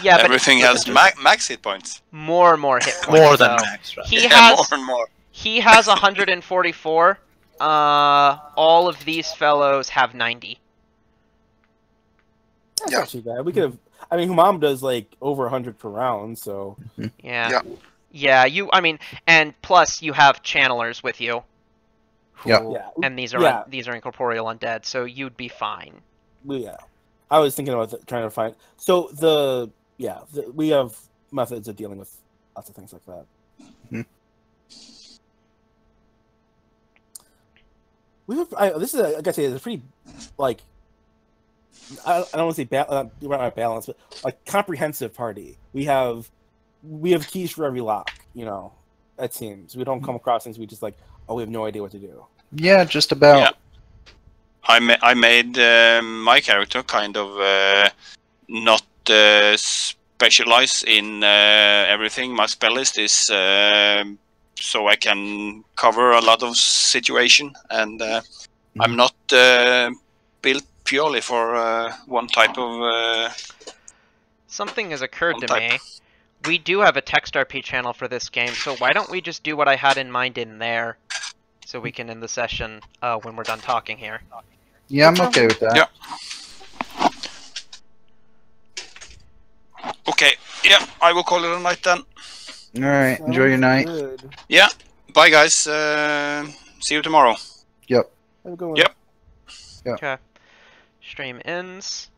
Yeah, but everything has max hit points. more and more hit points. more than though. max, right? He Yeah, has more and more. he has 144. All of these fellows have 90. That's Yeah. not too bad. We could have. I mean, Humam does like over 100 per round, so Yeah. Yeah. Yeah, I mean, and plus you have channelers with you. Yep. who- Yeah. And these are Yeah. these are incorporeal undead, so you'd be fine. yeah. I was thinking about trying to find. So we have methods of dealing with lots of things like that. Mhm. We have. This is, like I say, it's a pretty like. I don't want to say balance, but like comprehensive party. We have keys for every lock. You know, it seems we don't come across things we just like. Oh, we have no idea what to do. Yeah, just about. Yeah. I made my character kind of not specialize in everything. My spell list is so I can cover a lot of situation, and I'm not built purely for one type of. Something has occurred One to type. me. We do have a text RP channel for this game, so why don't we just do what I had in mind in there, so we can end the session when we're done talking here. Yeah, I'm okay with that. Yeah. Okay, yeah, I will call it a night then. All right. Enjoy your Sounds night. Good. Yeah, bye guys. See you tomorrow. Yep. Have a good one. Yep. Okay. Stream ends.